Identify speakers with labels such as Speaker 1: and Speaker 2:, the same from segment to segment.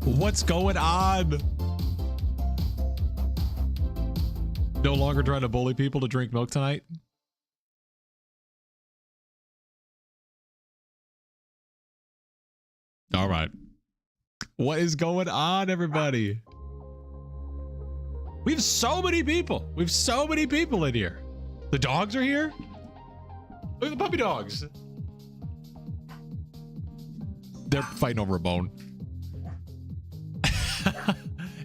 Speaker 1: What's going on? No longer trying to bully people to drink milk tonight? All right. What is going on, everybody? We have so many people. We have so many people in here. The dogs are here. Look at the puppy dogs. They're fighting over a bone.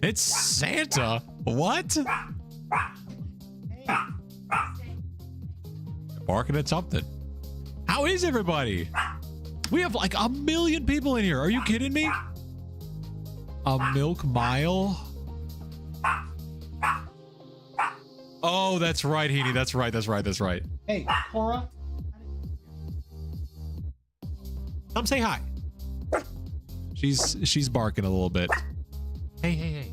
Speaker 1: It's Santa. What? They're barking at something. How is everybody? We have like 1 million people in here. Are you kidding me? A milk mile? Oh, that's right, Heaney. That's right. That's right. That's right. Hey, Cora. Come say hi. She's barking a little bit. Hey, hey, hey.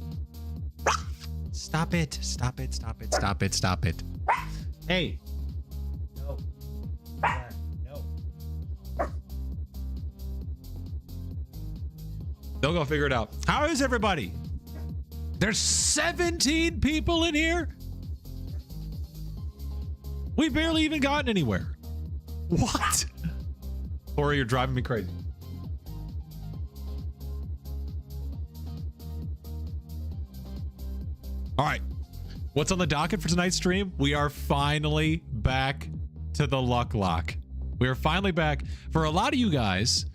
Speaker 1: Stop it. Stop it. Stop it. Stop it. Stop it. Hey. No. Yeah, no. They'll go figure it out. How is everybody? There's 17 people in here. We barely even gotten anywhere. What? Or you're driving me crazy. All right. What's on the docket for tonight's stream? We are finally back to the Luck Lock. We are finally back. For a lot of you guys,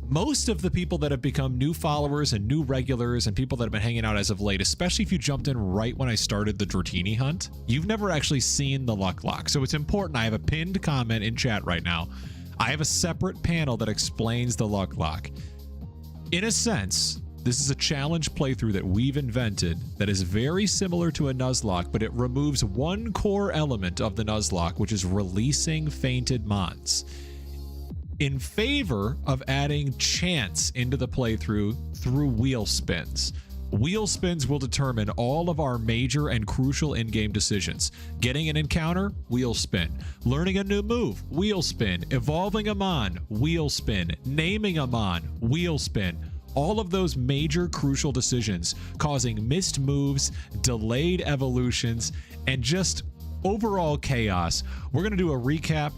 Speaker 1: most of the people that have become new followers and new regulars and people that have been hanging out as of late, especially if you jumped in right when I started the Dratini hunt, you've never actually seen the Luck Lock. So it's important. I have a pinned comment in chat right now. I have a separate panel that explains the Luck Lock. In a sense, this is a challenge playthrough that we've invented that is very similar to a Nuzlocke, but it removes one core element of the Nuzlocke, which is releasing fainted mons, in favor of adding chance into the playthrough through wheel spins. Wheel spins will determine all of our major and crucial in-game decisions. Getting an encounter, wheel spin. Learning a new move, wheel spin. Evolving a mon, wheel spin. Naming a mon, wheel spin. All of those major crucial decisions causing missed moves, delayed evolutions, and just overall chaos. We're going to do a recap.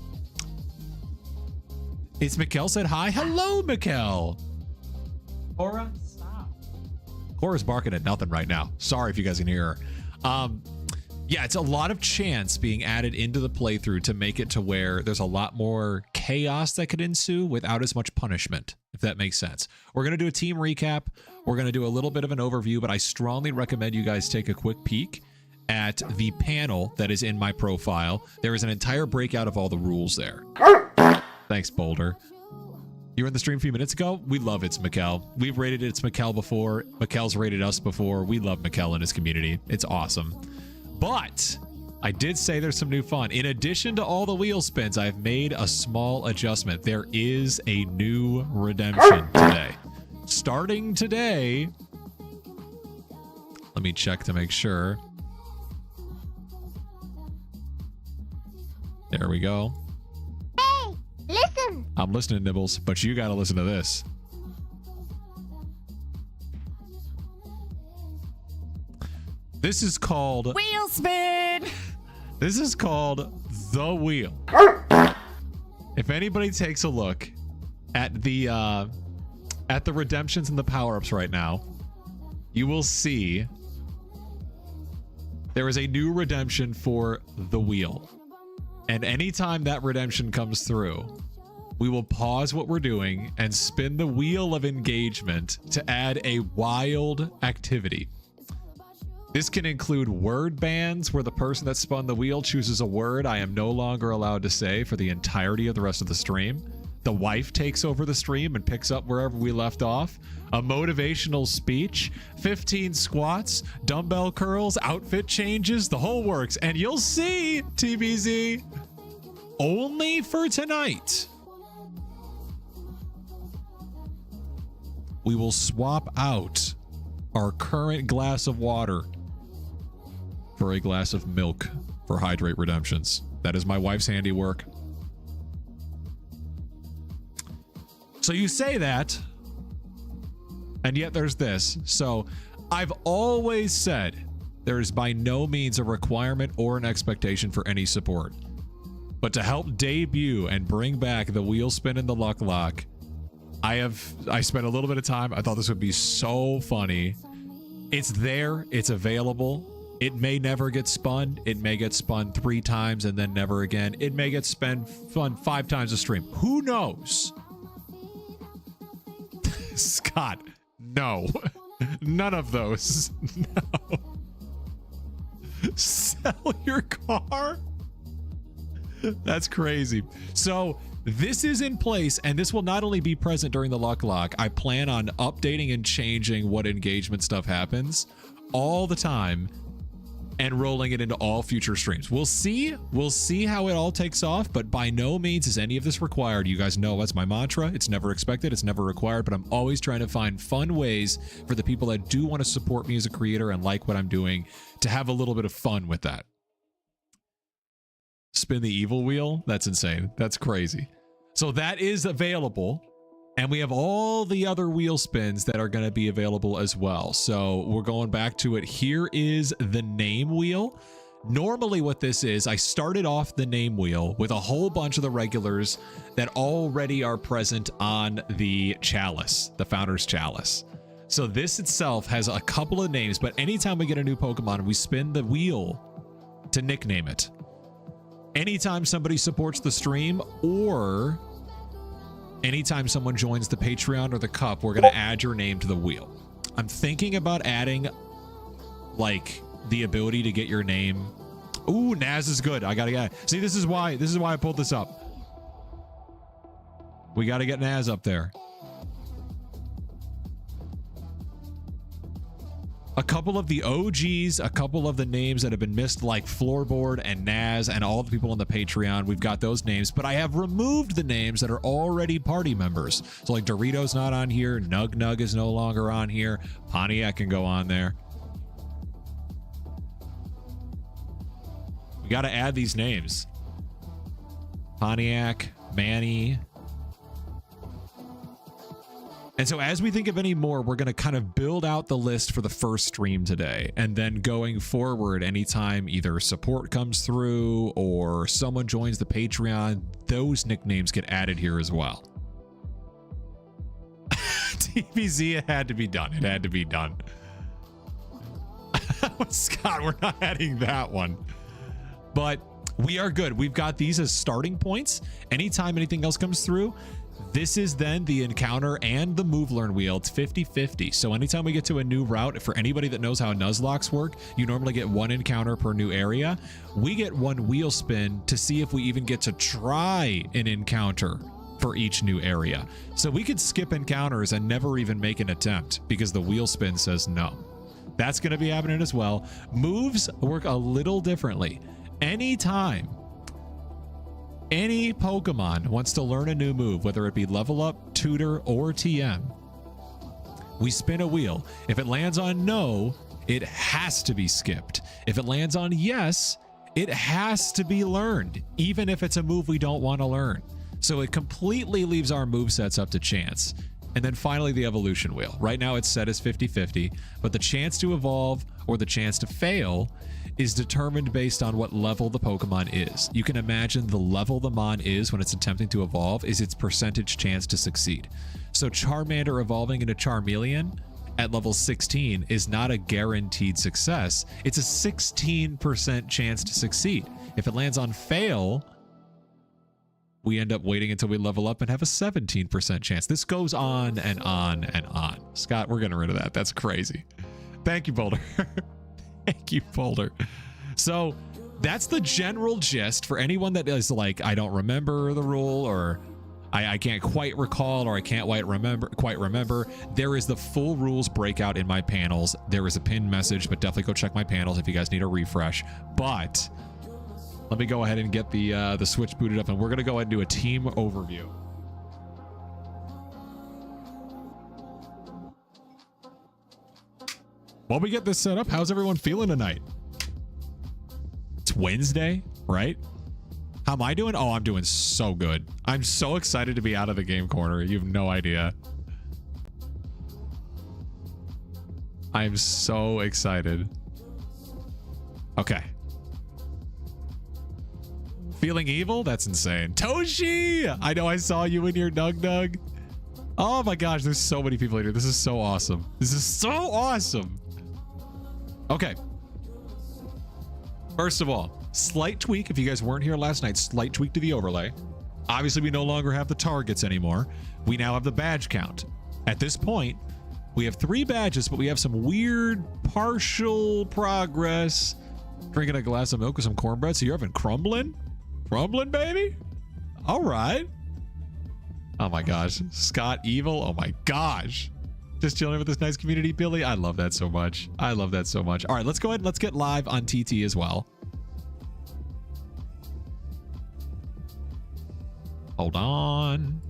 Speaker 1: It's Mikkel said hi. Hello, Mikkel. Cora, stop. Cora's barking at nothing right now. Sorry if you guys can hear her. Yeah, it's a lot of chance being added into the playthrough to make it to where there's a lot more chaos that could ensue without as much punishment, if that makes sense. We're going to do a team recap. We're going to do a little bit of an overview, but I strongly recommend you guys take a quick peek at the panel that is in my profile. There is an entire breakout of all the rules there. Thanks, Boulder. You were in the stream a few minutes ago. We love It's Mikkel. We've rated It's Mikkel before. Mikkel's rated us before. We love Mikkel and his community. It's awesome. But I did say there's some new fun. In addition to all the wheel spins, I've made a small adjustment. There is a new redemption today. Starting today, let me check to make sure. There we go.
Speaker 2: Hey, listen.
Speaker 1: I'm listening, Nibbles, but you got to listen to this. This is called
Speaker 3: wheel spin.
Speaker 1: This is called the wheel. If anybody takes a look at the redemptions and the power-ups right now, you will see there is a new redemption for the wheel. And anytime that redemption comes through, we will pause what we're doing and spin the wheel of engagement to add a wild activity. This can include word bans where the person that spun the wheel chooses a word I am no longer allowed to say for the entirety of the rest of the stream. The wife takes over the stream and picks up wherever we left off. A motivational speech, 15 squats, dumbbell curls, outfit changes, the whole works. And you'll see, TBZ, only for tonight, we will swap out our current glass of water for a glass of milk for hydrate redemptions. That is my wife's handiwork. So you say that, And yet there's this. So I've always said there is by no means a requirement or an expectation for any support. But to help debut and bring back the wheel spin and the luck lock, I spent a little bit of time. I thought this would be so funny. It's there. It's available. It may never get spun. It may get spun 3 times and then never again. It may get spun 5 times a stream. Who knows? Scott, no. None of those. No. Sell your car? That's crazy. So this is in place, and this will not only be present during the luck lock. I plan on updating and changing what engagement stuff happens all the time and rolling it into all future streams. We'll see how it all takes off, but by no means is any of this required. You guys know that's my mantra. It's never expected, it's never required, but I'm always trying to find fun ways for the people that do want to support me as a creator and like what I'm doing to have a little bit of fun with that. Spin the evil wheel? That's insane. That's crazy. So that is available. And we have all the other wheel spins that are going to be available as well. So we're going back to it. Here is the name wheel. Normally what this is, I started off the name wheel with a whole bunch of the regulars that already are present on the chalice, the founder's chalice. So this itself has a couple of names, but anytime we get a new Pokemon, we spin the wheel to nickname it. Anytime somebody supports the stream or anytime someone joins the Patreon or the Cup, we're going to add your name to the wheel. I'm thinking about adding like the ability to get your name. Ooh, Naz is good. I got to get it. See, this is why I pulled this up. We got to get Naz up there. A couple of the OGs, a couple of the names that have been missed, like Floorboard and Naz and all the people on the Patreon. We've got those names, but I have removed the names that are already party members. So like Dorito's not on here. Nug Nug is no longer on here. Pontiac can go on there. We got to add these names. Pontiac, Manny. And so as we think of any more, we're going to kind of build out the list for the first stream today. And then going forward, anytime either support comes through or someone joins the Patreon, those nicknames get added here as well. TBZ, it had to be done. It had to be done. Scott, we're not adding that one. But we are good. We've got these as starting points. Anytime anything else comes through, this is then the encounter and the move learn wheel. It's 50-50. So anytime we get to a new route, for anybody that knows how Nuzlockes work, you normally get 1 encounter per new area. We get 1 wheel spin to see if we even get to try an encounter for each new area. So we could skip encounters and never even make an attempt because the wheel spin says no. That's going to be happening as well. Moves work a little differently. Anytime any Pokemon wants to learn a new move, whether it be level up, tutor, or TM, we spin a wheel. If it lands on no, it has to be skipped. If it lands on yes, it has to be learned, even if it's a move we don't want to learn. So it completely leaves our movesets up to chance. And then finally, the evolution wheel. Right now it's set as 50-50, but the chance to evolve or the chance to fail is determined based on what level the Pokemon is. You can imagine the level the Mon is when it's attempting to evolve is its percentage chance to succeed. So Charmander evolving into Charmeleon at level 16 is not a guaranteed success. It's a 16% chance to succeed. If it lands on fail, we end up waiting until we level up and have a 17% chance. This goes on and on and on. Scott, we're getting rid of that. That's crazy. Thank you, Boulder. Thank you, Boulder. So that's the general gist for anyone that is like, I don't remember the rule, or I can't quite recall, or I can't quite remember. There is the full rules breakout in my panels. There is a pinned message, but definitely go check my panels if you guys need a refresh. But let me go ahead and get the Switch booted up, and we're going to go ahead and do a team overview. While we get this set up, how's everyone feeling tonight? It's Wednesday, right? How am I doing? Oh, I'm doing so good. I'm so excited to be out of the game corner. You have no idea. I'm so excited. Okay. Feeling evil? That's insane. Toshi! I know I saw you in your Nug Nug. Oh my gosh, there's so many people here. This is so awesome. This is so awesome. Okay. First of all, slight tweak. If you guys weren't here last night, slight tweak to the overlay. Obviously, we no longer have the targets anymore. We now have the badge count. At this point, we have 3 badges, but we have some weird partial progress. Drinking a glass of milk with some cornbread. So you're having crumbling? Crumbling, baby? All right. Oh my gosh. Scott Evil. Oh my gosh. Just chilling with this nice community, Billy. I love that so much. I love that so much. All right, let's go ahead and let's get live on TT as well. Hold on.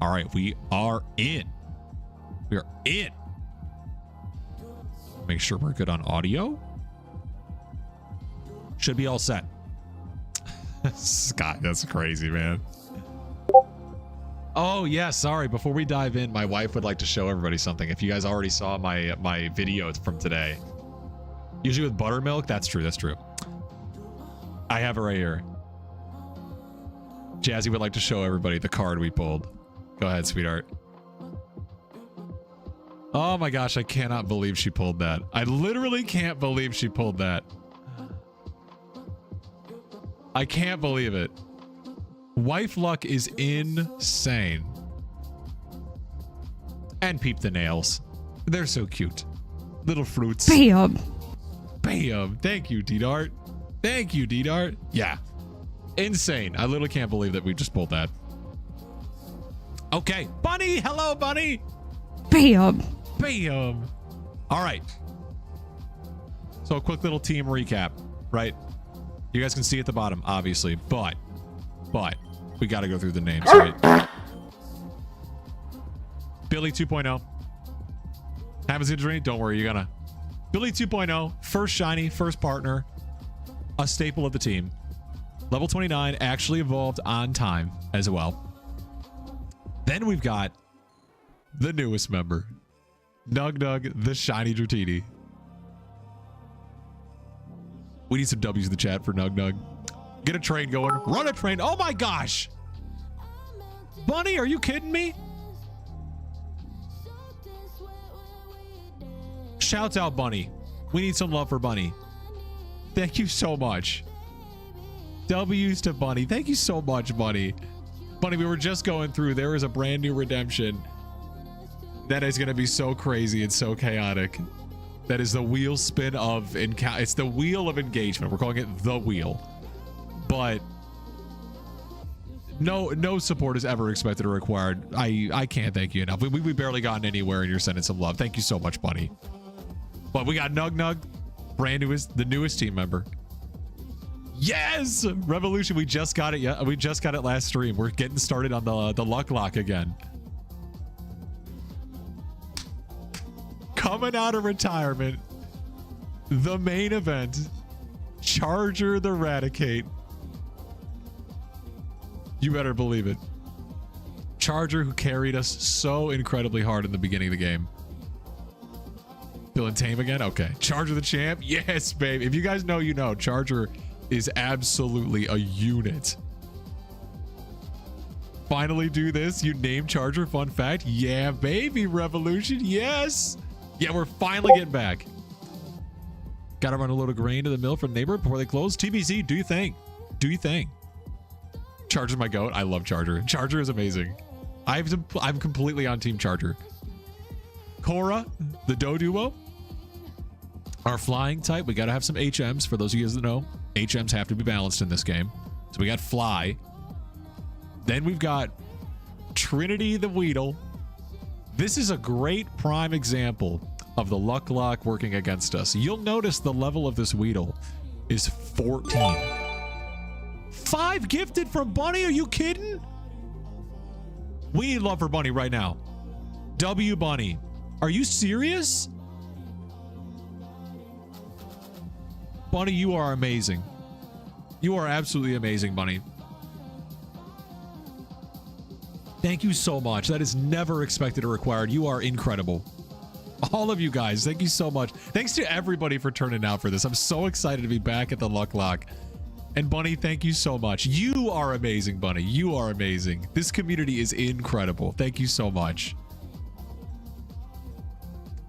Speaker 1: All right, we are in. We are in. Make sure we're good on audio. Should be all set. Scott, that's crazy, man. Oh, yeah, sorry. Before we dive in, my wife would like to show everybody something. If you guys already saw my video from today. Usually with buttermilk, that's true, that's true. I have it right here. Jazzy would like to show everybody the card we pulled. Go ahead, sweetheart. Oh my gosh, I cannot believe she pulled that. I literally can't believe she pulled that. I can't believe it. Wife luck is insane. And peep the nails. They're so cute. Little fruits.
Speaker 3: Bam.
Speaker 1: Bam. Thank you, D-Dart. Thank you, D-Dart. Yeah. Insane. I literally can't believe that we just pulled that. Okay. Bunny. Hello, Bunny.
Speaker 3: Bam.
Speaker 1: Bam. All right. So a quick little team recap, right? You guys can see at the bottom, obviously, but we got to go through the names, right? Billy 2.0. Haven't seen Dream? Don't worry, you're gonna. Billy 2.0, first shiny, first partner, a staple of the team. Level 29, actually evolved on time as well. Then we've got the newest member, Nug Nug, the shiny Dratini. We need some W's in the chat for Nug Nug. Get a train going. Run a train. Oh my gosh. Bunny, are you kidding me? Shouts out, Bunny. We need some love for Bunny. Thank you so much. W's to Bunny. Thank you so much, Bunny. Bunny, we were just going through. There is a brand new redemption that is going to be so crazy and so chaotic. That is the wheel spin of encounter. It's the wheel of engagement. We're calling it the wheel. But no support is ever expected or required. I can't thank you enough. We barely gotten anywhere and you're sending some love. Thank you so much, Bunny. But we got Nug Nug, the newest team member. Yes! Revolution, we just got it. Yeah, we just got it last stream. We're getting started on the luck lock again. Coming out of retirement, the main event, Charger the Raticate. You better believe it. Charger, who carried us so incredibly hard in the beginning of the game. Feeling tame again? Okay. Charger the champ? Yes, babe. If you guys know, you know. Charger is absolutely a unit. Finally do this. You name Charger. Fun fact. Yeah, baby. Revolution. Yes. Yeah, we're finally getting back. Gotta run a load of grain to the mill for the neighbor before they close. TBC, do you think? Do you think? Charger's my goat. I love Charger. Charger is amazing. I'm completely on Team Charger. Cora, the Doduo. Our flying type. We gotta have some HMs. For those of you guys that know, HMs have to be balanced in this game. So we got Fly. Then we've got Trinity the Weedle. This is a great prime example of the luck lock working against us. You'll notice the level of this Weedle is 14. 5 gifted from Bunny? Are you kidding? We need love for Bunny right now. W Bunny. Are you serious? Bunny, you are amazing. You are absolutely amazing, Bunny. Thank you so much. That is never expected or required. You are incredible. All of you guys, thank you so much. Thanks to everybody for turning out for this. I'm so excited to be back at the Luck Lock. And Bunny, thank you so much. You are amazing, Bunny. You are amazing. This community is incredible. Thank you so much.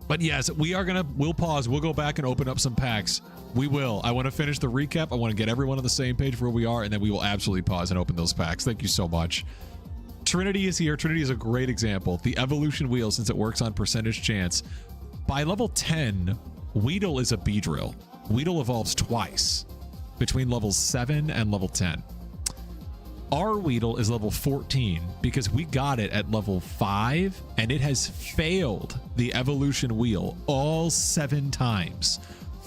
Speaker 1: But yes, we'll pause. We'll go back and open up some packs. We will. I want to finish the recap. I want to get everyone on the same page where we are, and then we will absolutely pause and open those packs. Thank you so much. Trinity is here. Trinity is a great example. The evolution wheel, since it works on percentage chance. By level 10, Weedle is a Beedrill. Weedle evolves twice between levels 7 and level 10. Our Weedle is level 14 because we got it at level 5 and it has failed the evolution wheel all 7 times,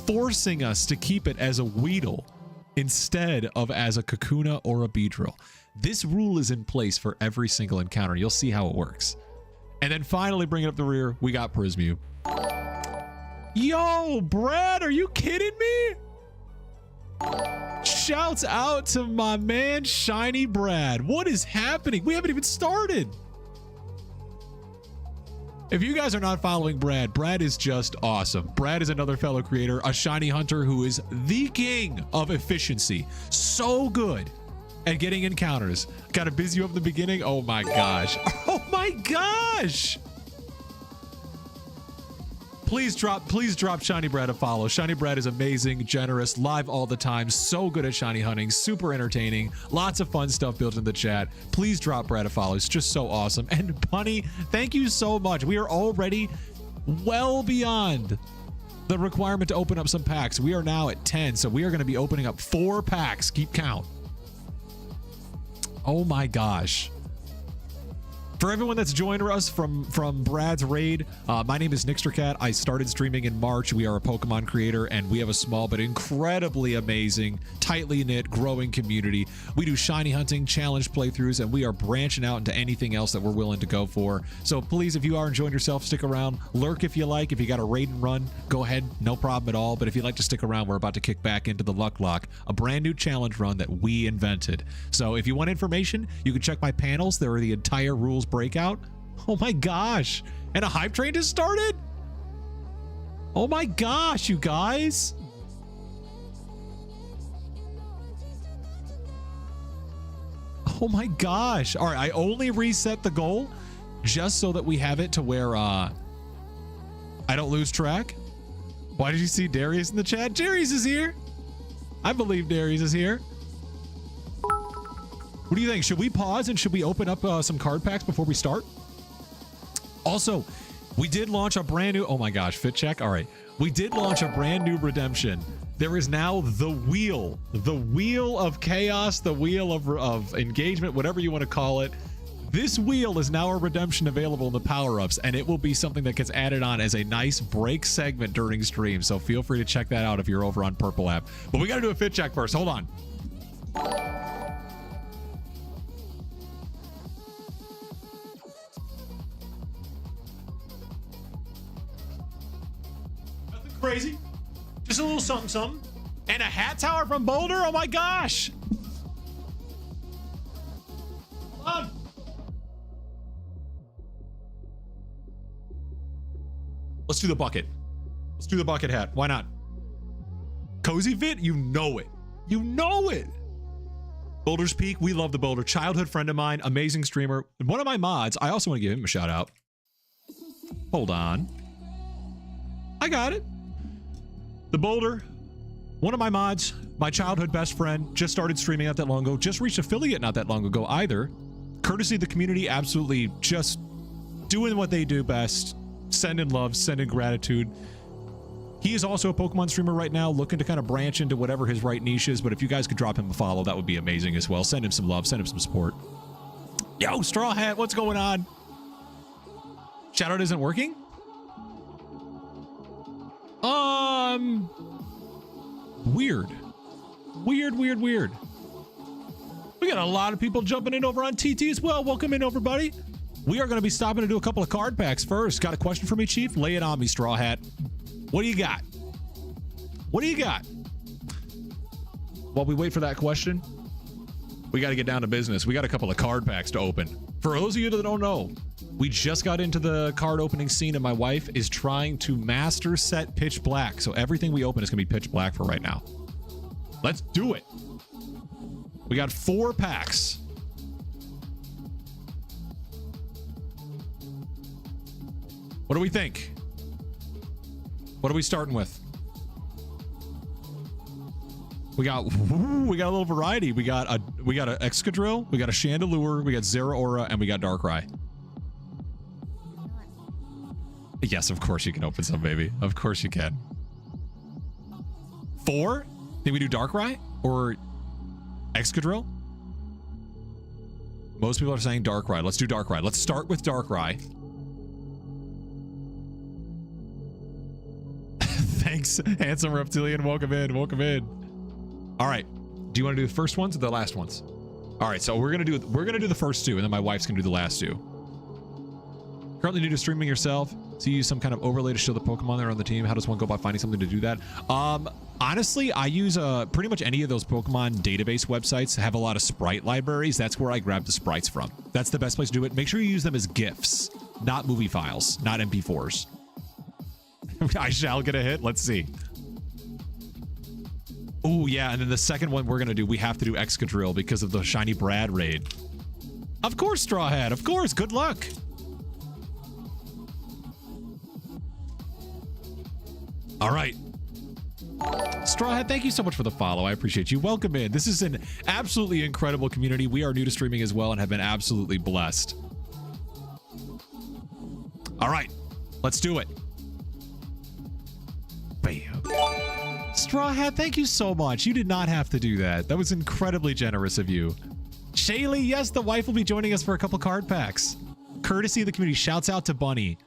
Speaker 1: forcing us to keep it as a Weedle instead of as a Kakuna or a Beedrill. This rule is in place for every single encounter. You'll see how it works. And then finally, bringing up the rear, we got Prismew. Yo, Brad, are you kidding me? Shouts out to my man, Shiny Brad. What is happening? We haven't even started. If you guys are not following Brad, Brad is just awesome. Brad is another fellow creator, a shiny hunter who is the king of efficiency. So good at getting encounters. Got to busy you up in the beginning. Oh my gosh. Oh my gosh. Please drop Shiny Brad a follow. Shiny Brad is amazing, generous, live all the time, so good at shiny hunting, super entertaining, lots of fun stuff built in the chat. Please drop Brad a follow. It's just so awesome. And Bunny, thank you so much. We are already well beyond the requirement to open up some packs. We are now at 10, so we are going to be opening up 4 packs. Keep count. Oh my gosh. For everyone that's joined us from Brad's raid, my name is Nixtercat. I started streaming in March. We are a Pokemon creator, and we have a small but incredibly amazing, tightly knit, growing community. We do shiny hunting, challenge playthroughs, and we are branching out into anything else that we're willing to go for. So please, if you are enjoying yourself, stick around. Lurk if you like. If you got a raid and run, go ahead. No problem at all. But if you'd like to stick around, we're about to kick back into the Luck Lock, a brand new challenge run that we invented. So if you want information, you can check my panels. There are the entire rules breakout. Oh my gosh, and a hype train just started. Oh my gosh, you guys. Oh my gosh. All right, I only reset the goal just so that we have it to where I don't lose track. Why did you see Darius in the chat? Darius is here. I believe Darius is here. What do you think? Should we pause and should we open up some card packs before we start? Also, we did launch a brand new, oh my gosh, fit check. All right. We did launch a brand new redemption. There is now the wheel of chaos, the wheel of engagement, whatever you want to call it. This wheel is now a redemption available in the power-ups, and it will be something that gets added on as a nice break segment during stream. So feel free to check that out if you're over on Purple app. But we got to do a fit check first. Hold on. Crazy, just a little something, and a hat tower from Boulder. Oh my gosh! Come on. Let's do the bucket. Let's do the bucket hat. Why not? Cozy fit, you know it. You know it. Boulder's Peak, we love the Boulder. Childhood friend of mine, amazing streamer. One of my mods. I also want to give him a shout out. Hold on. I got it. The Boulder, one of my mods, my childhood best friend, just started streaming not that long ago, just reached affiliate not that long ago either. Courtesy of the community, absolutely just doing what they do best, sending love, sending gratitude. He is also a Pokemon streamer right now, looking to kind of branch into whatever his right niche is, but if you guys could drop him a follow, that would be amazing as well. Send him some love, send him some support. Yo, Straw Hat, what's going on? Shoutout isn't working? Weird. We got a lot of people jumping in over on TT as well. Welcome in, everybody. We are going to be stopping to do a couple of card packs first. Got a question for me, Chief? Lay it on me, Straw Hat. What do you got? What do you got? while we wait for that question, we got to get down to business. We got a couple of card packs to open. For those of you that don't know, we just got into the card opening scene and my wife is trying to master set pitch black. So everything we open is going to be pitch black for right now. Let's do it. We got 4 packs. What do we think? What are we starting with? We got a little variety. We got an Excadrill, we got a Chandelure, we got Zeraora, and we got Darkrai. Yes, of course you can open some, baby. Of course you can. 4? Think we do Darkrai or Excadrill? Most people are saying Darkrai. Let's do Darkrai. Let's start with Darkrai. Thanks, handsome reptilian. Welcome in. Welcome in. All right. Do you want to do the first ones or the last ones? All right. So we're gonna do the first 2, and then my wife's gonna do the last 2. Currently new to streaming yourself, so you use some kind of overlay to show the Pokemon that are on the team. How does one go about finding something to do that? Honestly, I use pretty much any of those Pokemon database websites have a lot of sprite libraries. That's where I grab the sprites from. That's the best place to do it. Make sure you use them as GIFs, not movie files, not MP4s. I shall get a hit. Let's see. Oh, yeah. And then the second one we're going to do, we have to do Excadrill because of the Shiny Brad raid. Of course, Straw Hat. Of course. Good luck. All right. Straw Hat, thank you so much for the follow. I appreciate you. Welcome in. This is an absolutely incredible community. We are new to streaming as well and have been absolutely blessed. All right. Let's do it. Bam. Straw Hat, thank you so much. You did not have to do that. That was incredibly generous of you. Shaylee, yes, the wife will be joining us for a couple card packs. Courtesy of the community. Shouts out to Bunny.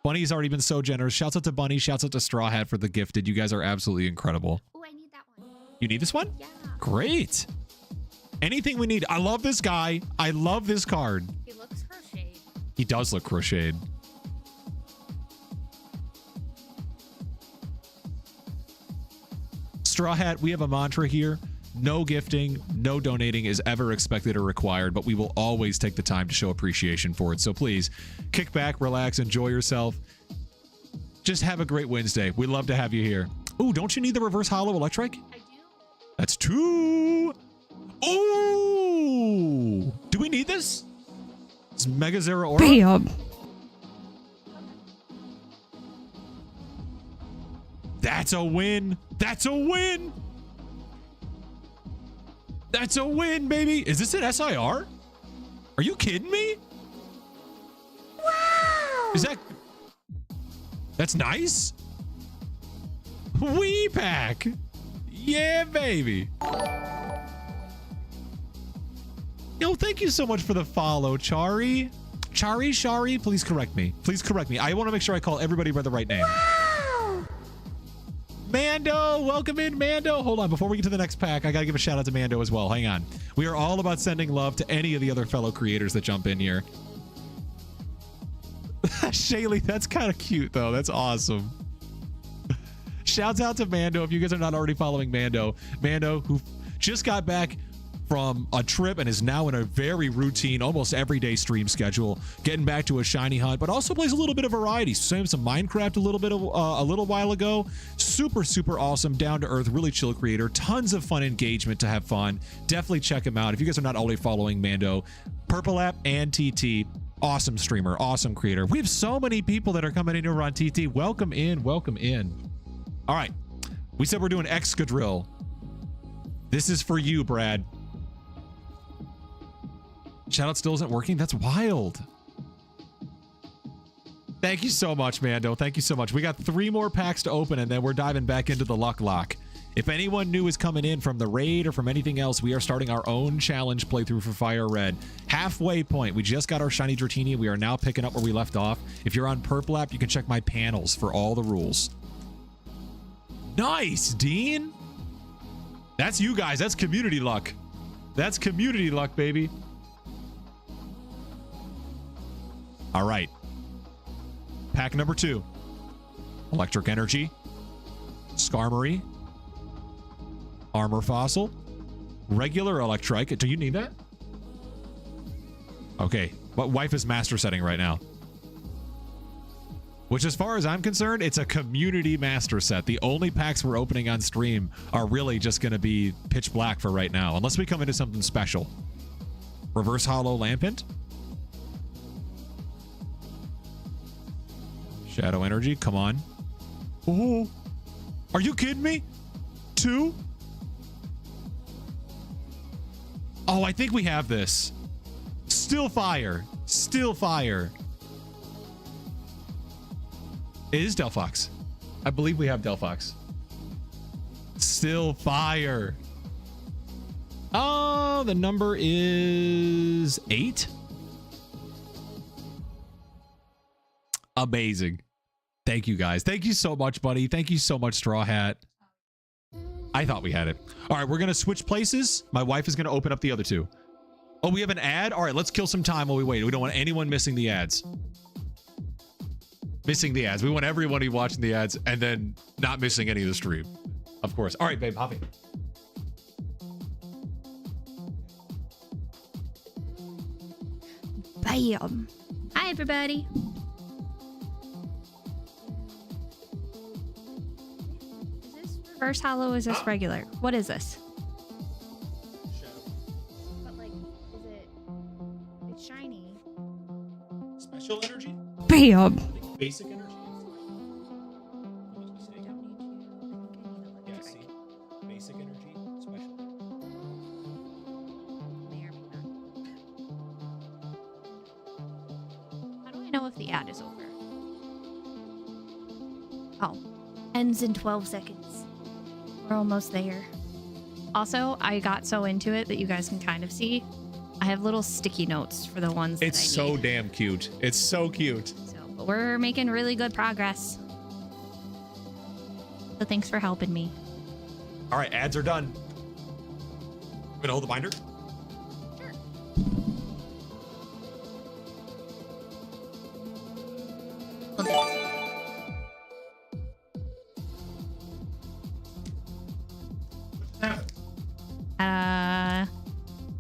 Speaker 1: Bunny's already been so generous. Shouts out to Bunny. Shouts out to Straw Hat for the gifted. You guys are absolutely incredible.
Speaker 2: Oh, I need that one.
Speaker 1: You need this one?
Speaker 2: Yeah.
Speaker 1: Great. Anything we need. I love this guy. I love this card.
Speaker 2: He looks crocheted.
Speaker 1: He does look crocheted. Straw Hat, we have a mantra here. No gifting, no donating is ever expected or required, but we will always take the time to show appreciation for it. So please, kick back, relax, enjoy yourself. Just have a great Wednesday. We'd love to have you here. Ooh, don't you need the reverse hollow electric?
Speaker 2: I do.
Speaker 1: That's 2. Ooh! Do we need this? It's Mega Zeraora.
Speaker 3: Bam!
Speaker 1: That's a win. That's a win. That's a win, baby. Is this an SIR? Are you kidding me?
Speaker 2: Wow.
Speaker 1: Is that... That's nice. Wee pack. Yeah, baby. Yo, thank you so much for the follow, Chari. Shari, please correct me. Please correct me. I want to make sure I call everybody by the right name.
Speaker 2: Wow.
Speaker 1: Mando, welcome in, Mando. Hold on, before we get to the next pack, I gotta give a shout out to Mando as well. Hang on. We are all about sending love to any of the other fellow creators that jump in here. Shaylee, that's kind of cute though. That's awesome. Shouts out to Mando. If you guys are not already following Mando, who just got back from a trip and is now in a very routine, almost everyday stream schedule, getting back to a shiny hunt, but also plays a little bit of variety. Some Minecraft a little while ago. Super awesome, down to earth, really chill creator. Tons of fun engagement to have fun. Definitely check him out if you guys are not already following Mando. Purple App and TT. Awesome streamer, awesome creator. We have so many people that are coming in over on TT. Welcome in, welcome in. All right, we said we're doing Excadrill. This is for you, Brad. Shoutout still isn't working? That's wild. Thank you so much, Mando. Thank you so much. We got 3 more packs to open, and then we're diving back into the Luck Lock. If anyone new is coming in from the raid or from anything else, we are starting our own challenge playthrough for Fire Red. Halfway point. We just got our Shiny Dratini. We are now picking up where we left off. If you're on Purple App, you can check my panels for all the rules. Nice, Dean. That's you guys. That's community luck. That's community luck, baby. All right. Pack number 2. Electric Energy. Skarmory. Armor Fossil. Regular electric. Do you need that? Okay. What wife is master setting right now? Which, as far as I'm concerned, it's a community master set. The only packs we're opening on stream are really just going to be pitch black for right now, unless we come into something special. Reverse hollow lampant. Shadow energy, come on. Oh, are you kidding me? 2? Oh, I think we have this. Still fire. Still fire. It is Delphox. I believe we have Delphox. Still fire. Oh, the number is 8. Amazing. Thank you, guys. Thank you so much, buddy. Thank you so much, Straw Hat. I thought we had it. All right, we're going to switch places. My wife is going to open up the other 2. Oh, we have an ad? All right, let's kill some time while we wait. We don't want anyone missing the ads. Missing the ads. We want everybody watching the ads and then not missing any of the stream. Of course. All right, babe, hop in.
Speaker 2: Bam. Hi, everybody. Is this reverse hollow? Or is this regular? What is this? But like, is it? It's shiny.
Speaker 1: Special energy?
Speaker 2: Bam.
Speaker 1: Basic energy? Yeah, see? Basic energy, special.
Speaker 2: How do I know if the ad is over? Oh, ends in 12 seconds. We're almost there. Also, I got so into it that you guys can kind of see. I have little sticky notes for the ones that I need.
Speaker 1: It's so damn cute. It's so cute.
Speaker 2: So, but we're making really good progress. So thanks for helping me.
Speaker 1: All right, ads are done. Gonna hold the binder?
Speaker 2: Sure.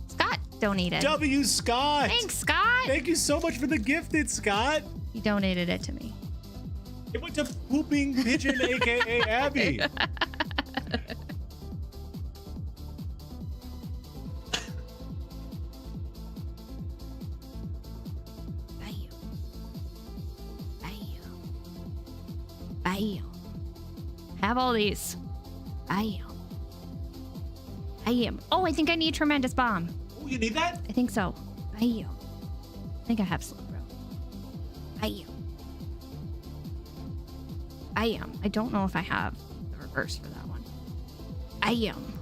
Speaker 2: Scott donated.
Speaker 1: W. Scott.
Speaker 2: Thanks, Scott.
Speaker 1: Thank you so much for the gifted, Scott.
Speaker 2: He donated it to me.
Speaker 1: It went to Pooping Pigeon, aka Abby.
Speaker 2: Bam. Have all these. Bam. Oh, I think I need tremendous bomb.
Speaker 1: Oh, you need that?
Speaker 2: I think so. Bam. I think I have slow bro. Bam. I don't know if I have the reverse for that one. Bam.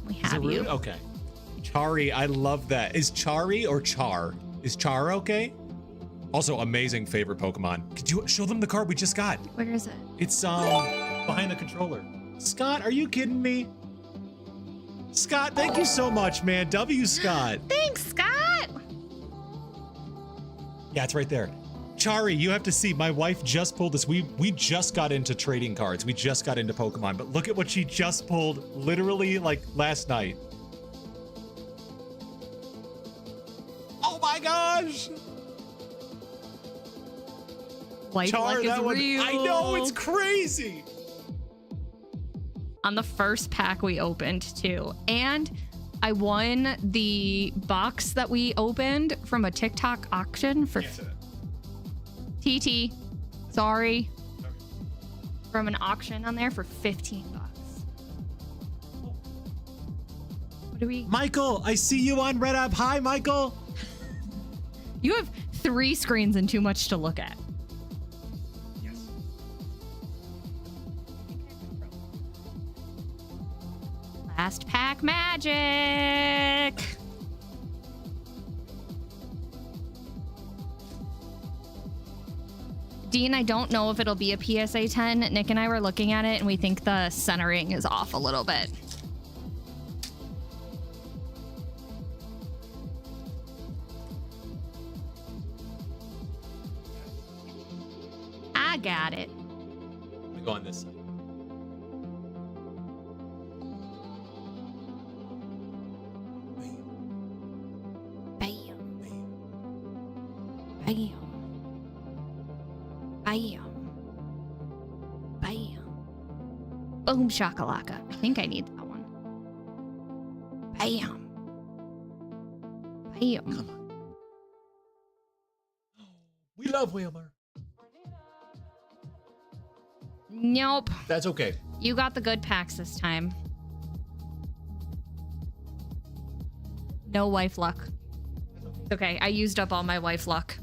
Speaker 2: We have you.
Speaker 1: Okay. Chari, I love that. Is Chari or Char? Is Char okay? Also, amazing favorite Pokemon. Could you show them the card we just got?
Speaker 2: Where is it?
Speaker 1: It's behind the controller. Scott, are you kidding me? Scott, thank you so much, man. W. Scott.
Speaker 2: Thanks, Scott.
Speaker 1: Yeah, it's right there. Chari, you have to see. My wife just pulled this. We just got into trading cards. We just got into Pokemon, but look at what she just pulled literally like last night. Oh my gosh.
Speaker 2: Life
Speaker 1: Char,
Speaker 2: is
Speaker 1: that one,
Speaker 2: real.
Speaker 1: I know, it's crazy.
Speaker 2: On the first pack we opened too. And I won the box that we opened from a TikTok auction for TT. Sorry. From an auction on there for 15 bucks. What do we?
Speaker 1: Michael, I see you on Red App. Hi, Michael.
Speaker 2: You have 3 screens and too much to look at. Last pack magic. Dean, I don't know if it'll be a PSA 10. Nick and I were looking at it and we think the centering is off a little bit. I got it.
Speaker 1: Let me go on this side.
Speaker 2: Bam. Bam. Bam. Boom shakalaka. I think I need that one. Bam. Bam.
Speaker 1: Come on. We love Wheeler.
Speaker 2: Nope.
Speaker 1: That's okay.
Speaker 2: You got the good packs this time. No wife luck. It's okay. I used up all my wife luck.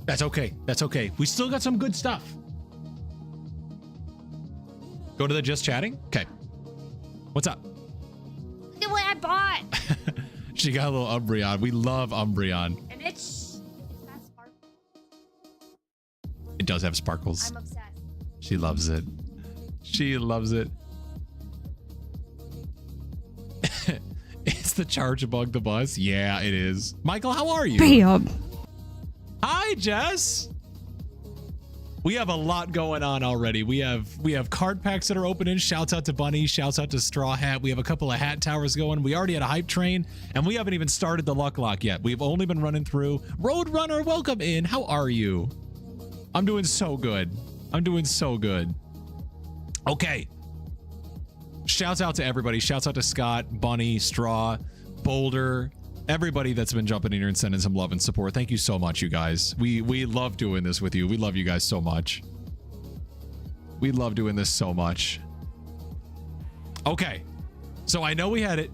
Speaker 1: That's okay. That's okay. We still got some good stuff. Go to the just chatting. Okay. What's up?
Speaker 2: Look at what I bought.
Speaker 1: She got a little Umbreon. We love Umbreon.
Speaker 2: And it's that sparkle.
Speaker 1: It does have sparkles.
Speaker 2: I'm obsessed.
Speaker 1: She loves it. She loves it. It's the charge above the bus. Yeah, it is. Michael, how are you?
Speaker 2: Bam.
Speaker 1: Hi, Jess. We have a lot going on already. We have card packs that are opening. Shouts out to Bunny. Shouts out to Straw Hat. We have a couple of hat towers going. We already had a hype train, and we haven't even started the Luck Lock yet. We've only been running through. Roadrunner, welcome in. How are you? I'm doing so good. I'm doing so good. Okay. Shouts out to everybody. Shouts out to Scott, Bunny, Straw, Boulder, everybody that's been jumping in here and sending some love and support. Thank you so much, you guys. We love doing this with you. We love you guys so much. We love doing this so much. Okay. So I know we had it.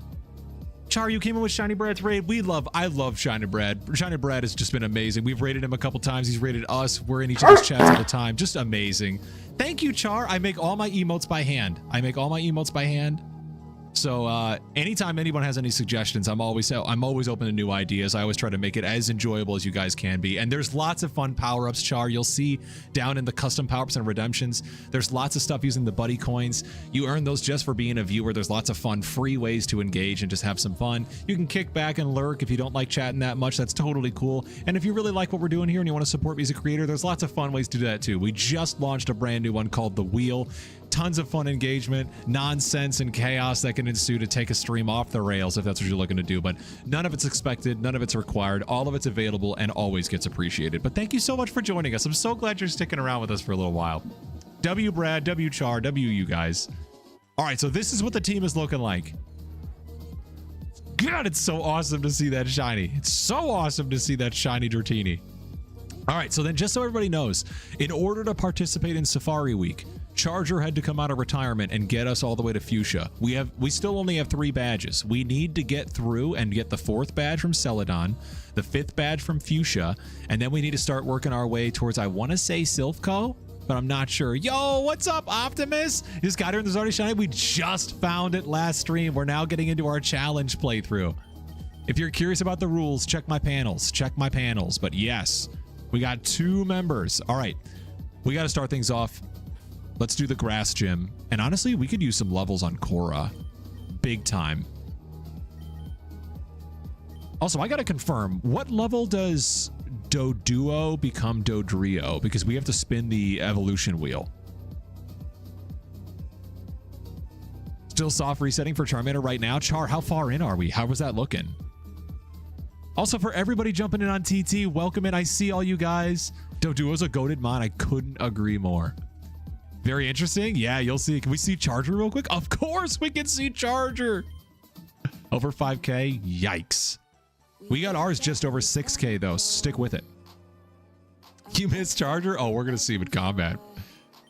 Speaker 1: Char, you came in with Shiny Brad's raid. I love Shiny Brad. Shiny Brad has just been amazing. We've rated him a couple times. He's rated us. We're in each of his chats all the time. Just amazing. Thank you, Char. I make all my emotes by hand. So anytime anyone has any suggestions, I'm always open to new ideas. I always try to make it as enjoyable as you guys can be. And there's lots of fun power-ups, Char. You'll see down in the custom power-ups and redemptions, there's lots of stuff using the buddy coins. You earn those just for being a viewer. There's lots of fun, free ways to engage and just have some fun. You can kick back and lurk if you don't like chatting that much. That's totally cool. And if you really like what we're doing here and you want to support me as a creator, there's lots of fun ways to do that too. We just launched a brand new one called The Wheel. Tons of fun engagement, nonsense, and chaos that can ensue to take a stream off the rails if that's what you're looking to do. But none of it's expected, none of it's required, all of it's available and always gets appreciated. But thank you so much for joining us. I'm so glad you're sticking around with us for a little while. W Brad, W Char, W you guys. All right, so this is what the team is looking like. God, it's so awesome to see that shiny. It's so awesome to see that shiny Dratini. All right, so then just so everybody knows, in order to participate in Safari Week, Charger had to come out of retirement and get us all the way to Fuchsia. We still only have 3 badges. We need to get through and get the 4th badge from Celadon, the 5th badge from Fuchsia, and then we need to start working our way towards, I want to say Silphco, but I'm not sure. Yo, what's up, Optimus? Just got here in the Zardy Shiny. We just found it last stream. We're now getting into our challenge playthrough. If you're curious about the rules, check my panels. But yes, we got 2 members. All right, we got to start things off. Let's do the grass gym. And honestly, we could use some levels on Korra. Big time. Also, I got to confirm, what level does Doduo become Dodrio? Because we have to spin the evolution wheel. Still soft resetting for Charmander right now. Char, how far in are we? How was that looking? Also, for everybody jumping in on TT, welcome in. I see all you guys. Doduo's a goated mon. I couldn't agree more. Very interesting. Yeah, you'll see. Can we see Charger real quick? Of course we can see Charger. Over 5K. Yikes. We got ours just over 6K though. Stick with it. You missed Charger? Oh, we're going to see him in combat.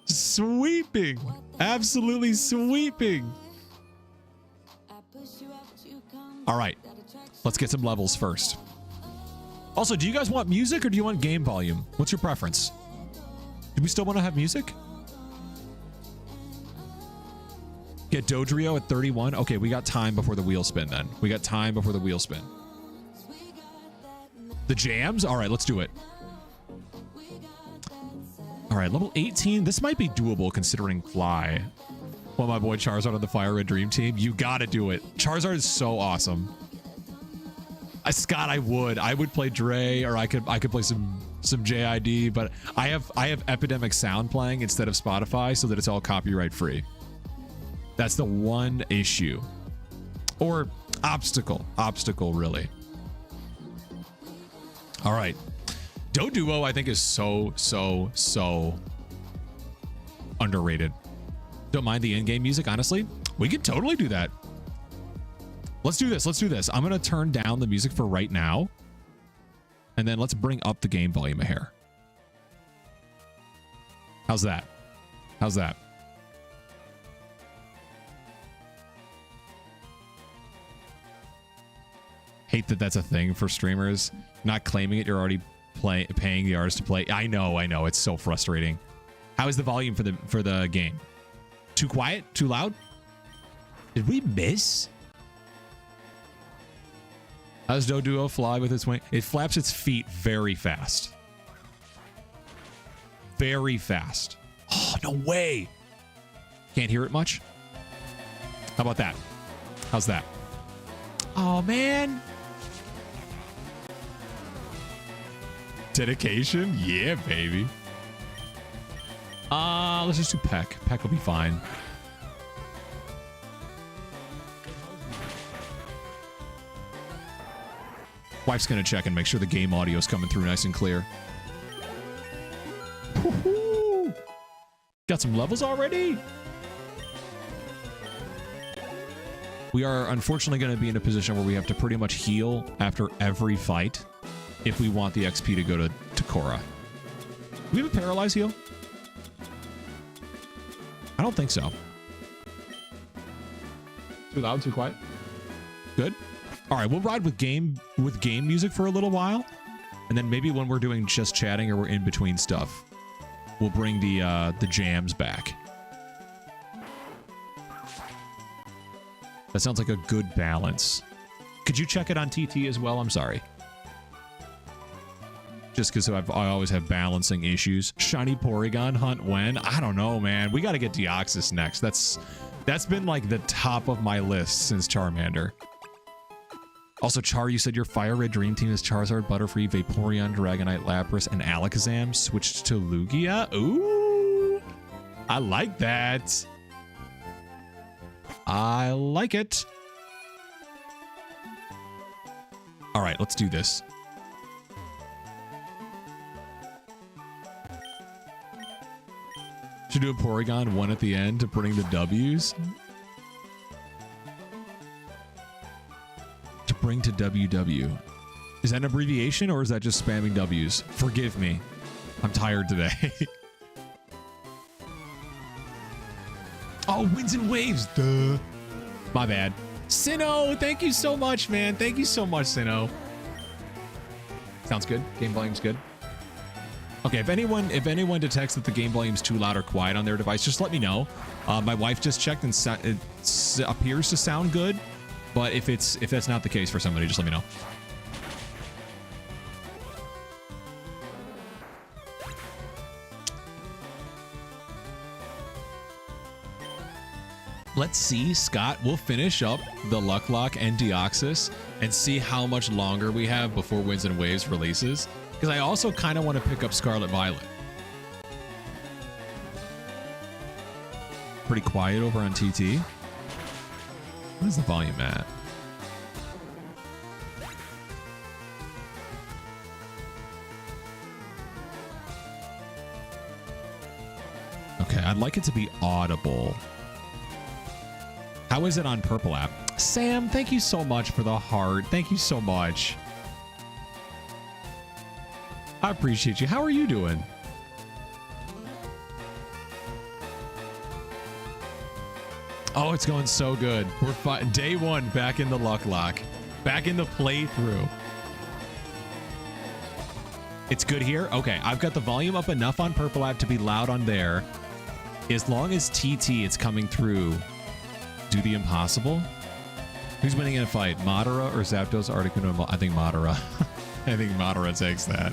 Speaker 1: Sweeping. Absolutely sweeping. All right. Let's get some levels first. Also, do you guys want music or do you want game volume? What's your preference? Do we still want to have music? Get Dodrio at 31. Okay, we got time before the wheel spin then. The jams? All right, let's do it. All right, level 18. This might be doable considering Fly. Well, my boy Charizard on the Fire Red Dream Team. You got to do it. Charizard is so awesome. Scott, I would play Dre, or I could play some JID, but I have Epidemic Sound playing instead of Spotify so that it's all copyright free. That's the one issue. Or Obstacle, really. All right. Duo, I think, is so underrated. Don't mind the in-game music, honestly. We could totally do that. Let's do this. I'm going to turn down the music for right now. And then let's bring up the game volume a hair. How's that? Hate that that's a thing for streamers. Not claiming it, you're already paying the artist to play. I know. It's so frustrating. How is the volume for the game? Too quiet? Too loud? Did we miss? How does Duo fly with its wing? It flaps its feet very fast. Very fast. Oh, no way. Can't hear it much? How about that? How's that? Oh, man. Dedication? Yeah, baby. Let's just do Peck. Peck will be fine. Wife's gonna check and make sure the game audio is coming through nice and clear. Woohoo! Got some levels already? We are unfortunately going to be in a position where we have to pretty much heal after every fight if we want the XP to go to Korra. Do we have a paralyzed heal? I don't think so. Too loud, too quiet? Good. All right, we'll ride with game music for a little while, and then maybe when we're doing just chatting or we're in between stuff, we'll bring the jams back. That sounds like a good balance. Could you check it on TT as well? I'm sorry. Just because I always have balancing issues. Shiny Porygon hunt when? I don't know, man. We got to get Deoxys next. That's been like the top of my list since Charmander. Also, Char, you said your Fire Red Dream Team is Charizard, Butterfree, Vaporeon, Dragonite, Lapras, and Alakazam switched to Lugia. Ooh, I like that. I like it. All right, let's do this. Should do a Porygon 1 at the end to bring the W's. To bring to WW. Is that an abbreviation or is that just spamming W's? Forgive me. I'm tired today. Oh, winds and waves. Duh. My bad. Sinnoh, thank you so much, man. Thank you so much, Sinnoh. Sounds good. Game volume's good. Okay, if anyone detects that the game volume's too loud or quiet on their device, just let me know. My wife just checked and it appears to sound good, but if that's not the case for somebody, just let me know. Let's see, Scott, we'll finish up the LUCKLOCKE and Deoxys and see how much longer we have before Winds and Waves releases. Because I also kind of want to pick up Scarlet Violet. Pretty quiet over on TT. Where's the volume at? Okay, I'd like it to be audible. How is it on Purple app? Sam, thank you so much for the heart. Thank you so much. I appreciate you. How are you doing? Oh, it's going so good. We're day one back in the LUCKLOCKE. Back in the playthrough. It's good here? Okay, I've got the volume up enough on Purple app to be loud on there. As long as TT it's coming through. Do the impossible? Who's winning in a fight? Madara or Zapdos? Articuno? I think Madara. I think Madara takes that.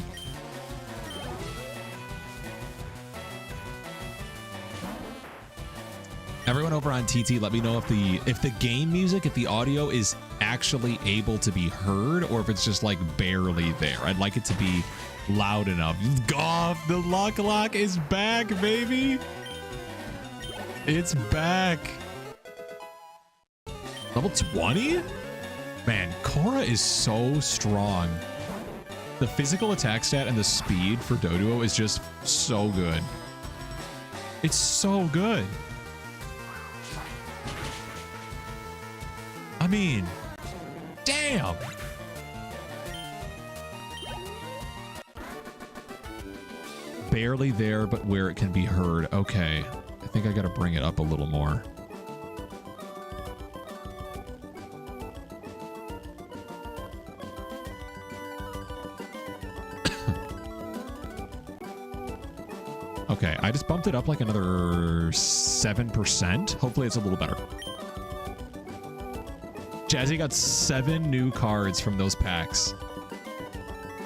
Speaker 1: Everyone over on TT, let me know if the game music, if the audio is actually able to be heard or if it's just like barely there. I'd like it to be loud enough. Goff, the LUCKLOCKE is back, baby. It's back. Level 20? Man, Korra is so strong. The physical attack stat and the speed for Doduo is just so good. It's so good. I mean, damn. Barely there, but where it can be heard. Okay. I think I got to bring it up a little more. Okay, I just bumped it up like another 7%. Hopefully it's a little better. Jazzy got 7 new cards from those packs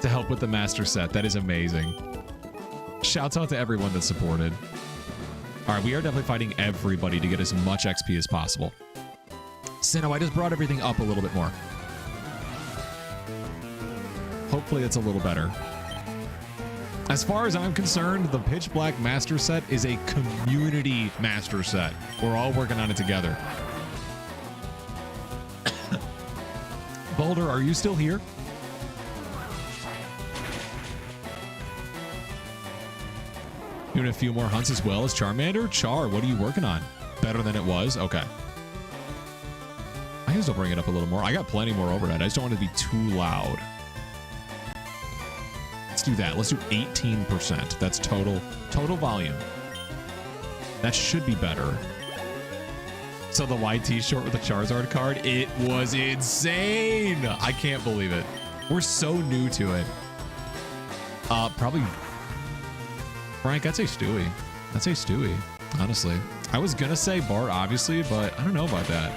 Speaker 1: to help with the master set. That is amazing. Shouts out to everyone that supported. All right, we are definitely fighting everybody to get as much XP as possible. Sinnoh, I just brought everything up a little bit more. Hopefully it's a little better. As far as I'm concerned, the Pitch Black Master Set is a community master set. We're all working on it together. Boulder, are you still here? Doing a few more hunts as well as Charmander? Char, what are you working on? Better than it was? Okay. I can still bring it up a little more. I got plenty more overhead. I just don't want it to be too loud. Let's do that. Let's do 18%. That's total volume. That should be better. So the YT short with the Charizard card, it was insane. I can't believe it. We're so new to it. Probably Frank, I'd say Stewie. I'd say Stewie, honestly. I was gonna say Bart, obviously, but I don't know about that.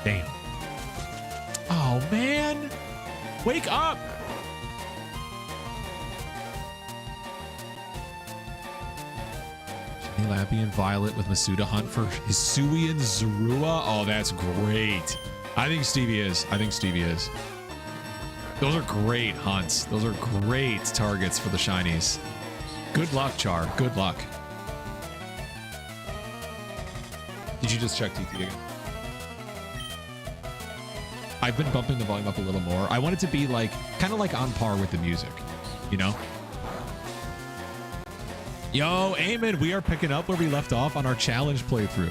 Speaker 1: Damn. Oh, man. Wake up. Shiny Lappy and Violet with Masuda hunt for Hisui and Zorua. Oh, that's great. I think Stevie is. I think Stevie is. Those are great hunts. Those are great targets for the shinies. Good luck, Char. Good luck. Did you just check TT again? I've been bumping the volume up a little more. I want it to be like, kind of like on par with the music, you know? Yo, Eamon, we are picking up where we left off on our challenge playthrough.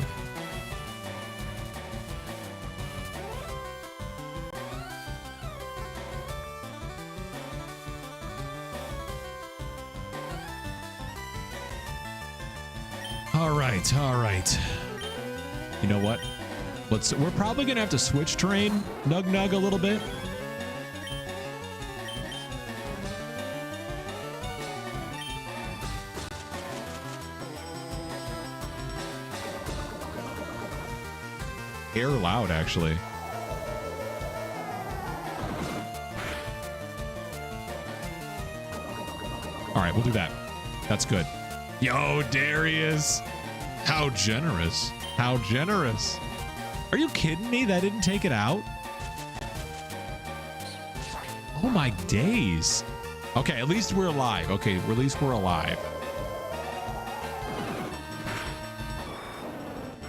Speaker 1: All right. You know what? We're probably gonna have to switch terrain, Nug a little bit. Air loud, actually. All right, we'll do that. That's good. Yo, Darius. How generous. How generous. Are you kidding me? That didn't take it out? Oh my days. Okay, at least we're alive. Okay, at least we're alive.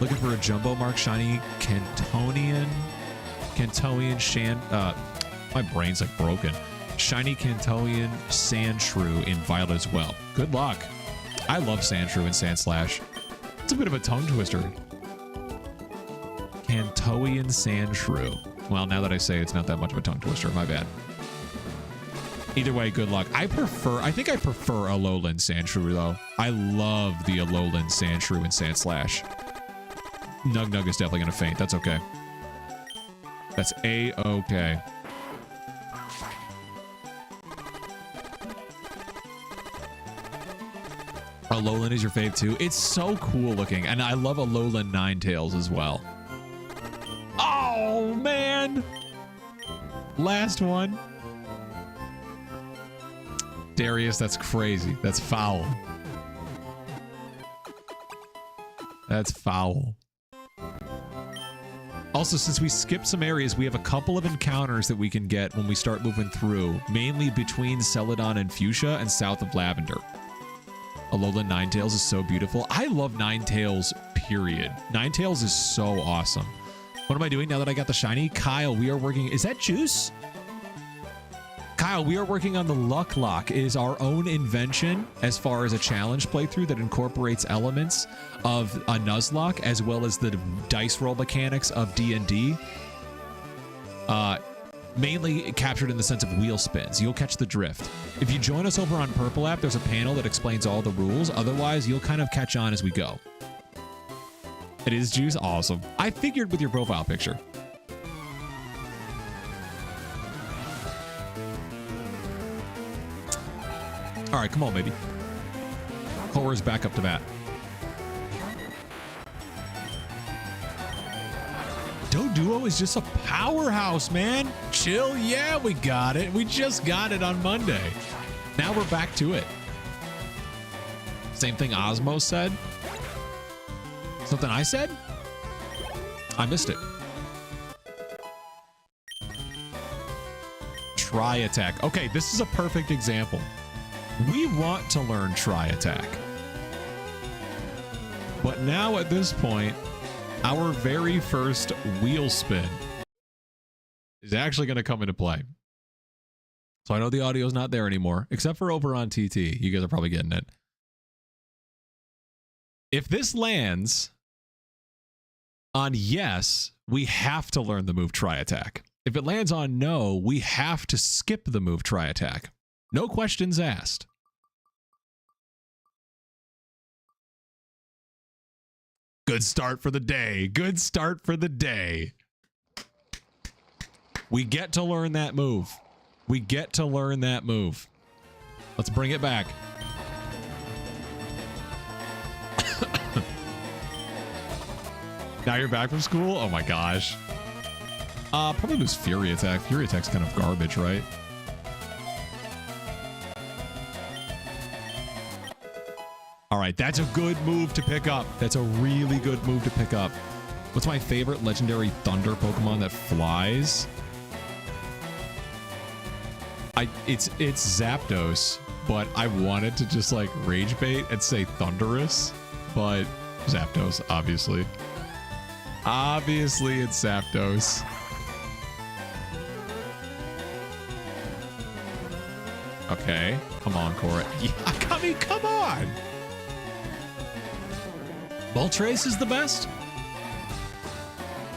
Speaker 1: Looking for a Jumbo Mark Shiny Cantonian Shan... my brain's like broken. Shiny Cantonian Sandshrew in Violet as well. Good luck. I love Sandshrew and Sandslash. It's a bit of a tongue twister. Cantoian Sandshrew. Well, now that I say it's not that much of a tongue twister, my bad. Either way, good luck. I think I prefer Alolan Sandshrew, though. I love the Alolan Sandshrew and Sandslash. Nug is definitely going to faint. That's okay. That's A-okay. Alolan is your fave too. It's so cool looking, and I love Alolan Ninetales as well. Oh man! Last one. Darius, that's crazy. That's foul. That's foul. Also, since we skipped some areas, we have a couple of encounters that we can get when we start moving through, mainly between Celadon and Fuchsia and south of Lavender. Alolan Ninetales is so beautiful. I love Ninetales, period. Ninetales is so awesome. What am I doing now that I got the shiny? Kyle, we are working. Is that Juice? Kyle, we are working on the Luck Lock. It is our own invention as far as a challenge playthrough that incorporates elements of a Nuzlocke as well as the dice roll mechanics of D&D. Mainly captured in the sense of wheel spins. You'll catch the drift. If you join us over on Purple App, there's a panel that explains all the rules. Otherwise, you'll kind of catch on as we go. It is Juice. Awesome. I figured with your profile picture. All right, come on, baby. Horror's back up to bat. Duo is just a powerhouse, man. Chill. Yeah, we got it. We just got it on Monday. Now we're back to it. Same thing Osmo said. Something I said? I missed it. Try attack. Okay, this is a perfect example. We want to learn try attack. But now at this point, our very first wheel spin is actually going to come into play. So I know the audio is not there anymore, except for over on TT. You guys are probably getting it. If this lands on yes, we have to learn the move try attack. If it lands on no, we have to skip the move try attack. No questions asked. Good start for the day. Good start for the day. We get to learn that move. We get to learn that move. Let's bring it back. Now you're back from school? Oh my gosh. Probably lose Fury Attack. Fury Attack's kind of garbage, right? All right, that's a good move to pick up. That's a really good move to pick up. What's my favorite legendary thunder Pokemon that flies? It's Zapdos, but I wanted to just like rage bait and say Thunderous, but Zapdos, obviously. Obviously, it's Zapdos. Okay, come on, Cora. Yeah, come on. Moltres is the best.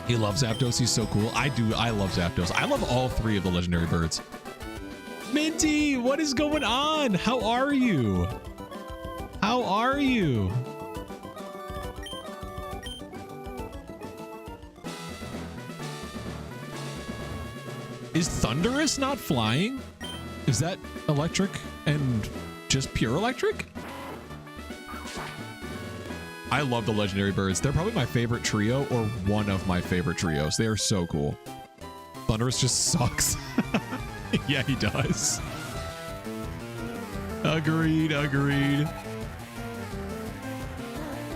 Speaker 1: He loves Zapdos. He's so cool. I do. I love Zapdos. I love all three of the legendary birds. Minty, what is going on? How are you? How are you? Is Thunderous not flying? Is that electric and just pure electric? I love the legendary birds. They're probably my favorite trio or one of my favorite trios. They are so cool. Thunderous just sucks. Yeah, he does. Agreed, agreed.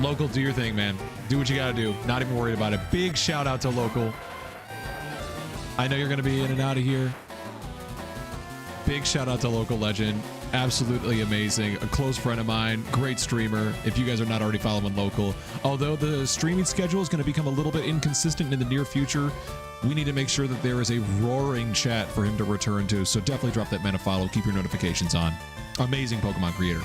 Speaker 1: Local, do your thing, man. Do what you gotta do. Not even worried about it. Big shout out to Local. I know you're gonna be in and out of here. Big shout out to Local Legend. Absolutely amazing. A close friend of mine. Great streamer. If you guys are not already following Local. Although the streaming schedule is going to become a little bit inconsistent in the near future, we need to make sure that there is a roaring chat for him to return to. So definitely drop that man a follow. Keep your notifications on. Amazing Pokemon creator.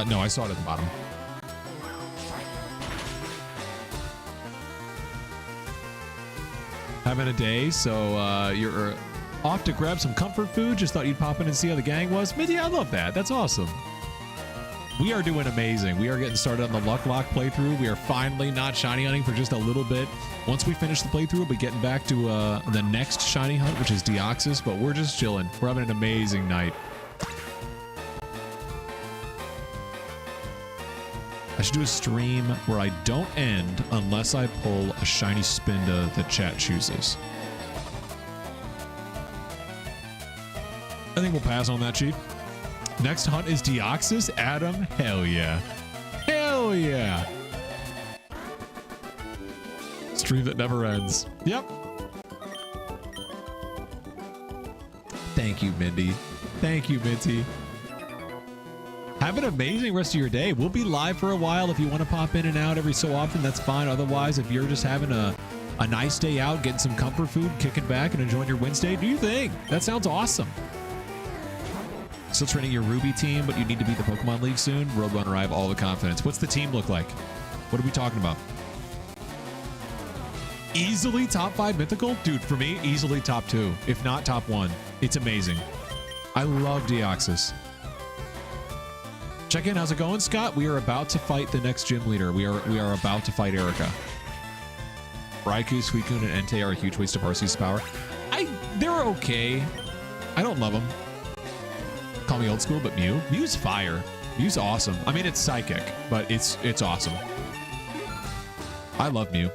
Speaker 1: No, I saw it at the bottom. Having a day, so you're off to grab some comfort food. Just thought you'd pop in and see how the gang was. Minty, I love that. That's awesome. We are doing amazing. We are getting started on the LUCKLOCKE playthrough. We are finally not shiny hunting for just a little bit. Once we finish the playthrough, we'll be getting back to the next shiny hunt, which is Deoxys, but we're just chilling. We're having an amazing night. I should do a stream where I don't end unless I pull a shiny Spinda that chat chooses. I think we'll pass on that, Chief. Next hunt is Deoxys. Adam, hell yeah. Hell yeah. Stream that never ends. Yep. Thank you, Mindy. Thank you, Minty. Have an amazing rest of your day. We'll be live for a while. If you want to pop in and out every so often, that's fine. Otherwise, if you're just having a nice day out, getting some comfort food, kicking back and enjoying your Wednesday, do your thing. That sounds awesome. Still training your Ruby team, but you need to beat the Pokemon League soon. Roadrunner, I have all the confidence. What's the team look like? What are we talking about? Easily top 5 mythical? Dude, for me, easily top 2, if not top 1. It's amazing. I love Deoxys. Check in. How's it going, Scott? We are about to fight the next gym leader. We are about to fight Erica. Raikou, Suicune, and Entei are a huge waste of Arceus' power. They're okay. I don't love them. Call me old school, but Mew's fire. Mew's awesome. I mean, it's psychic, but it's awesome. I love Mew.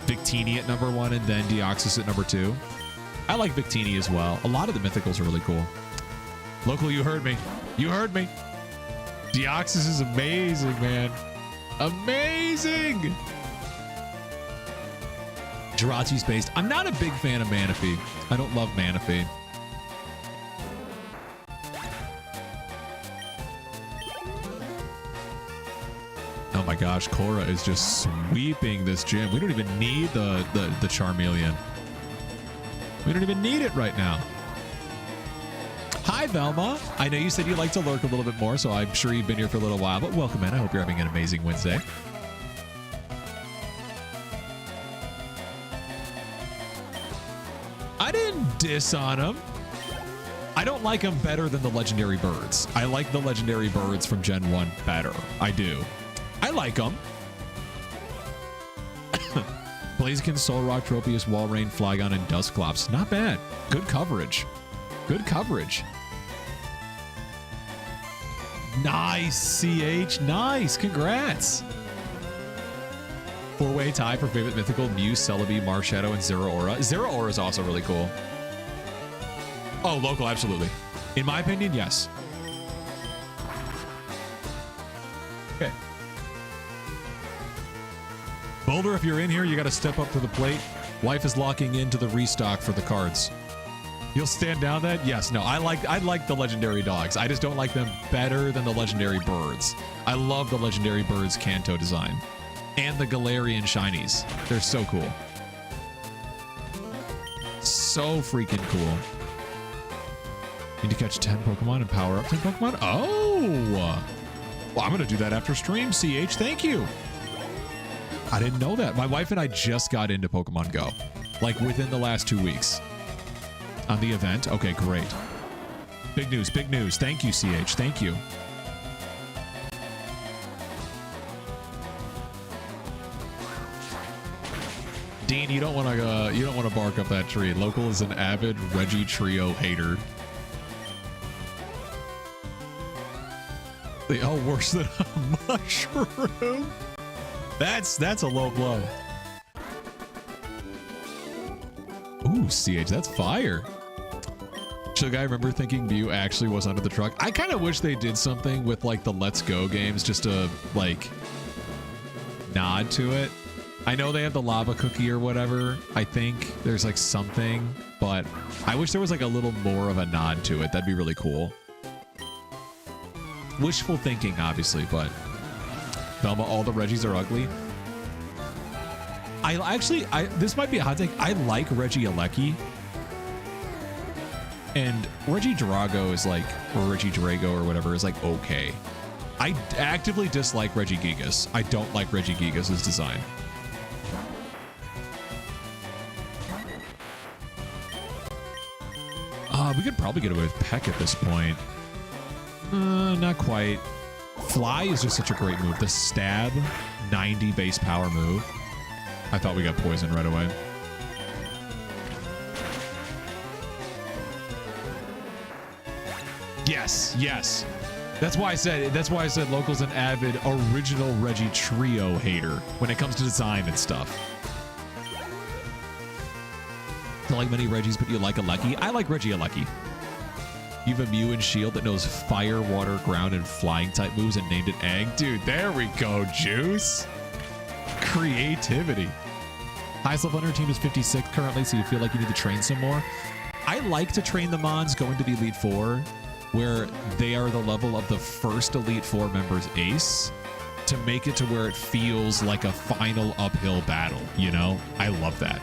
Speaker 1: Victini at number 1 and then Deoxys at number 2. I like Victini as well. A lot of the mythicals are really cool. Local, you heard me. You heard me. Deoxys is amazing, man. Amazing. Jirachi's based. I'm not a big fan of Manaphy. I don't love Manaphy. Oh my gosh, Korra is just sweeping this gym. We don't even need the Charmeleon. We don't even need it right now. Hi, Velma. I know you said you like to lurk a little bit more, so I'm sure you've been here for a little while, but welcome in. I hope you're having an amazing Wednesday. I didn't diss on him. I don't like him better than the legendary birds. I like the legendary birds from Gen 1 better. I do. I like them. Blaziken, Solrock, Tropius, Walrein, Flygon, and Dusclops. Not bad. Good coverage. Good coverage. Nice, CH. Nice. Congrats. 4-way tie for favorite mythical: Mew, Celebi, Marshadow, and Zeraora. Zeraora is also really cool. Oh, local, absolutely. In my opinion, yes. Okay. Boulder, if you're in here, you got to step up to the plate. Wife is locking into the restock for the cards. You'll stand down that? Yes. No, I like the legendary dogs. I just don't like them better than the legendary birds. I love the legendary birds Kanto design. And the Galarian shinies. They're so cool. So freaking cool. Need to catch 10 Pokemon and power up 10 Pokemon? Oh! Well, I'm going to do that after stream, CH. Thank you. I didn't know that. My wife and I just got into Pokemon Go. Like within the last 2 weeks. On the event? Okay, great. Big news, big news. Thank you, CH. Thank you. Dean, you don't want to bark up that tree. Local is an avid Reggie Trio hater. They all worse than a mushroom. That's a low blow. Ooh, CH, that's fire. Shug, I remember thinking Mew actually was under the truck. I kind of wish they did something with like the Let's Go games just to like nod to it. I know they have the lava cookie or whatever. I think there's like something, but I wish there was like a little more of a nod to it. That'd be really cool. Wishful thinking, obviously, but Velma, all the Reggies are ugly. This might be a hot take. I like Reggie Alecki. And Reggie Drago is like, or Reggie Drago or whatever is like okay. I actively dislike Reggie Gigas. I don't like Reggie Gigas' design. We could probably get away with Peck at this point. Not quite. Fly is just such a great move. The stab, 90 base power move. I thought we got poisoned right away. Yes, yes. That's why I said Local's an avid original Reggie Trio hater when it comes to design and stuff. Don't like many Reggies, but you like Alecki. I like Reggie Alecki. You have a Mew and Shield that knows fire, water, ground, and flying type moves and named it Egg. Dude, there we go, Juice. Creativity. Highest level on your team is 56 currently, so you feel like you need to train some more. I like to train the Mons going to the Elite Four, where they are the level of the first Elite Four member's ace, to make it to where it feels like a final uphill battle, you know? I love that.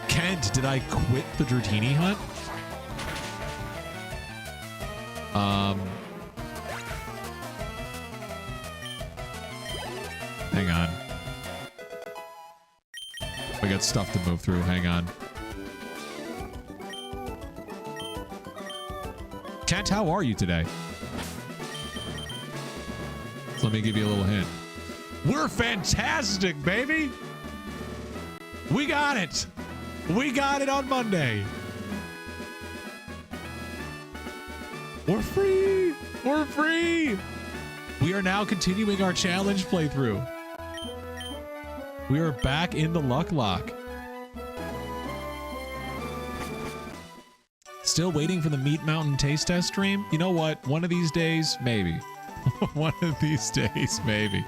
Speaker 1: Kent, did I quit the Dratini hunt? Hang on. We got stuff to move through. Hang on. Kent, how are you today? So let me give you a little hint. We're fantastic, baby. We got it. We got it on Monday. We're free. We're free. We are now continuing our challenge playthrough. We are back in the Luck Lock. Still waiting for the Meat Mountain taste test stream? You know what? One of these days, maybe. One of these days, maybe.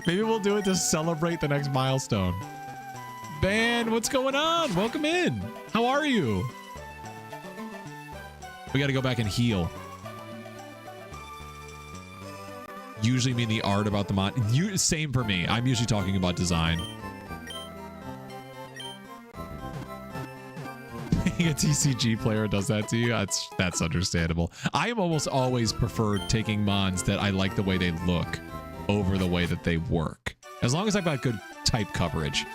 Speaker 1: Maybe we'll do it to celebrate the next milestone. Ben, what's going on? Welcome in. How are you? We got to go back and heal. Usually mean the art about the mod. Same for me. I'm usually talking about design. Being a TCG player does that to you. That's understandable. I am almost always preferred taking mons that I like the way they look over the way that they work. As long as I've got good type coverage.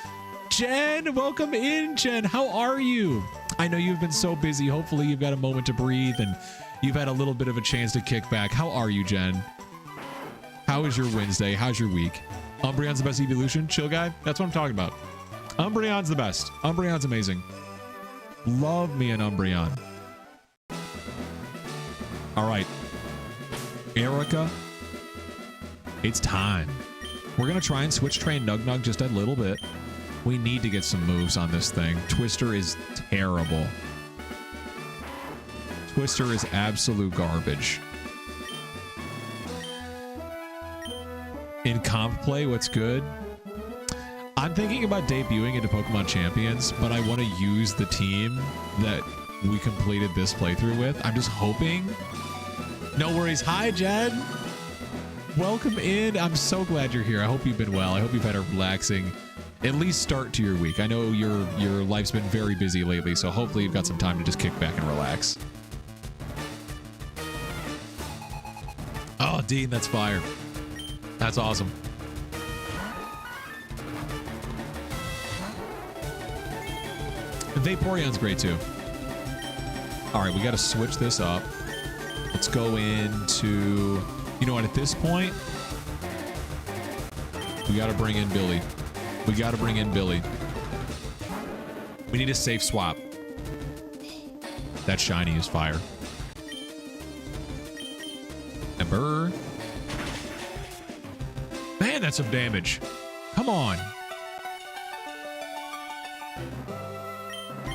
Speaker 1: Jen, welcome in, Jen. How are you? I know you've been so busy. Hopefully you've got a moment to breathe and you've had a little bit of a chance to kick back. How are you, Jen? How is your Wednesday? How's your week? Umbreon's the best evolution? Chill guy? That's what I'm talking about. Umbreon's the best. Umbreon's amazing. Love me an Umbreon. All right. Erica, it's time. We're going to try and switch train Nug Nug just a little bit. We need to get some moves on this thing. Twister is terrible. Twister is absolute garbage. In comp play, what's good? I'm thinking about debuting into Pokemon Champions, but I want to use the team that we completed this playthrough with. I'm just hoping. No worries. Hi, Jen. Welcome in. I'm so glad you're here. I hope you've been well. I hope you've had a relaxing, at least start to your week. I know your life's been very busy lately, so hopefully you've got some time to just kick back and relax. Oh, Dean, that's fire. That's awesome. Vaporeon's great too. All right, we got to switch this up. Let's go into, you know what, at this point, we got to bring in Billy. We got to bring in Billy. We need a safe swap. That shiny is fire. Ember. Man, that's some damage. Come on.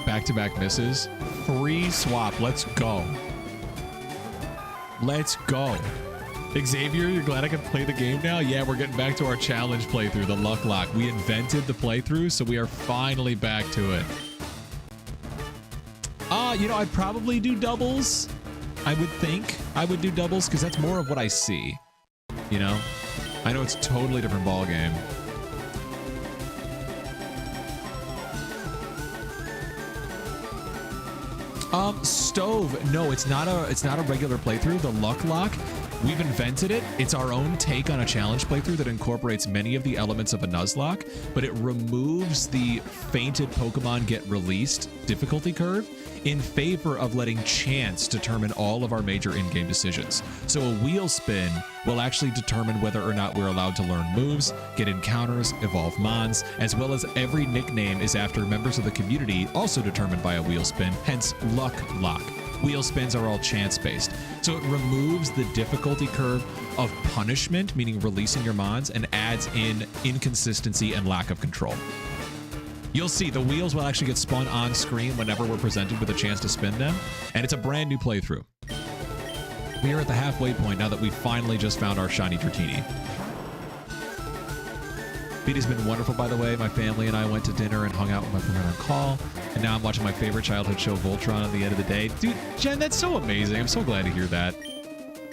Speaker 1: Back-to-back misses. Free swap. Let's go. Let's go. Xavier, you're glad I can play the game now? Yeah, we're getting back to our challenge playthrough, the Luck Lock. We invented the playthrough, so we are finally back to it. You know, I'd probably do doubles. I would think I would do doubles because that's more of what I see. You know? I know it's a totally different ball game. Stove. No, it's not a regular playthrough. The Luck Lock, we've invented it. It's our own take on a challenge playthrough that incorporates many of the elements of a Nuzlocke, but it removes the fainted Pokemon get released difficulty curve in favor of letting chance determine all of our major in-game decisions. So a wheel spin will actually determine whether or not we're allowed to learn moves, get encounters, evolve mons, as well as every nickname is after members of the community, also determined by a wheel spin, hence Luck Lock. Wheel spins are all chance-based. So it removes the difficulty curve of punishment, meaning releasing your mons, and adds in inconsistency and lack of control. You'll see the wheels will actually get spun on screen whenever we're presented with a chance to spin them, and it's a brand new playthrough. We are at the halfway point now that we finally just found our shiny Dratini. Meeting's been wonderful, by the way. My family and I went to dinner and hung out with my friend on call. And now I'm watching my favorite childhood show, Voltron, at the end of the day. Dude, Jen, that's so amazing. I'm so glad to hear that.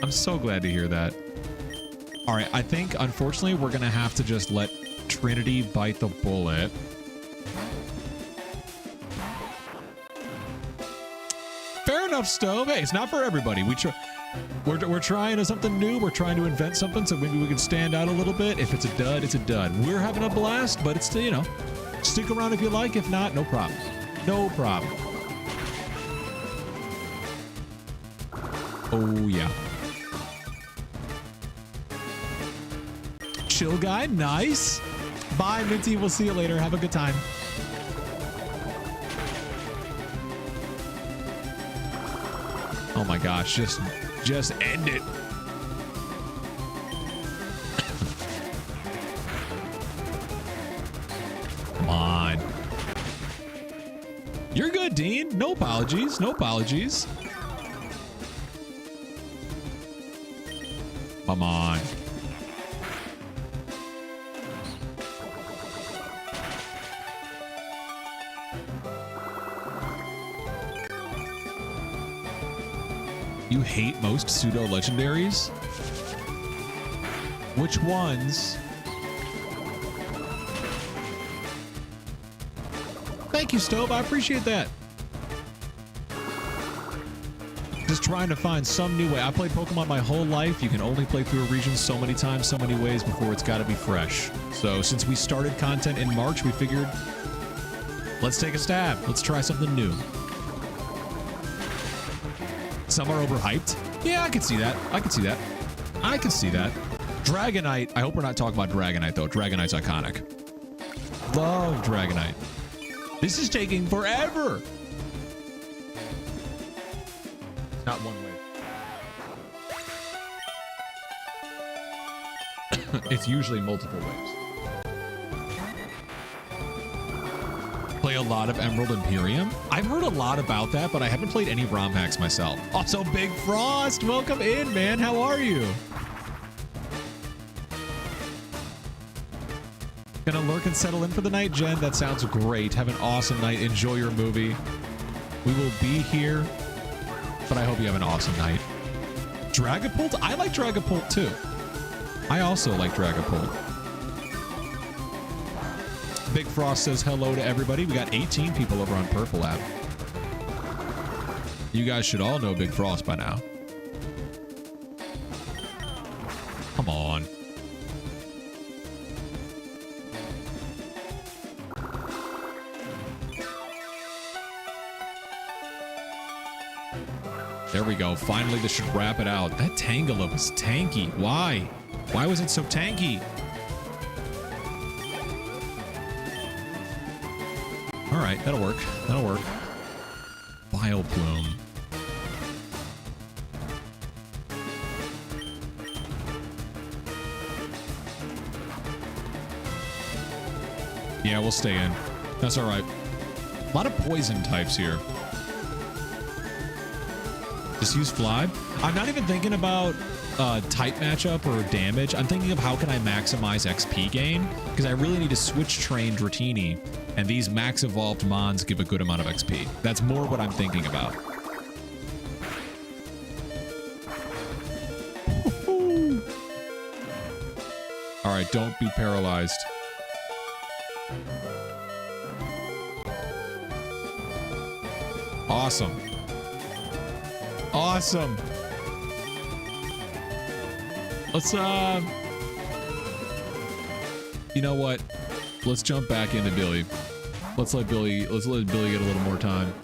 Speaker 1: I'm so glad to hear that. All right, I think, unfortunately, we're going to have to just let Trinity bite the bullet. Fair enough, Stove. Hey, it's not for everybody. We're trying something new. We're trying to invent something so maybe we can stand out a little bit. If it's a dud, it's a dud. We're having a blast, but it's still, you know, stick around if you like. If not, no problem. No problem. Oh, yeah. Chill guy, nice. Bye, Minty. We'll see you later. Have a good time. Oh my gosh, just end it. Come on. You're good, Dean. No apologies. No apologies. Come on. You hate most pseudo legendaries? Which ones? Thank you, Stove. I appreciate that. Just trying to find some new way. I played Pokemon my whole life. You can only play through a region so many times, so many ways before it's got to be fresh. So since we started content in March, we figured, let's take a stab. Let's try something new. Some are overhyped. Yeah, I can see that. I can see that. I can see that. Dragonite. I hope we're not talking about Dragonite, though. Dragonite's iconic. Love Dragonite. This is taking forever. It's not one way. It's usually multiple ways. Play a lot of Emerald Imperium. I've heard a lot about that, but I haven't played any ROM hacks myself. Also, Big Frost, welcome in, man. How are you? Gonna lurk and settle in for the night, Jen? That sounds great. Have an awesome night. Enjoy your movie. We will be here, but I hope you have an awesome night. Dragapult? I like Dragapult too. I also like Dragapult. Big Frost says hello to everybody. We got 18 people over on Purple app. You guys should all know Big Frost by now. Come on. There we go. Finally, this should wrap it out. That Tangela was tanky. Why? Why was it so tanky? All right, that'll work. That'll work. Vileplume. Yeah, we'll stay in. That's all right. A lot of poison types here. Just use Fly. I'm not even thinking about type matchup or damage. I'm thinking of how can I maximize XP gain, because I really need to switch train Dratini, and these max evolved Mons give a good amount of XP. That's more what I'm thinking about. All right, don't be paralyzed. Awesome. Awesome. Let's you know what? Let's jump back into Billy. Let's let Billy get a little more time.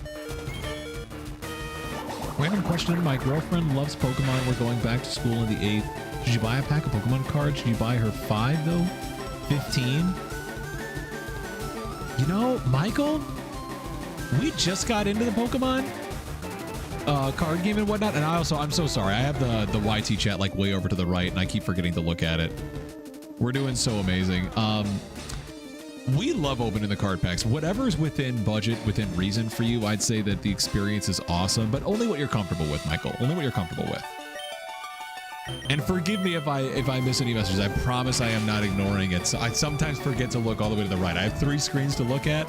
Speaker 1: Random question. My girlfriend loves Pokemon. We're going back to school on the 8th. Should you buy a pack of Pokemon cards? Should you buy her 5 though? 15? You know, Michael, we just got into the Pokemon card game and whatnot, and I'm so sorry. I have the YT chat like way over to the right, and I keep forgetting to look at it. We're doing so amazing. We love opening the card packs. Whatever's within budget, within reason for you, I'd say that the experience is awesome, but only what you're comfortable with, Michael. Only what you're comfortable with. And forgive me if I miss any messages. I promise I am not ignoring it. So I sometimes forget to look all the way to the right. I have 3 screens to look at,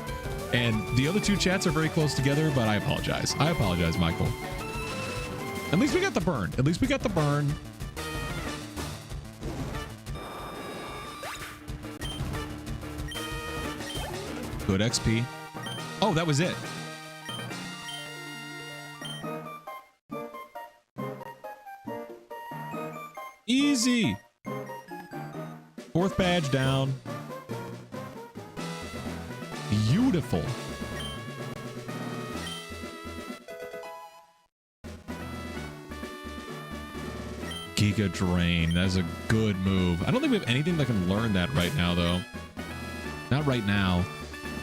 Speaker 1: and the other 2 chats are very close together, but I apologize. I apologize, Michael. At least we got the burn. At least we got the burn. Good XP. Oh, that was it. Easy. 4th badge down. Beautiful. Giga Drain. That's a good move. I don't think we have anything that can learn that right now, though. Not right now.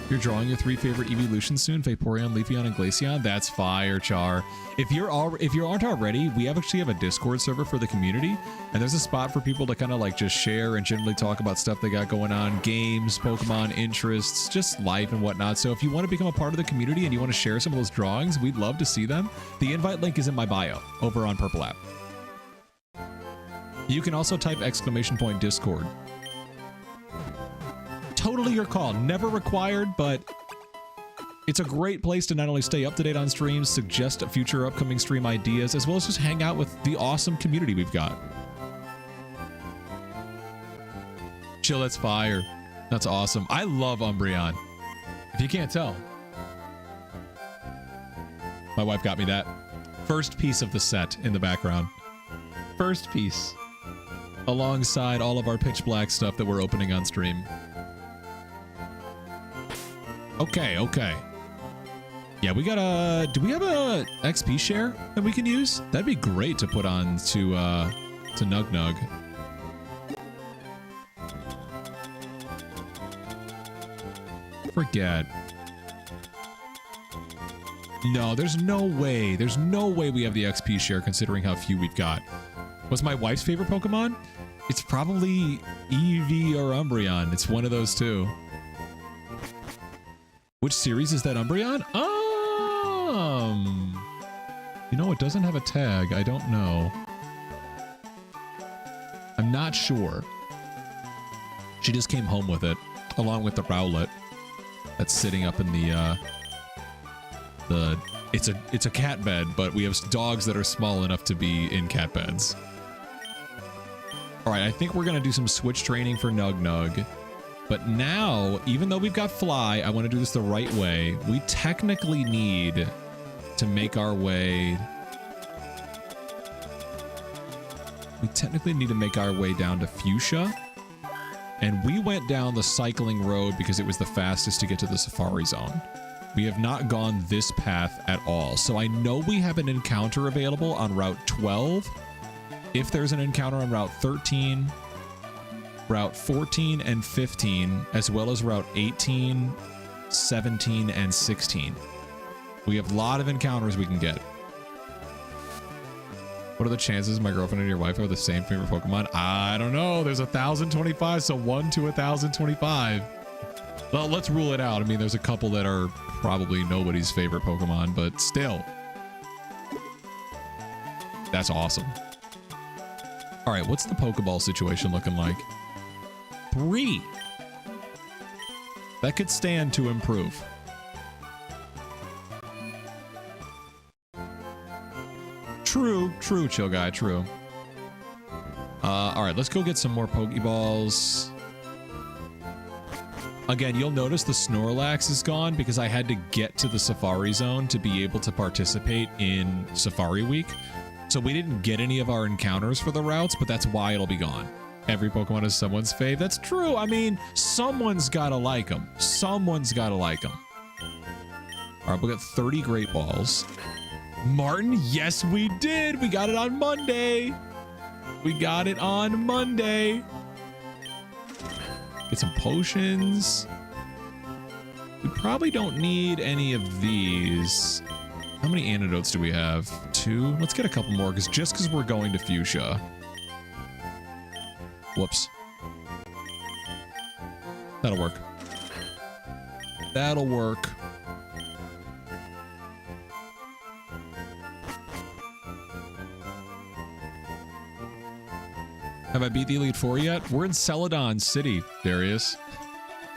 Speaker 1: You're drawing your 3 favorite evolutions soon: Vaporeon, Leafeon, and Glaceon. That's fire, Char. If you aren't already, we actually have a Discord server for the community, and there's a spot for people to kind of like just share and generally talk about stuff they got going on, games, Pokemon interests, just life and whatnot. So if you want to become a part of the community and you want to share some of those drawings, we'd love to see them. The invite link is in my bio over on Purple App. You can also type !Discord. Totally your call. Never required, but it's a great place to not only stay up to date on streams, suggest future upcoming stream ideas, as well as just hang out with the awesome community we've got. Chill, that's fire. That's awesome. I love Umbreon. If you can't tell. My wife got me that. First piece of the set in the background. First piece. Alongside all of our pitch black stuff that we're opening on stream. Okay, okay. Yeah, we got a... Do we have a XP share that we can use? That'd be great to put on to Nug Nug. Forget. No, there's no way. There's no way we have the XP share considering how few we've got. What's my wife's favorite Pokemon? It's probably Eevee or Umbreon. It's one of those two. Which series is that Umbreon? You know, it doesn't have a tag. I don't know. I'm not sure. She just came home with it, along with the Rowlet that's sitting up in it's a cat bed, but we have dogs that are small enough to be in cat beds. All right, I think we're gonna do some switch training for Nug Nug. But now, even though we've got Fly, I want to do this the right way. We technically need to make our way... We technically need to make our way down to Fuchsia. And we went down the cycling road because it was the fastest to get to the Safari Zone. We have not gone this path at all. So I know we have an encounter available on Route 12. If there's an encounter on Route 13... Route 14 and 15, as well as Route 18, 17, and 16. We have a lot of encounters we can get. What are the chances my girlfriend and your wife are the same favorite Pokemon? I don't know. There's 1,025, so 1 to 1,025. Well, let's rule it out. I mean, there's a couple that are probably nobody's favorite Pokemon, but still. That's awesome. All right, what's the Pokeball situation looking like? 3. That could stand to improve. True, chill guy, true. All right, let's go get some more Pokeballs. Again, you'll notice the Snorlax is gone because I had to get to the Safari Zone to be able to participate in Safari Week. So we didn't get any of our encounters for the routes, but that's why it'll be gone. Every Pokemon is someone's fave. That's true. I mean, someone's got to like them. Someone's got to like them. All right, we got 30 Great Balls. Martin, yes, we did. We got it on Monday. We got it on Monday. Get some potions. We probably don't need any of these. How many antidotes do we have? 2? Let's get a couple more, just because we're going to Fuchsia. Whoops. That'll work. That'll work. Have I beat the Elite Four yet? We're in Celadon City, Darius.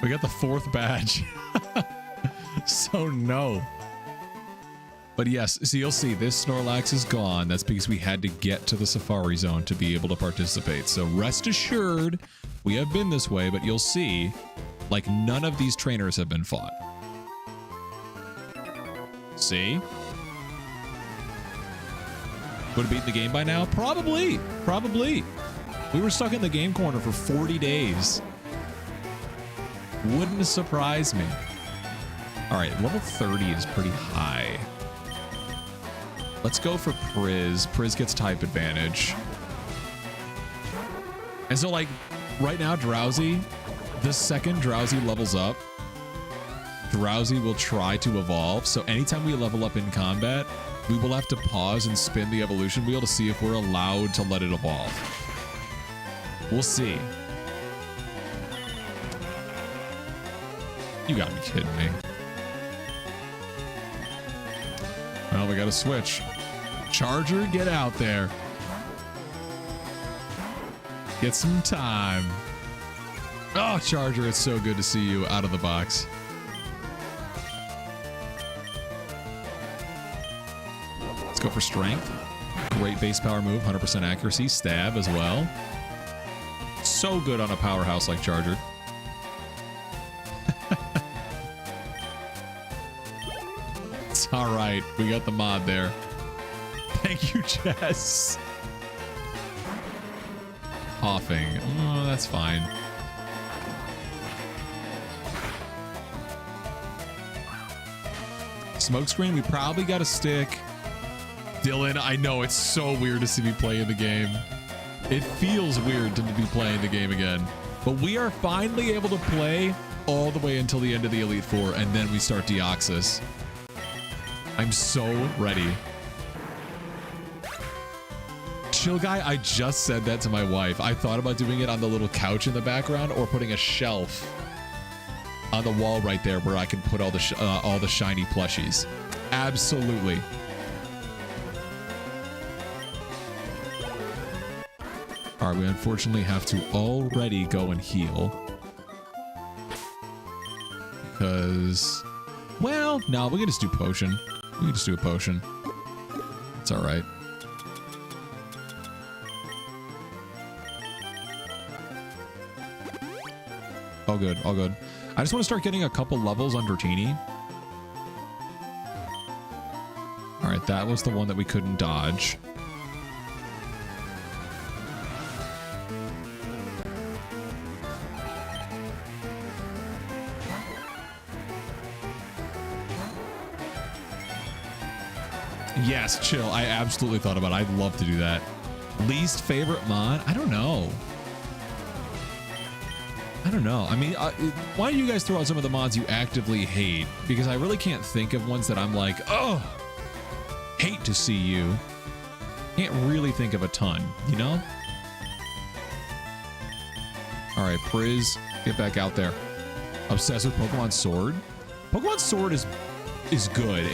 Speaker 1: We got the 4th badge. So no. But yes, so you'll see this Snorlax is gone. That's because we had to get to the Safari Zone to be able to participate. So rest assured, we have been this way, but you'll see, like, none of these trainers have been fought. See? Would have beaten the game by now? Probably. Probably. We were stuck in the game corner for 40 days. Wouldn't surprise me. All right, level 30 is pretty high. Let's go for Priz. Priz gets type advantage. And so, like, right now, Drowsy, the second Drowsy levels up, Drowsy will try to evolve. So anytime we level up in combat, we will have to pause and spin the evolution wheel to see if we're allowed to let it evolve. We'll see. You gotta be kidding me. Well, we gotta switch. Charger, get out there. Get some time. Oh, Charger, it's so good to see you out of the box. Let's go for strength. Great base power move, 100% accuracy. Stab as well. So good on a powerhouse like Charger. It's all right. We got the mod there. Thank you, Jess. Coughing. Oh, that's fine. Smokescreen, we probably got to stick. Dylan, I know it's so weird to see me playing the game. It feels weird to be playing the game again. But we are finally able to play all the way until the end of the Elite Four, and then we start Deoxys. I'm so ready. Chill guy, I just said that to my wife. I thought about doing it on the little couch in the background or putting a shelf on the wall right there where I can put all the shiny plushies. Absolutely. All right, we unfortunately have to already go and heal. Because, well, no, we can just do potion. We can just do a potion. It's all right. All good, all good. I just want to start getting a couple levels on Dratini. All right, that was the one that we couldn't dodge. Yes, chill. I absolutely thought about it. I'd love to do that. Least favorite mod? I don't know. I don't know. I mean, why don't you guys throw out some of the mods you actively hate? Because I really can't think of ones that I'm like, oh, hate to see you. Can't really think of a ton, you know? All right, Priz, get back out there. Obsessed with Pokemon Sword? Pokemon Sword is good.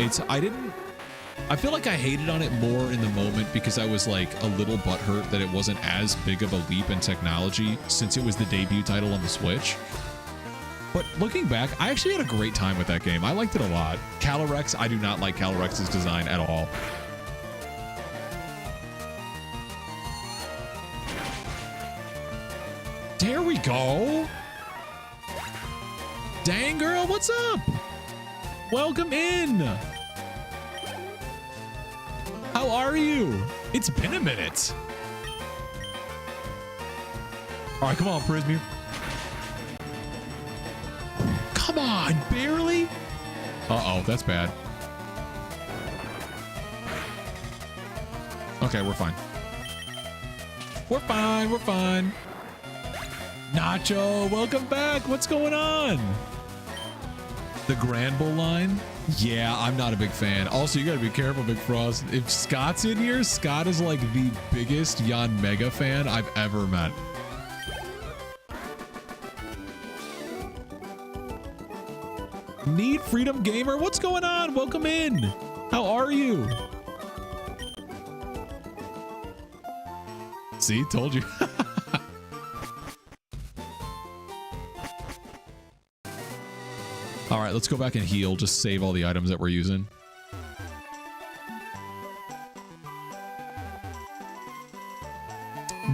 Speaker 1: I feel like I hated on it more in the moment because I was like a little butthurt that it wasn't as big of a leap in technology since it was the debut title on the Switch. But looking back, I actually had a great time with that game. I liked it a lot. Calyrex, I do not like Calyrex's design at all. There we go. Dang, girl, what's up? Welcome in. How are you? It's been a minute. All right, come on, Prismy. Come on, barely? Uh-oh, that's bad. Okay, we're fine. We're fine, we're fine. Nacho, welcome back. What's going on? The Granbull line? Yeah, I'm not a big fan. Also, you gotta be careful, Big Frost. If Scott's in here, Scott is like the biggest Yanmega fan I've ever met. Need Freedom Gamer? What's going on? Welcome in. How are you? See, told you. All right, let's go back and heal. Just save all the items that we're using.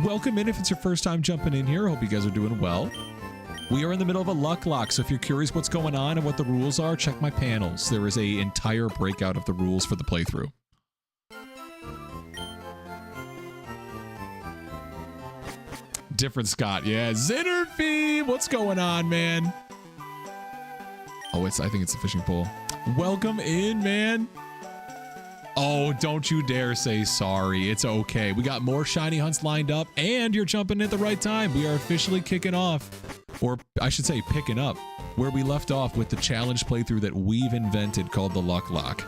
Speaker 1: Welcome in if it's your first time jumping in here. Hope you guys are doing well. We are in the middle of a luck lock, so if you're curious what's going on and what the rules are, check my panels. There is an entire breakout of the rules for the playthrough. Different Scott, yeah. Zinnerfee, what's going on, man? Oh, I think it's a fishing pole. Welcome in, man. Oh, don't you dare say sorry. It's okay. We got more shiny hunts lined up, and you're jumping at the right time. We are officially kicking off, or I should say picking up, where we left off with the challenge playthrough that we've invented called the Luck Lock.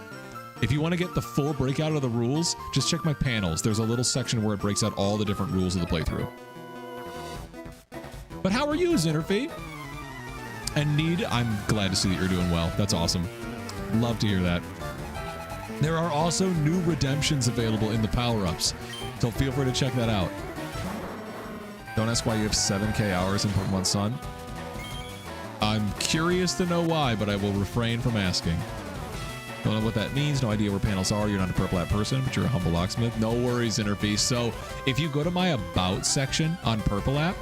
Speaker 1: If you want to get the full breakout of the rules, just check my panels. There's a little section where it breaks out all the different rules of the playthrough. But how are you, Zinnerfee? And Need, I'm glad to see that you're doing well. That's awesome. Love to hear that. There are also new redemptions available in the power-ups, so feel free to check that out. Don't ask why you have 7K hours in Pokemon Sun. I'm curious to know why, but I will refrain from asking. Don't know what that means, no idea where panels are. You're not a Purple App person, but you're a humble locksmith. No worries, Interface. So if you go to my About section on Purple App,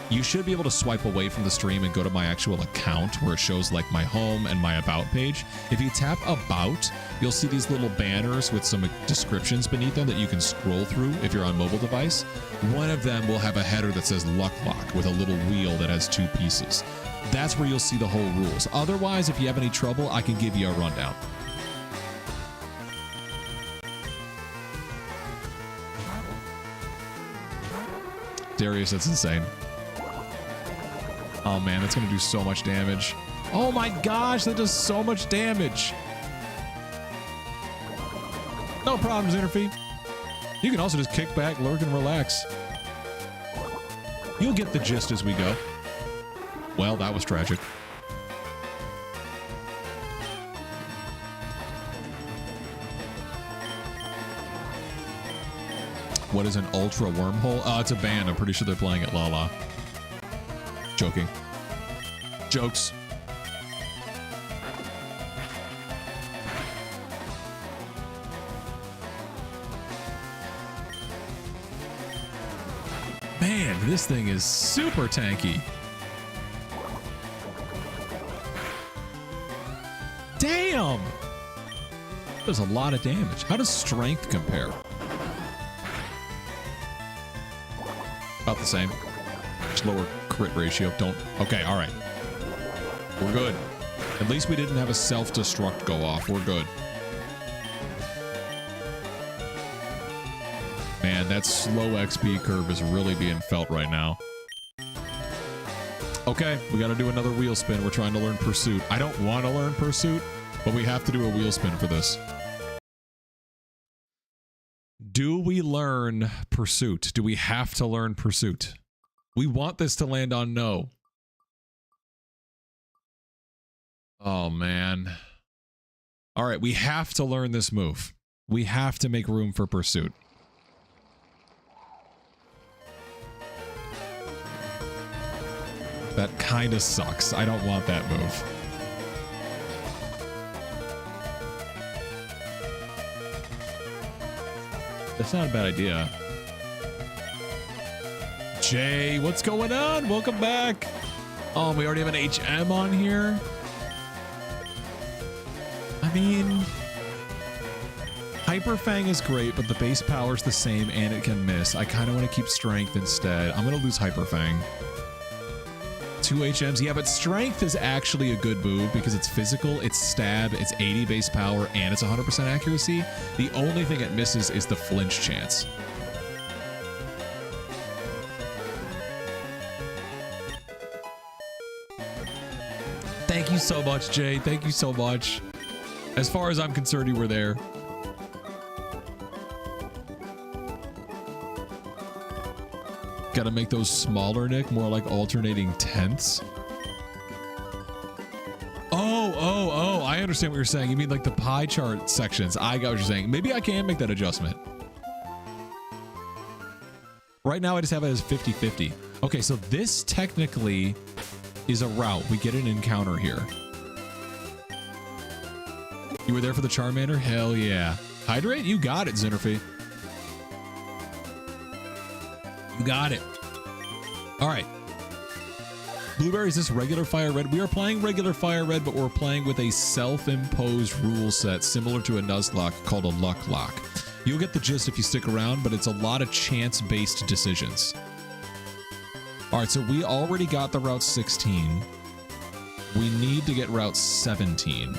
Speaker 1: you should be able to swipe away from the stream and go to my actual account where it shows like my home and my About page. If you tap About, you'll see these little banners with some descriptions beneath them that you can scroll through if you're on mobile device. One of them will have a header that says Luck Lock with a little wheel that has 2 pieces. That's where you'll see the whole rules. Otherwise, if you have any trouble, I can give you a rundown. Darius, that's insane. Oh man, that's gonna do so much damage. Oh my gosh, that does so much damage. No problems, Interfee. You can also just kick back, lurk, and relax. You'll get the gist as we go. Well, that was tragic. What is an ultra wormhole? It's a band. I'm pretty sure they're playing at Lala. Joking. Jokes. Man, this thing is super tanky. Damn! Does a lot of damage. How does strength compare? About the same. Just lower crit ratio. Don't. Okay, all right. We're good. At least we didn't have a self-destruct go off. We're good. Man, that slow XP curve is really being felt right now. Okay, we got to do another wheel spin. We're trying to learn Pursuit. I don't want to learn Pursuit, but we have to do a wheel spin for this. Do we learn Pursuit? Do we have to learn Pursuit? We want this to land on no. Oh, man. All right, we have to learn this move. We have to make room for Pursuit. That kind of sucks. I don't want that move. That's not a bad idea. Jay, what's going on? Welcome back. Oh, we already have an HM on here. I mean, Hyper Fang is great, but the base power's the same and it can miss. I kind of want to keep Strength instead. I'm going to lose Hyper Fang. 2 HMs. Yeah, but Strength is actually a good move because it's physical, it's stab, it's 80 base power, and it's 100% accuracy. The only thing it misses is the flinch chance. Thank you so much, Jay. Thank you so much. As far as I'm concerned, you were there. Gotta make those smaller, Nick, more like alternating tenths. Oh, I understand what you're saying. You mean like the pie chart sections. I got what you're saying. Maybe I can make that adjustment. Right now, I just have it as 50-50. Okay, so this technically is a route. We get an encounter here. You were there for the Charmander? Hell yeah. Hydrate? You got it, Xenophy. You got it. All right. Blueberry, is this regular Fire Red? We are playing regular Fire Red, but we're playing with a self-imposed rule set similar to a Nuzlocke called a LUCKLOCKE. You'll get the gist if you stick around, but it's a lot of chance-based decisions. All right, so we already got the Route 16. We need to get Route 17.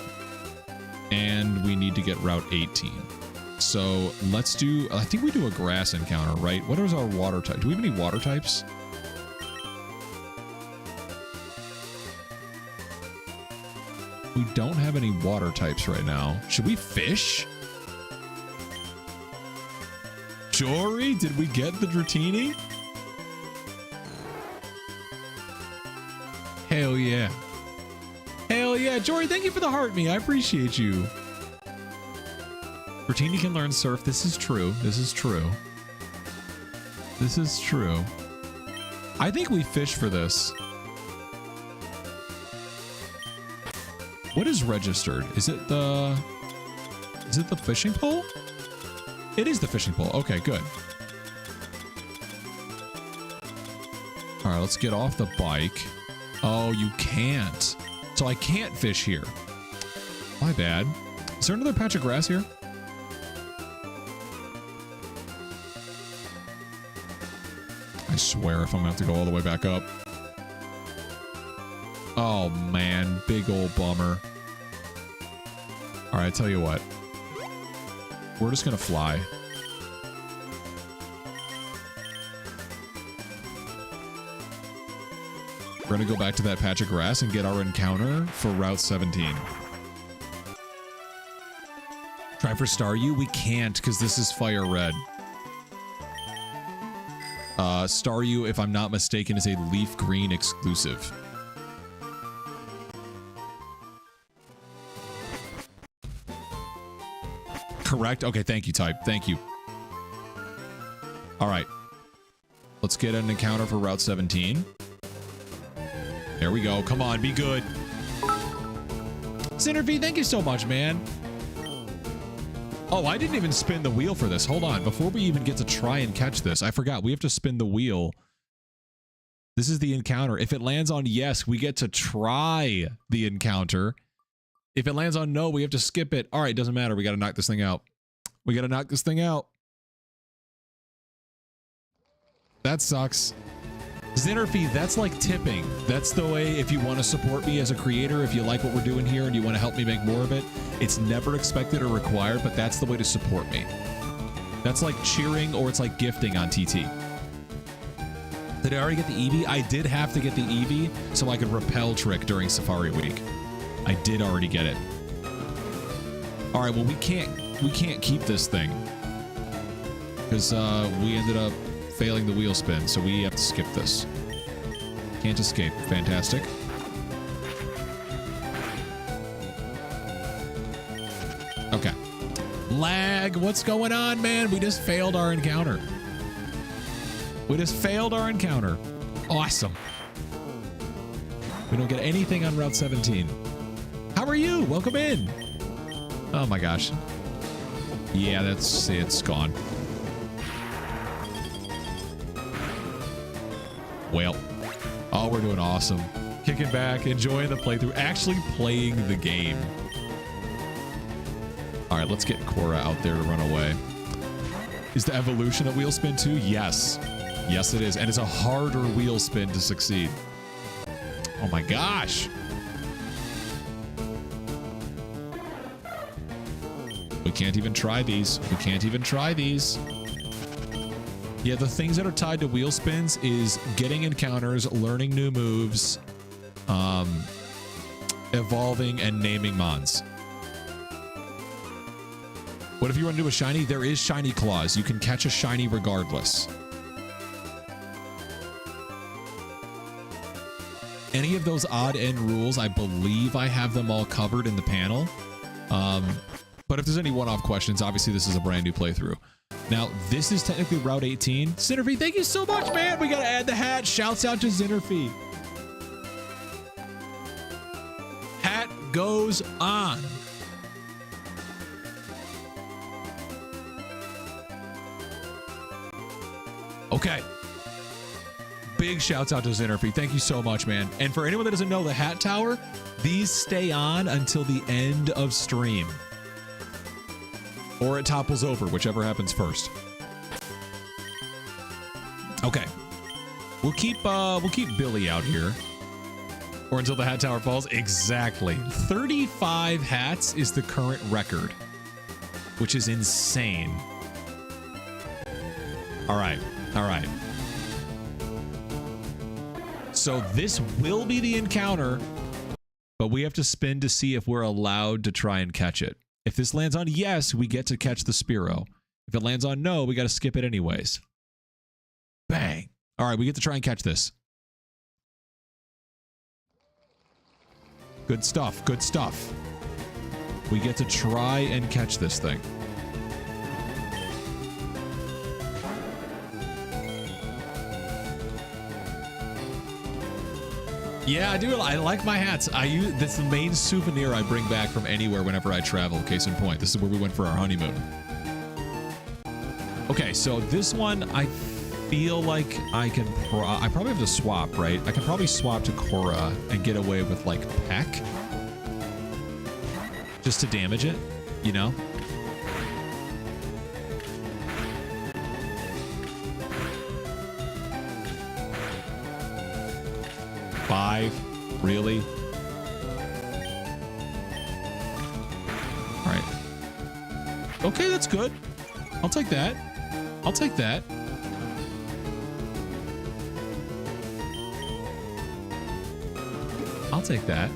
Speaker 1: And we need to get Route 18. So let's do, I think we do a grass encounter, right? What is our water type? Do we have any water types? We don't have any water types right now. Should we fish? Jory, did we get the Dratini? Hell yeah. Hell yeah. Jory, thank you for the heart me. I appreciate you. Dratini can learn surf. This is true. This is true. This is true. I think we fish for this. What is registered? Is it the fishing pole? It is the fishing pole. Okay, good. All right, let's get off the bike. Oh, you can't. So I can't fish here. My bad. Is there another patch of grass here? I swear if I'm gonna have to go all the way back up. Oh man, big old bummer. All right, I tell you what. We're just gonna fly. We're gonna go back to that patch of grass and get our encounter for Route 17. Try for Staryu? We can't because this is Fire Red. Staryu, if I'm not mistaken, is a Leaf Green exclusive. Correct? Okay, thank you, Type. Thank you. All right. Let's get an encounter for Route 17. There we go. Come on, be good. Centerfeed, thank you so much, man. Oh, I didn't even spin the wheel for this. Hold on. Before we even get to try and catch this, I forgot. We have to spin the wheel. This is the encounter. If it lands on yes, we get to try the encounter. If it lands on no, we have to skip it. All right, doesn't matter. We got to knock this thing out. We got to knock this thing out. That sucks. Zinnerfee, that's like tipping. That's the way if you want to support me as a creator, if you like what we're doing here and you want to help me make more of it, it's never expected or required, but that's the way to support me. That's like cheering or it's like gifting on TT. Did I already get the Eevee? I did have to get the Eevee so I could repel trick during Safari Week. I did already get it. All right, well, we can't keep this thing because we ended up failing the wheel spin, so we have to skip this. Can't escape. Fantastic. Okay. Lag. What's going on, man? We just failed our encounter. We just failed our encounter. Awesome. We don't get anything on Route 17. How are you? Welcome in. Oh my gosh. Yeah, it's gone. Well, oh, we're doing awesome. Kicking back, enjoying the playthrough, actually playing the game. All right, let's get Cora out there to run away. Is the evolution a wheel spin too? Yes. Yes, it is. And it's a harder wheel spin to succeed. Oh my gosh. We can't even try these. We can't even try these. Yeah, the things that are tied to wheel spins is getting encounters, learning new moves, evolving, and naming mons. What if you run into a shiny? There is shiny claws. You can catch a shiny regardless. Any of those odd end rules, I believe I have them all covered in the panel. But if there's any one-off questions, obviously this is a brand new playthrough. Now, this is technically Route 18. Zinnerfee, thank you so much, man. We got to add the hat. Shouts out to Zinnerfee. What goes on? Okay. Big shouts out to Zinnerfy. Thank you so much, man. And for anyone that doesn't know, the Hat Tower, these stay on until the end of stream. Or it topples over, whichever happens first. Okay. We'll keep Billy out here. Or until the Hat Tower falls. Exactly. 35 hats is the current record, which is insane. All right. All right. So this will be the encounter, but we have to spin to see if we're allowed to try and catch it. If this lands on yes, we get to catch the Spearow. If it lands on no, we got to skip it anyways. Bang. All right, we get to try and catch this. Good stuff. Good stuff. We get to try and catch this thing. Yeah, I do. I like my hats. I use this the main souvenir I bring back from anywhere whenever I travel. Case in point, this is where we went for our honeymoon. Okay, so this one I feel like I can. I probably have to swap, right? I can probably swap to Korra and get away with like Peck, just to damage it, you know. Five, really? All right. Okay, that's good. I'll take that. I'll take that. I'll take that.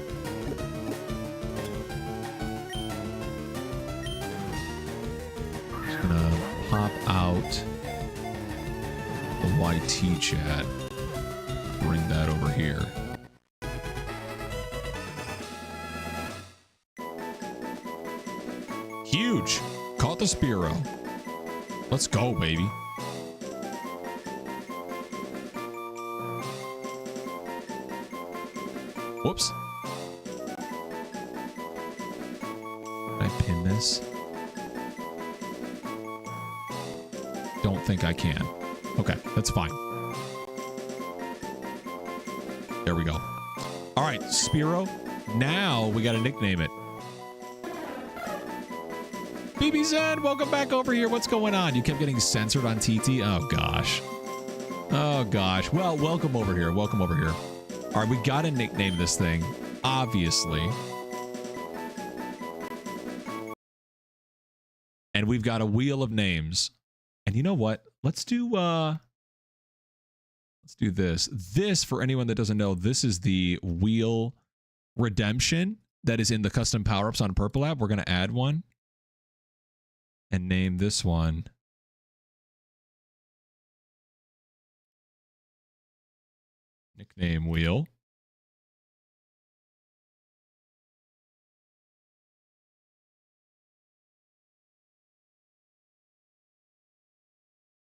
Speaker 1: Just gonna pop out the YT chat. Bring that over here. Huge. Caught the Spearow. Let's go, baby. Whoops. Can I pin this? Don't think I can. Okay, that's fine. There we go. All right, Spearow. Now we got to nickname it. BBZ, welcome back over here. What's going on? You kept getting censored on TT? Oh, gosh. Oh, gosh. Well, welcome over here. Welcome over here. All right, we got to nickname this thing, obviously. And we've got a wheel of names. And you know what? Let's do this. This, for anyone that doesn't know, this is the wheel redemption that is in the custom power-ups on Purple app. We're going to add one. And name this one nickname wheel.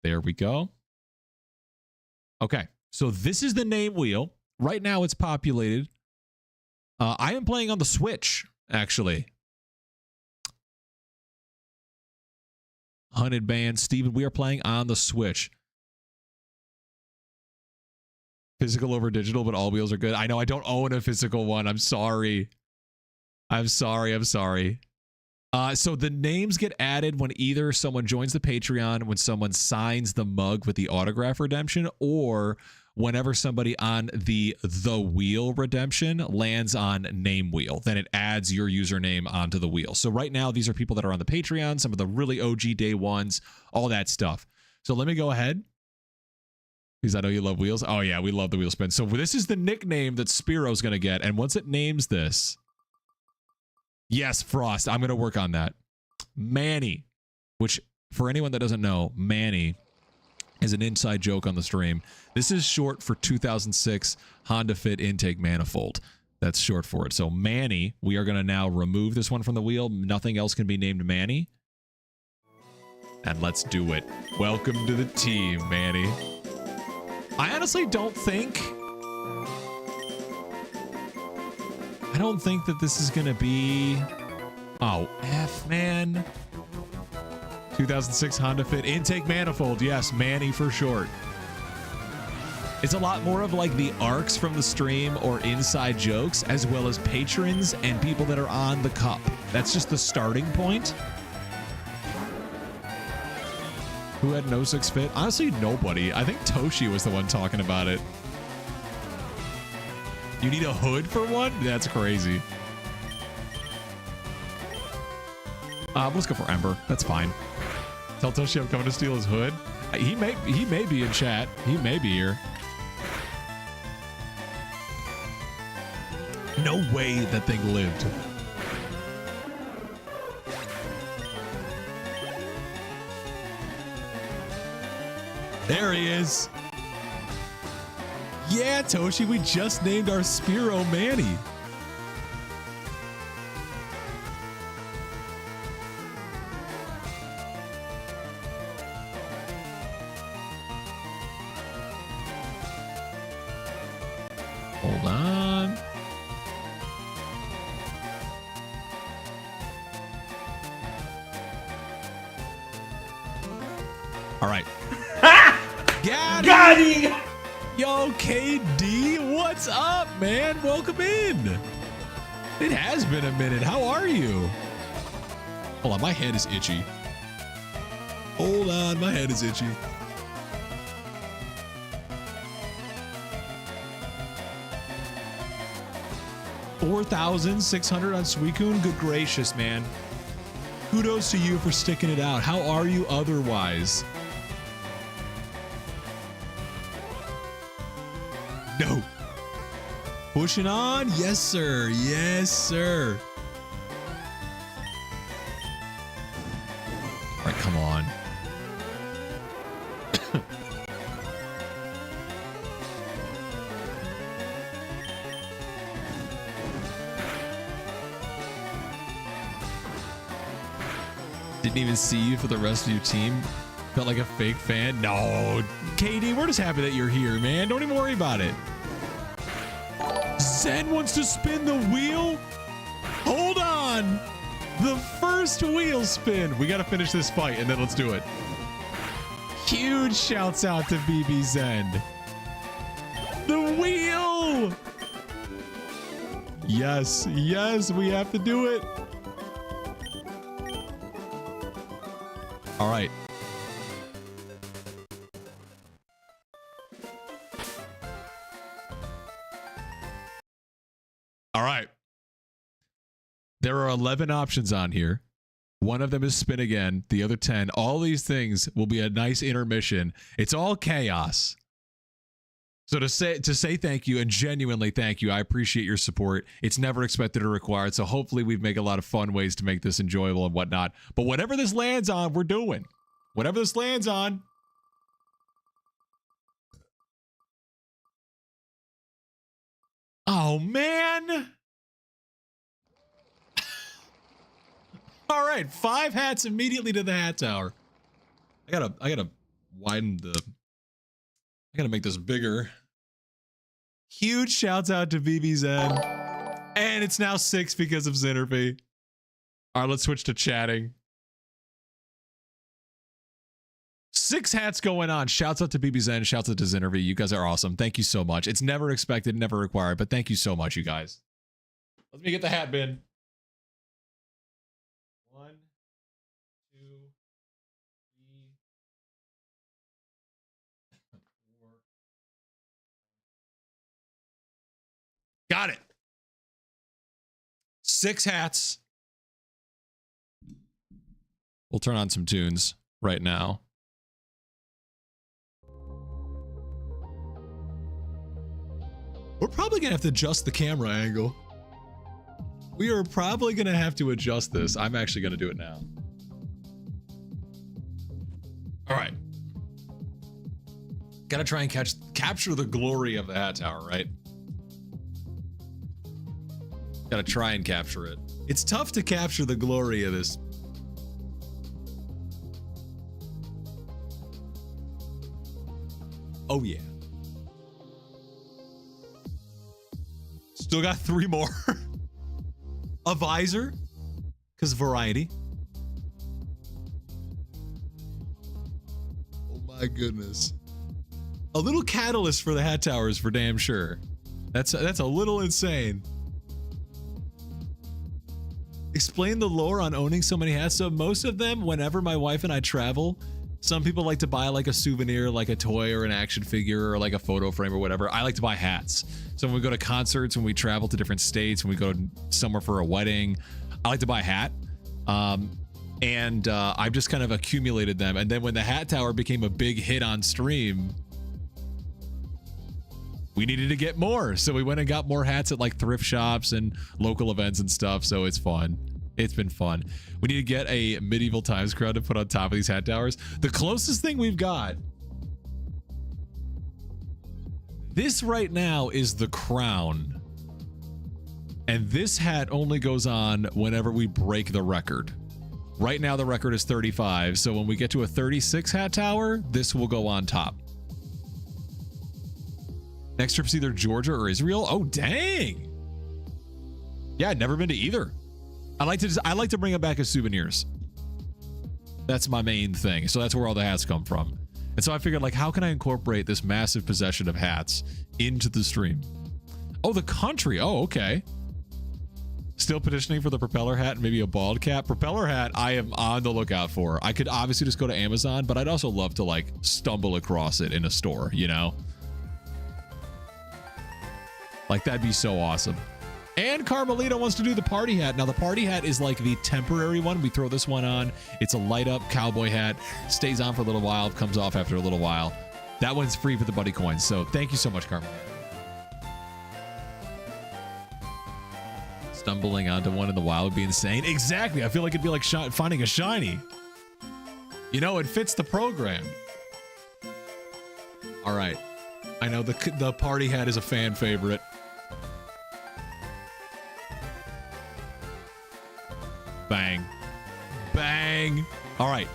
Speaker 1: There we go. Okay, so this is the name wheel. Right now it's populated. I am playing on the Switch, actually. Hunted Band, Steven, we are playing on the Switch. Physical over digital, but all wheels are good. I know I don't own a physical one. I'm sorry. I'm sorry. I'm sorry. So the names get added when either someone joins the Patreon, when someone signs the mug with the autograph redemption, or whenever somebody on the wheel redemption lands on name wheel, then it adds your username onto the wheel. So right now, these are people that are on the Patreon, some of the really OG day ones, all that stuff. So let me go ahead, because I know you love wheels. Oh yeah, we love the wheel spin. So this is the nickname that Spearow's going to get. And once it names this, yes, Frost, I'm going to work on that. Manny, which for anyone that doesn't know, Manny is an inside joke on the stream. This is short for 2006 Honda Fit intake manifold. That's short for it. So Manny, we are going to now remove this one from the wheel. Nothing else can be named Manny. And let's do it. Welcome to the team, Manny. I honestly don't think... I don't think that this is gonna be. Oh, F, man. 2006 Honda Fit intake manifold. Yes, Manny for short. It's a lot more of like the arcs from the stream or inside jokes, as well as patrons and people that are on the cup. That's just the starting point. Who had no 06 Fit? Honestly, nobody. I think Toshi was the one talking about it. You need a hood for one? That's crazy. Let's go for Ember. That's fine. Tell Toshi I'm coming to steal his hood. He may be in chat. He may be here. No way that thing lived. There he is. Yeah, Toshi, we just named our Spiro Manny. Hold on. All right.
Speaker 3: Got him!
Speaker 1: Yo, KD, what's up, man? Welcome in. It has been a minute. How are you? Hold on, my head is itchy. Hold on, my head is itchy. $4,600 on Suicune. Good gracious, man. Kudos to you for sticking it out. How are you otherwise? No. Pushing on. Yes, sir. Yes, sir. All right, come on. Didn't even see you for the rest of your team. Felt like a fake fan. No, KD, we're just happy that you're here, man. Don't even worry about it. Zen wants to spin the wheel. Hold on. The first wheel spin. We got to finish this fight and then let's do it. Huge shouts out to BB Zen. The wheel. Yes, yes, we have to do it. All right. All right. There are 11 options on here. One of them is spin again. The other 10. All these things will be a nice intermission. It's all chaos. So to say thank you and genuinely thank you, I appreciate your support. It's never expected or required. So hopefully we make a lot of fun ways to make this enjoyable and whatnot. But whatever this lands on, we're doing. Whatever this lands on. Oh, man. All right, 5 hats immediately to the hat tower. I gotta widen the. I gotta make this bigger. Huge shouts out to BB Zen, and it's now 6 because of Zinnerby. All right, let's switch to chatting. 6 hats going on. Shouts out to BB Zen. Shouts out to Zinnerby. You guys are awesome. Thank you so much. It's never expected, never required, but thank you so much, you guys. Let me get the hat bin. 1, 2, 3, 4. Got it. 6 hats. We'll turn on some tunes right now. We're probably gonna have to adjust the camera angle. We are probably gonna have to adjust this. I'm actually gonna do it now. All right. Gotta try and capture the glory of the hat tower, right? Gotta try and capture it. It's tough to capture the glory of this. Oh yeah. Still got 3 more. A visor, because variety. Oh my goodness. A little catalyst for the hat towers for damn sure. That's a little insane. Explain the lore on owning so many hats. So most of them, whenever my wife and I travel, some people like to buy like a souvenir, like a toy or an action figure or like a photo frame or whatever. I like to buy hats. So when we go to concerts, when we travel to different states, when we go somewhere for a wedding, I like to buy a hat. I've just kind of accumulated them. And then when the hat tower became a big hit on stream, we needed to get more. So we went and got more hats at like thrift shops and local events and stuff. So it's fun. It's been fun. We need to get a medieval times crown to put on top of these hat towers. The closest thing we've got, this right now is the crown. And this hat only goes on whenever we break the record. Right now the record is 35. So when we get to a 36 hat tower, this will go on top. Next trip's either Georgia or Israel. Oh, dang. Yeah, I'd never been to either. I like to bring it back as souvenirs. That's my main thing. So that's where all the hats come from. And so I figured, like, how can I incorporate this massive possession of hats into the stream? Oh, the country. Oh, okay. Still petitioning for the propeller hat and maybe a bald cap. Propeller hat, I am on the lookout for. I could obviously just go to Amazon, but I'd also love to, like, stumble across it in a store, you know? Like, that'd be so awesome. And Carmelita wants to do the party hat. Now, the party hat is like the temporary one. We throw this one on. It's a light up cowboy hat. Stays on for a little while. Comes off after a little while. That one's free for the buddy coins. So thank you so much, Carmelita. Stumbling onto one in the wild would be insane. Exactly. I feel like it'd be like finding a shiny. You know, it fits the program. All right. I know the party hat is a fan favorite. Bang. Bang. All right.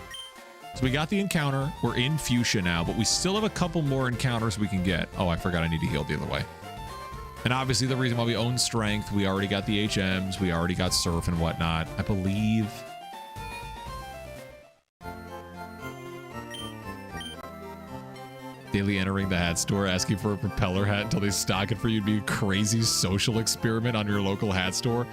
Speaker 1: So we got the encounter. We're in fuchsia now, but we still have a couple more encounters we can get. Oh, I forgot I need to heal the other way. And obviously the reason why we own strength, we already got the HMs, we already got surf and whatnot. I believe. Daily entering the hat store, asking for a propeller hat until they stock it for you to be a crazy social experiment on your local hat store.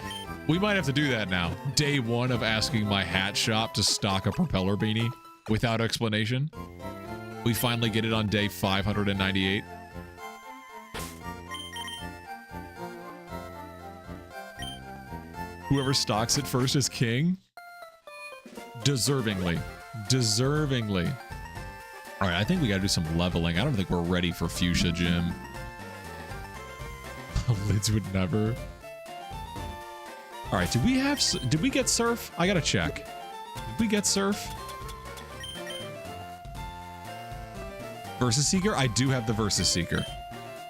Speaker 1: We might have to do that now. Day one of asking my hat shop to stock a propeller beanie without explanation. We finally get it on day 598. Whoever stocks it first is king. Deservingly. Deservingly. All right, I think we got to do some leveling. I don't think we're ready for fuchsia, Jim. Lids would never. All right, did we get surf? I gotta check. Did we get surf? Versus Seeker? I do have the Versus Seeker.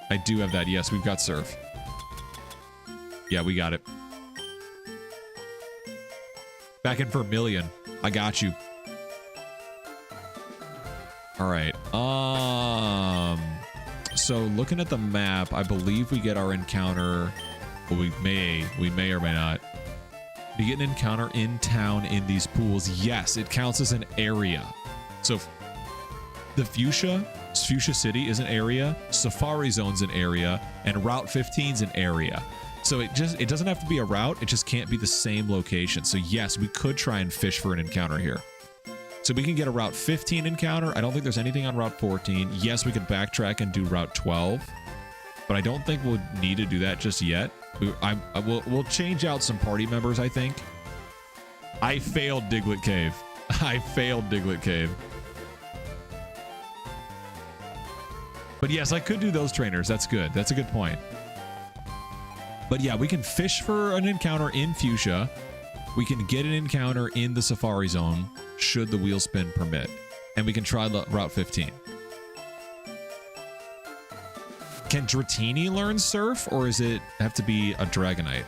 Speaker 1: I do have that. Yes, we've got surf. Yeah, we got it. Back in Vermilion. I got you. All right. So looking at the map, I believe we get our encounter. Well, we may or may not. We get an encounter in town in these pools. Yes, it counts as an area. So the Fuchsia City is an area, Safari Zone's an area, and Route 15's an area. So it doesn't have to be a route, it just can't be the same location. So yes, we could try and fish for an encounter here. So we can get a Route 15 encounter. I don't think there's anything on Route 14. Yes, we could backtrack and do Route 12, but I don't think we'll need to do that just yet. We'll change out some party members, I think. I failed Diglett Cave. I failed Diglett Cave. But yes, I could do those trainers. That's good. That's a good point. But yeah, we can fish for an encounter in Fuchsia. We can get an encounter in the Safari Zone, should the wheel spin permit. And we can try Route 15. Can Dratini learn Surf, or is it have to be a Dragonite?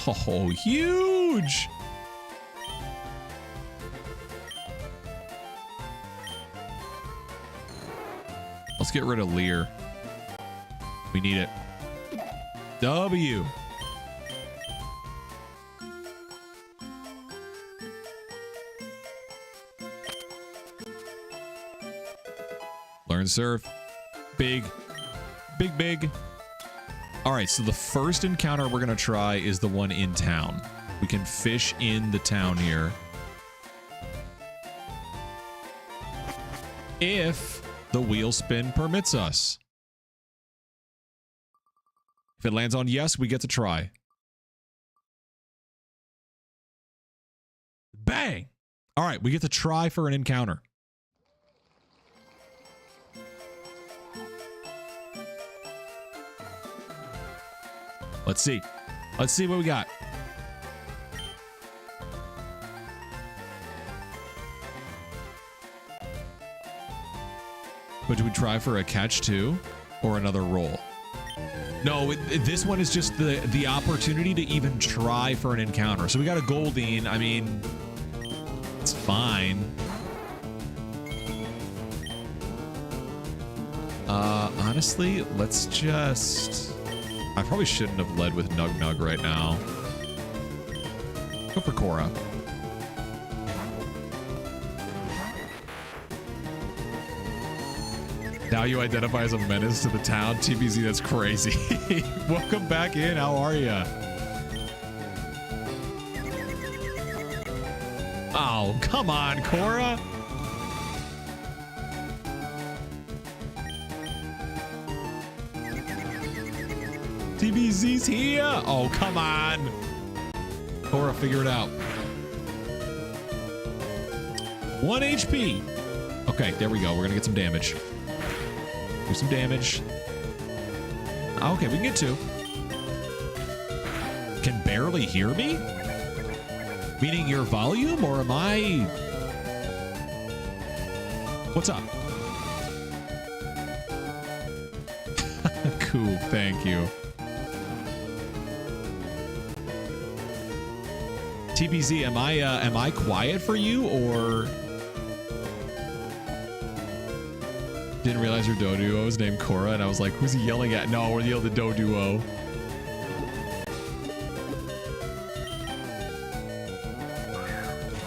Speaker 1: Oh, huge! Let's get rid of Lear. We need it. W. Learn surf. Big. Big, big. All right, so the first encounter we're going to try is the one in town. We can fish in the town here. If the wheel spin permits us. If it lands on yes, we get to try. Bang! All right, we get to try for an encounter. Let's see. Let's see what we got. But do we try for a catch too? Or another roll? No, this one is just the opportunity to even try for an encounter. So we got a Goldeen. I mean, it's fine. Honestly, let's just... I probably shouldn't have led with Nug Nug right now. Go for Cora. Now you identify as a menace to the town. TBZ, that's crazy. Welcome back in. How are ya? Oh, come on, Cora. TBZ's here. Oh, come on. Cora, figure it out. 1 HP. Okay, there we go. We're going to get some damage. Do some damage. Okay, we can get 2. Can barely hear me? Meaning your volume, or am I... What's up? Cool, thank you. TBZ, am I quiet for you, or... Didn't realize your Doduo was named Cora, and I was like, who's he yelling at? No, we're yelling at the Doduo.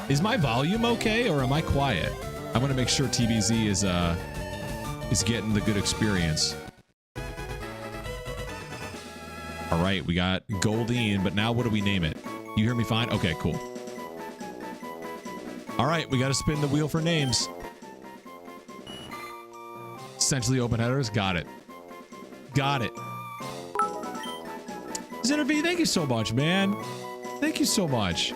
Speaker 1: Is my volume okay, or am I quiet? I want to make sure TBZ is getting the good experience. All right, we got Goldeen, but now what do we name it? You hear me fine? Okay, cool. All right, we got to spin the wheel for names. Essentially open headers. Got it. Got it. Zinnerv, thank you so much, man. Thank you so much.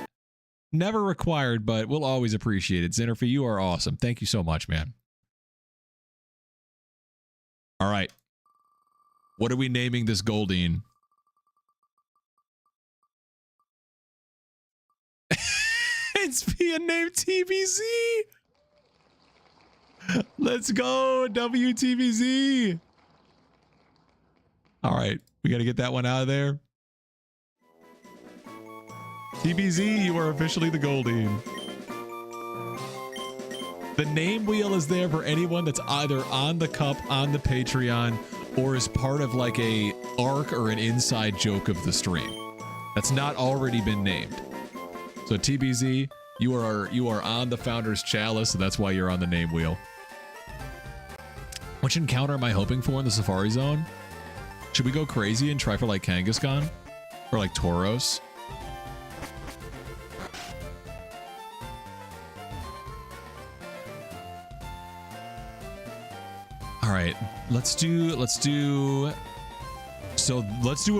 Speaker 1: Never required, but we'll always appreciate it. Zinnerv, you are awesome. Thank you so much, man. All right. What are we naming this Goldeen? It's being named TBZ. Let's go, WTBZ. All right, we got to get that one out of there. TBZ, you are officially the Goldeen. The name wheel is there for anyone that's either on the cup, on the Patreon, or is part of like a arc or an inside joke of the stream that's not already been named. So TBZ, you are on the Founder's Chalice, so that's why you're on the name wheel. Which encounter am I hoping for in the Safari Zone? Should we go crazy and try for like Kangaskhan? Or like Tauros? All right, let's do a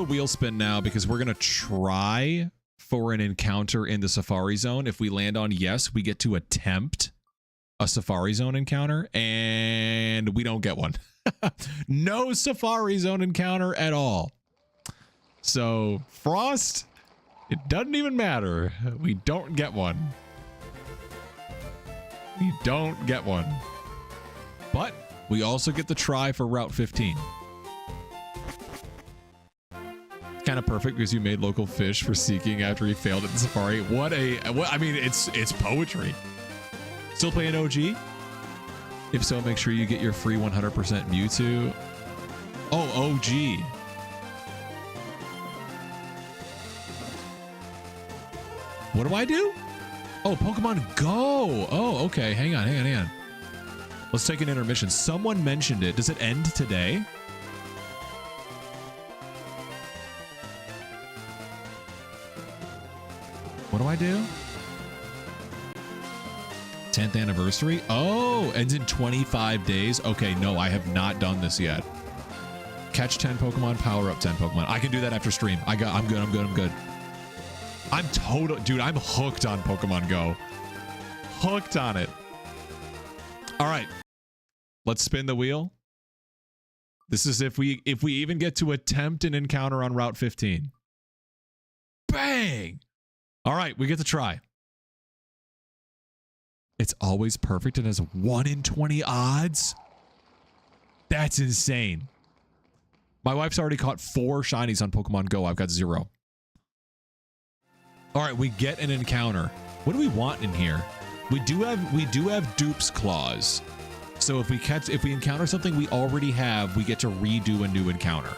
Speaker 1: wheel spin now, because we're gonna try for an encounter in the Safari Zone. If we land on yes, we get to attempt a Safari Zone encounter, and we don't get one. No Safari Zone encounter at all. So Frost, it doesn't even matter. We don't get one. We don't get one. But we also get the try for Route 15. Kind of perfect because you made local fish for Seeking after he failed at the Safari. What I mean, it's poetry. Still playing OG? If so, make sure you get your free 100% Mewtwo. Oh, OG. What do I do? Oh, Pokemon Go. Oh, okay. Hang on. Let's take an intermission. Someone mentioned it. Does it end today? What do I do? 10th anniversary? Oh, ends in 25 days. Okay, no, I have not done this yet. Catch 10 Pokemon, power up 10 Pokemon. I can do that after stream. I'm good. I'm hooked on Pokemon Go. Hooked on it. All right. Let's spin the wheel. This is if we even get to attempt an encounter on Route 15. Bang! All right, we get to try. It's always perfect and has 1 in 20 odds. That's insane. My wife's already caught 4 shinies on Pokemon Go. I've got 0. All right, we get an encounter. What do we want in here? We do have Dupe's Claws. So if we encounter something we already have, we get to redo a new encounter.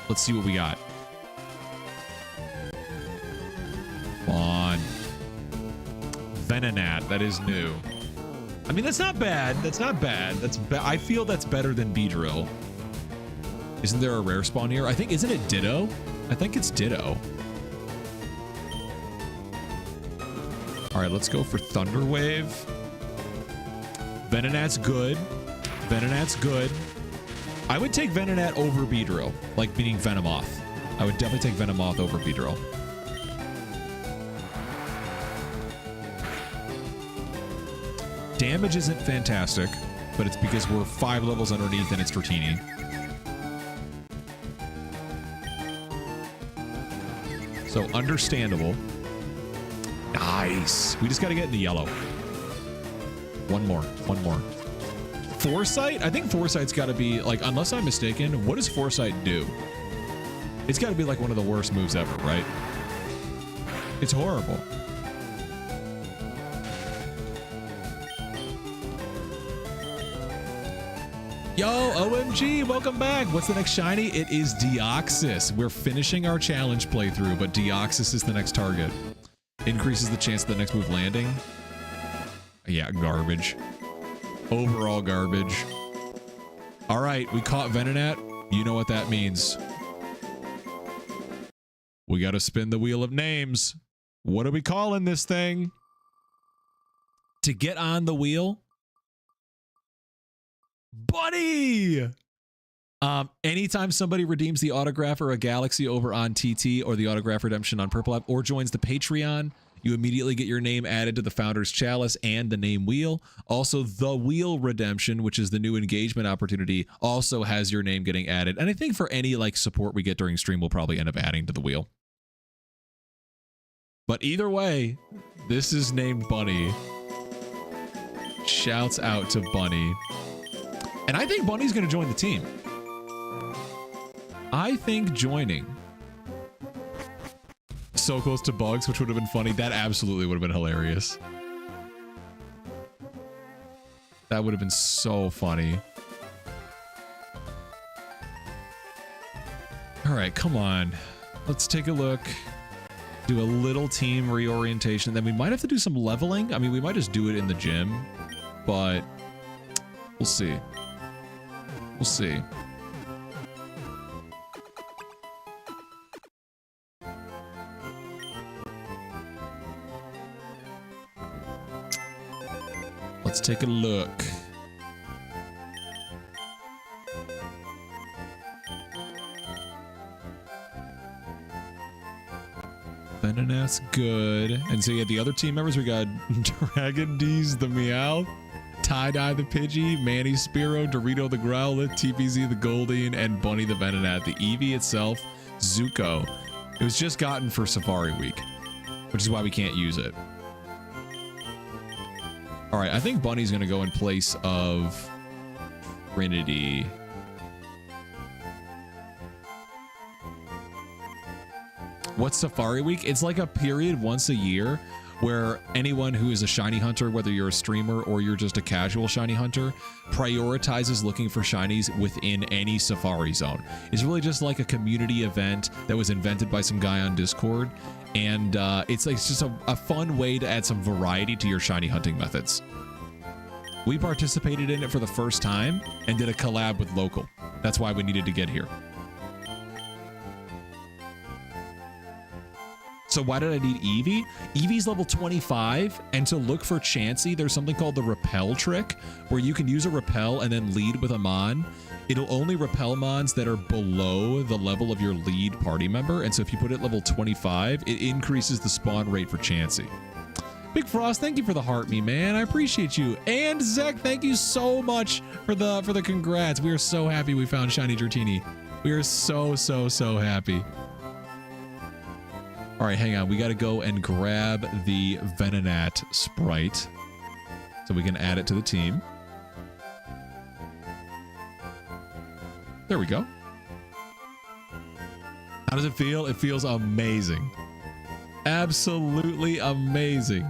Speaker 1: Let's see what we got. On Venonat, that is new. I mean, that's not bad. I feel that's better than Beedrill. Isn't there a rare spawn here? Isn't it Ditto? I think it's Ditto. All right, let's go for Thunder Wave. Venonat's good. I would take Venonat over Beedrill, like meaning Venomoth. I would definitely take Venomoth over Beedrill. Damage isn't fantastic, but it's because we're 5 levels underneath and it's Dratini. So understandable. Nice. We just got to get into yellow. One more. Foresight? I think Foresight's got to be, like, unless I'm mistaken, what does Foresight do? It's got to be like one of the worst moves ever, right? It's horrible. Yo, OMG, welcome back. What's the next shiny? It is Deoxys. We're finishing our challenge playthrough, but Deoxys is the next target. Increases the chance of the next move landing. Yeah, garbage. Overall garbage. All right, we caught Venonat. You know what that means. We got to spin the wheel of names. What are we calling this thing? To get on the wheel? Buddy! Anytime somebody redeems the autograph or a galaxy over on TT or the autograph redemption on Purple App or joins the Patreon, you immediately get your name added to the Founder's Chalice and the name wheel. Also, the wheel redemption, which is the new engagement opportunity, also has your name getting added. And I think for any like support we get during stream, we'll probably end up adding to the wheel. But either way, this is named Bunny. Shouts out to Bunny. And I think Bunny's going to join the team. I think joining so close to bugs, which would have been funny. That absolutely would have been hilarious. That would have been so funny. All right, come on. Let's take a look. Do a little team reorientation. Then we might have to do some leveling. I mean, we might just do it in the gym, but we'll see. We'll see. Let's take a look. Venonat's good. And so yeah, the other team members, we got Dragon D's the Meow, Tie-Dye the Pidgey, Manny Spiro, Dorito the Growlithe, TPZ the Goldeen, and Bunny the Venonat. The Eevee itself, Zuko. It was just gotten for Safari Week, which is why we can't use it. All right, I think Bunny's going to go in place of Trinity. What's Safari Week? It's like a period once a year where anyone who is a shiny hunter, whether you're a streamer or you're just a casual shiny hunter, prioritizes looking for shinies within any Safari zone. It's really just like a community event that was invented by some guy on Discord, and it's just a fun way to add some variety to your shiny hunting methods. We participated in it for the first time and did a collab with Local. That's why we needed to get here. So why did I need Eevee? Eevee's level 25, and to look for Chansey, there's something called the repel trick, where you can use a repel and then lead with a mon. It'll only repel mons that are below the level of your lead party member, and so if you put it at level 25, it increases the spawn rate for Chansey. Big Frost, thank you for the heart me, man. I appreciate you. And Zek, thank you so much for the congrats. We are so happy we found Shiny Dratini. We are so happy. All right, hang on. We got to go and grab the Venonat sprite so we can add it to the team. There we go. How does it feel? It feels amazing. Absolutely amazing.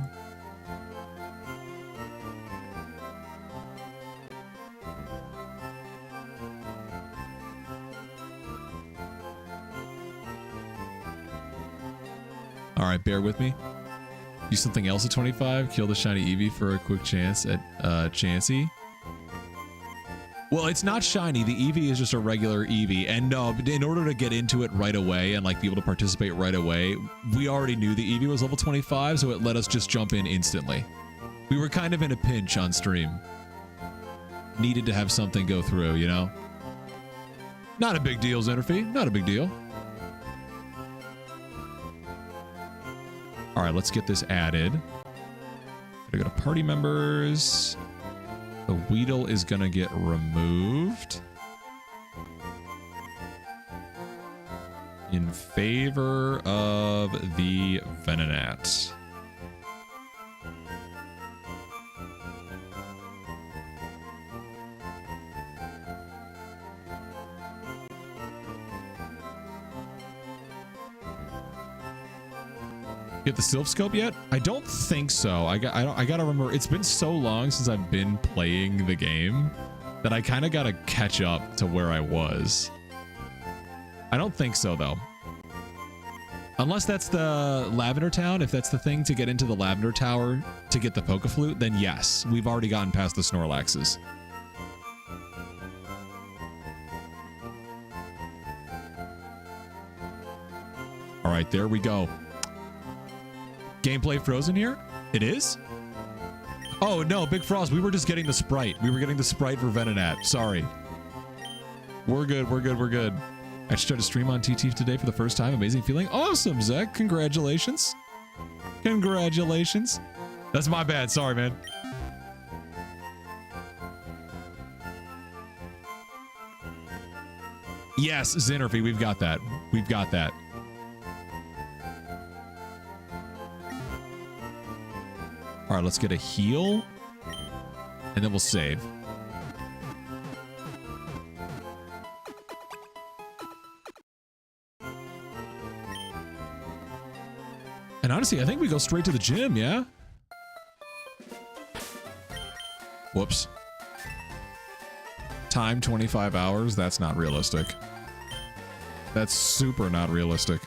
Speaker 1: All right, bear with me. Use something else at 25. Kill the shiny Eevee for a quick chance at Chansey. Well, it's not shiny. The Eevee is just a regular Eevee. And no, in order to get into it right away and like be able to participate right away, we already knew the Eevee was level 25, so it let us just jump in instantly. We were kind of in a pinch on stream. Needed to have something go through, you know? Not a big deal, Xenophy. Not a big deal. All right, let's get this added. Gotta go to party members. The Weedle is gonna get removed in favor of the Venonat. Get the Sylph Scope yet? I don't think so. I gotta remember. It's been so long since I've been playing the game that I kind of gotta catch up to where I was. I don't think so though. Unless that's the Lavender Town. If that's the thing to get into the Lavender Tower to get the Pokeflute, then yes, we've already gotten past the Snorlaxes. All right, there we go. Gameplay frozen here? It is? Oh no, Big Frost, we were just getting the sprite. We were getting the sprite for Venonat. Sorry. We're good, we're good, we're good. I just tried to stream on TT today for the first time. Amazing feeling. Awesome, Zach. Congratulations. Congratulations. That's my bad. Sorry, man. Yes, Xenophy, we've got that. We've got that. All right, let's get a heal, and then we'll save. And honestly, I think we go straight to the gym, yeah? Whoops. Time 25 hours? That's not realistic. That's super not realistic.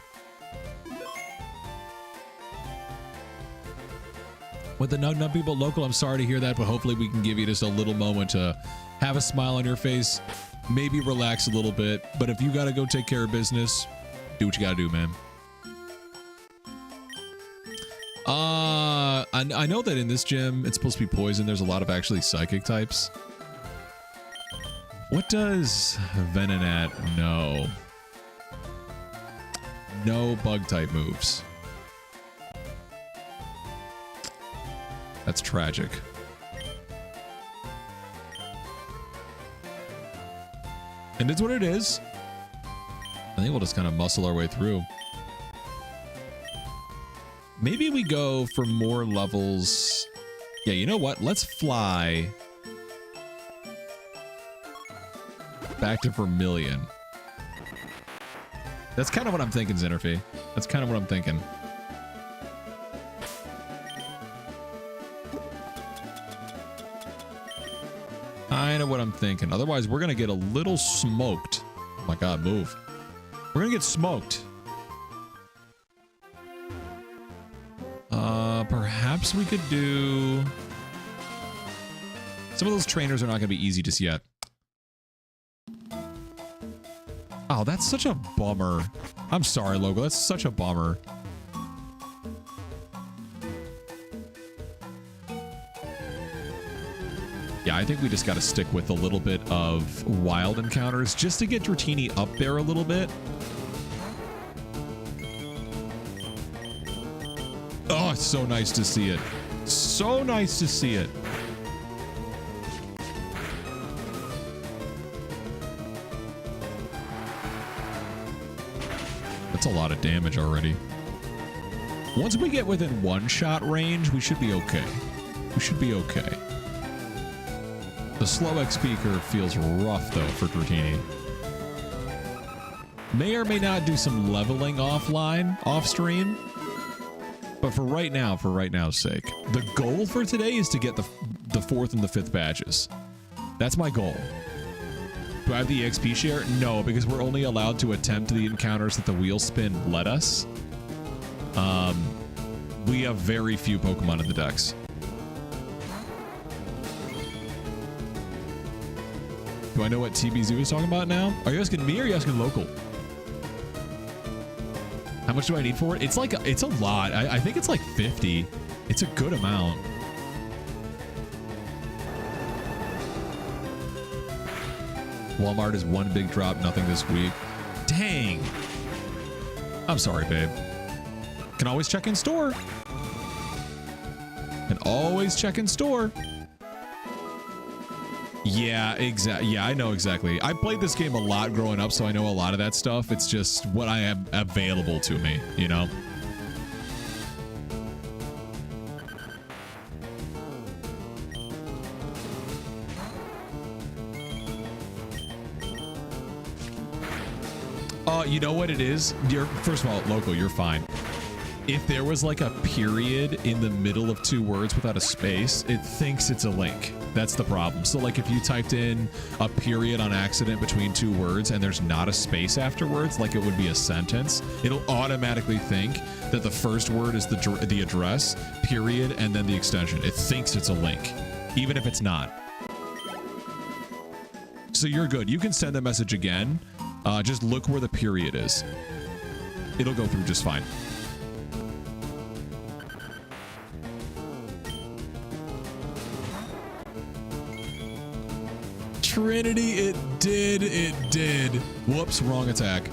Speaker 1: With the Nug people local, I'm sorry to hear that, but hopefully we can give you just a little moment to have a smile on your face, maybe relax a little bit. But if you got to go take care of business, do what you got to do, man. I know that in this gym, it's supposed to be poison. There's a lot of actually psychic types. What does Venonat know? No bug type moves. That's tragic. And it's what it is. I think we'll just kind of muscle our way through. Maybe we go for more levels. Yeah, you know what? Let's fly back to Vermilion. That's kind of what I'm thinking, Xenophy. That's kind of what I'm thinking. kind of what I'm thinking. Otherwise, we're going to get a little smoked. Oh my God, move. We're going to get smoked. Perhaps we could do... Some of those trainers are not going to be easy just yet. Oh, that's such a bummer. I'm sorry, Logo. That's such a bummer. Yeah, I think we just got to stick with a little bit of wild encounters just to get Dratini up there a little bit. Oh, it's so nice to see it. So nice to see it. That's a lot of damage already. Once we get within one-shot range, we should be okay. We should be okay. The slow XP curve feels rough, though, for Dratini. May or may not do some leveling offline, off-stream. But for right now's sake. The goal for today is to get the 4th and the 5th badges. That's my goal. Do I have the XP share? No, because we're only allowed to attempt the encounters that the wheel spin let us. We have very few Pokemon in the decks. Do I know what TBZ is talking about now? Are you asking me or are you asking local? How much do I need for it? It's like, it's a lot. I think it's like 50. It's a good amount. Walmart is one big drop, nothing this week. Dang. I'm sorry, babe. Can always check in store. Can always check in store. Yeah, exactly. Yeah, I know exactly. I played this game a lot growing up, so I know a lot of that stuff. It's just what I have available to me, you know? You know what it is? First of all, Local, you're fine. If there was like a period in the middle of 2 words without a space, it thinks it's a link. That's the problem. So like if you typed in a period on accident between 2 words and there's not a space afterwards, like it would be a sentence, it'll automatically think that the first word is the address, period, and then the extension. It thinks it's a link, even if it's not. So you're good. You can send the message again. Just look where the period is. It'll go through just fine. Trinity, it did. Whoops, wrong attack.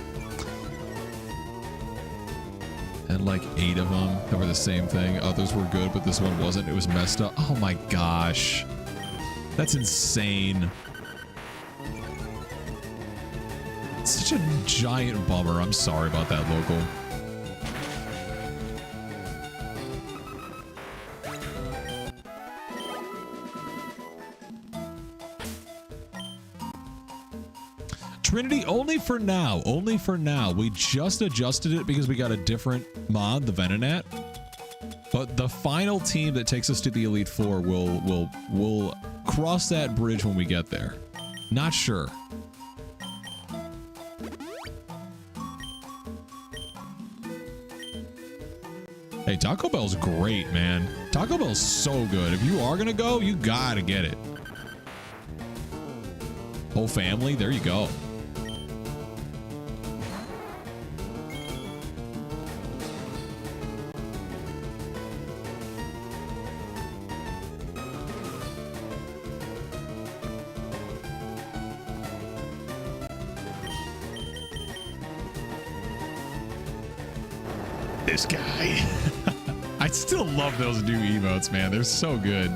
Speaker 1: And like 8 of them that were the same thing. Others were good, but this one wasn't. It was messed up. Oh my gosh. That's insane. It's such a giant bummer. I'm sorry about that, Local. Trinity, only for now. Only for now. We just adjusted it because we got a different mod, the Venonat. But the final team that takes us to the Elite Four will cross that bridge when we get there. Not sure. Hey, Taco Bell's great, man. Taco Bell's so good. If you are gonna go, you gotta get it. Whole family, there you go. This guy. I still love those new emotes, man. They're so good.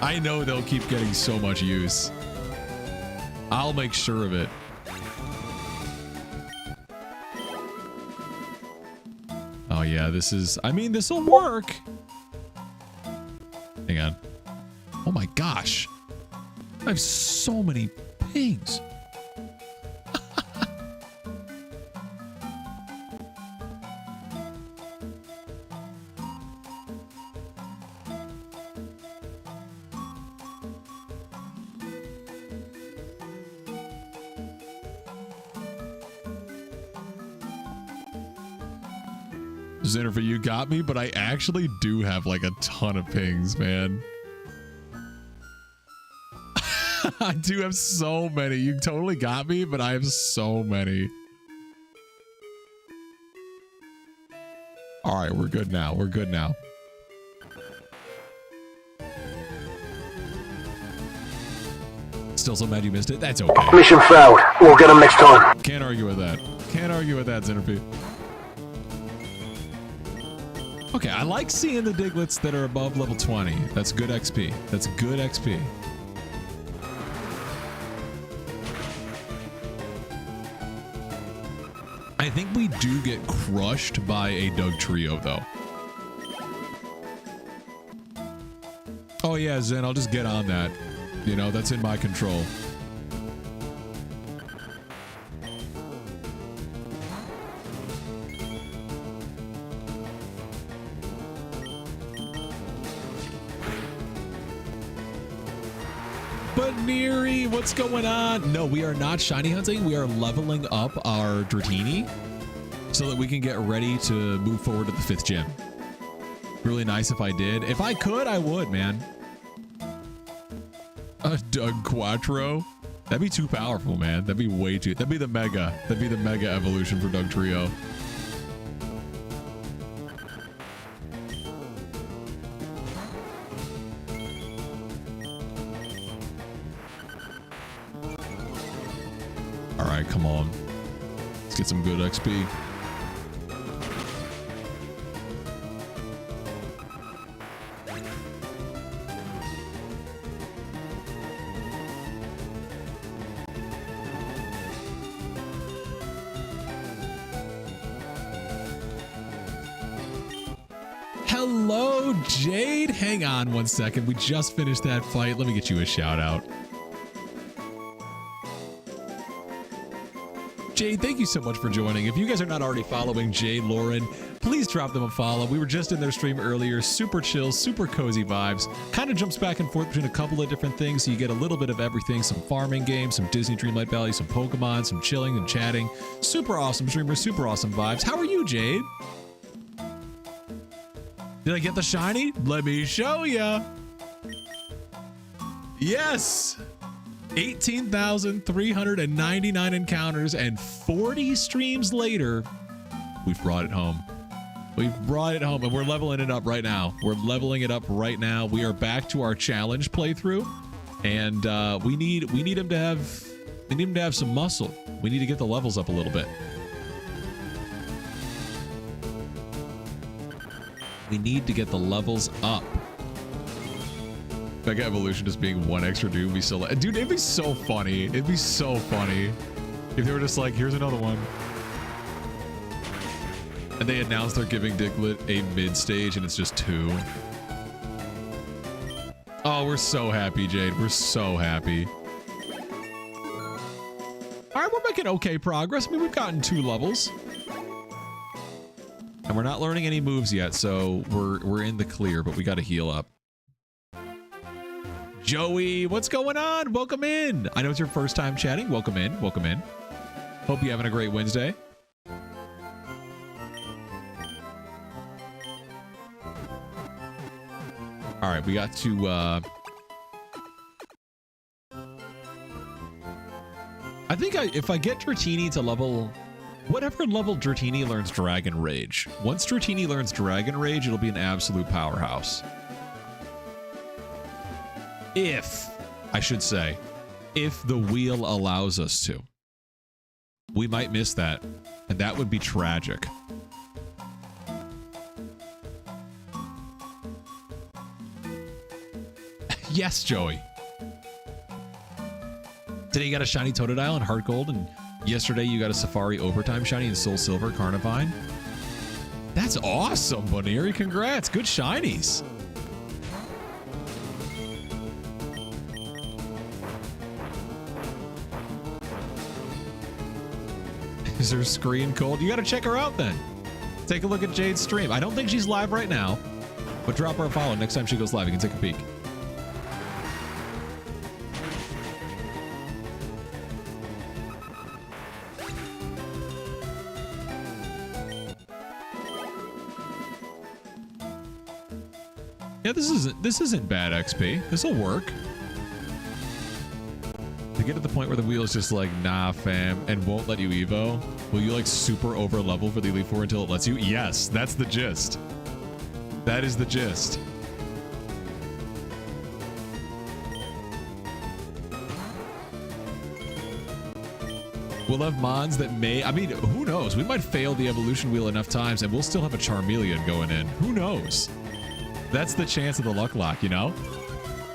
Speaker 1: I know they'll keep getting so much use. I'll make sure of it. Oh yeah, this is, I mean, this'll work. Hang on. Oh my gosh. I have so many pings. Jennifer, you got me, but I actually do have like a ton of pings, man. I do have so many. You totally got me, but I have so many. All right, we're good now. We're good now. Still so mad you missed it? That's okay.
Speaker 3: Mission failed. We'll get them next time.
Speaker 1: Can't argue with that. Can't argue with that, Xenophy. Okay, I like seeing the Diglets that are above level 20. That's good XP. That's good XP. I think we do get crushed by a Doug trio, though. Oh, yeah, Zen, I'll just get on that. You know, that's in my control. But Neri, what's going on? No, we are not shiny hunting. We are leveling up our Dratini so that we can get ready to move forward to the 5th gym. Really nice if I did. If I could, I would, man. A Doug Quattro? That'd be too powerful, man. That'd be way too... That'd be the mega. That'd be the mega evolution for Doug Trio. All right, come on. Let's get some good XP. Hello, Jade. Hang on one second. We just finished that fight. Let me get you a shout out. Jade, thank you so much for joining. If you guys are not already following Jade Lauren, please drop them a follow. We were just in their stream earlier. Super chill, super cozy vibes. Kind of jumps back and forth between a couple of different things, so you get a little bit of everything. Some farming games, some Disney Dreamlight Valley, some Pokemon, some chilling and chatting. Super awesome streamer, super awesome vibes. How are you, Jade? Did I get the shiny? Let me show ya. Yes. 18,399 encounters and 40 streams later, we've brought it home. We've brought it home and we're leveling it up right now. We're leveling it up right now. We are back to our challenge playthrough, and we need him to have some muscle. We need to get the levels up a little bit. We need to get the levels up. Mega Evolution just being one extra dude would be so... Dude, it'd be so funny. It'd be so funny if they were just like, here's another one. And they announced they're giving Diglett a mid-stage and it's just 2. Oh, we're so happy, Jade. We're so happy. All right, we're making okay progress. I mean, we've gotten 2 levels. And we're not learning any moves yet, so we're in the clear, but we got to heal up. Joey, what's going on? Welcome in. I know it's your first time chatting. Welcome in. Welcome in. Hope you're having a great Wednesday. All right, we got to... I think if I get Dratini to level... Whatever level Dratini learns Dragon Rage. Once Dratini learns Dragon Rage, it'll be an absolute powerhouse. If, I should say, if the wheel allows us to. We might miss that, and that would be tragic. Yes, Joey. Today you got a shiny Totodile and Heart Gold, and yesterday you got a Safari Overtime shiny and Soul Silver Carnivine. That's awesome, Boneri. Congrats. Good shinies. Is her screen cold? You got to check her out then. Take a look at Jade's stream. I don't think she's live right now, but drop her a follow. Next time she goes live, you can take a peek. Yeah, this isn't bad XP. This'll work. To get to the point where the wheel is just like, nah, fam, and won't let you Evo, will you like super over level for the Elite Four until it lets you? Yes, that's the gist. That is the gist. We'll have Mons that may, I mean, who knows? We might fail the evolution wheel enough times and we'll still have a Charmeleon going in. Who knows? That's the chance of the Luck-Lock, you know?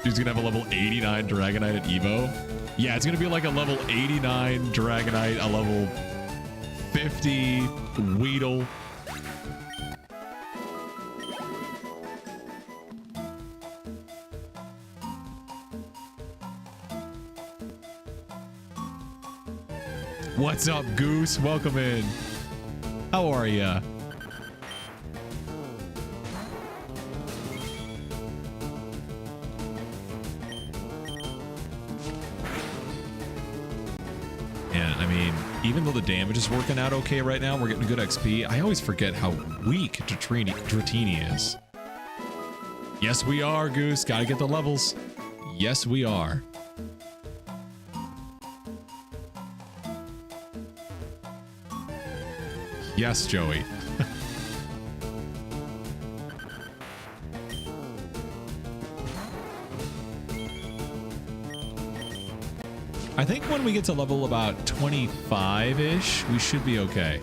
Speaker 1: She's gonna have a level 89 Dragonite at Evo. Yeah, it's gonna be like a level 89 Dragonite, a level 50 Weedle. What's up, Goose? Welcome in. How are ya? And I mean, even though the damage is working out okay right now, we're getting good XP, I always forget how weak Dratini is. Yes, we are, Goose. Gotta get the levels. Yes, we are. Yes, Joey. I think when we get to level about 25-ish, we should be okay.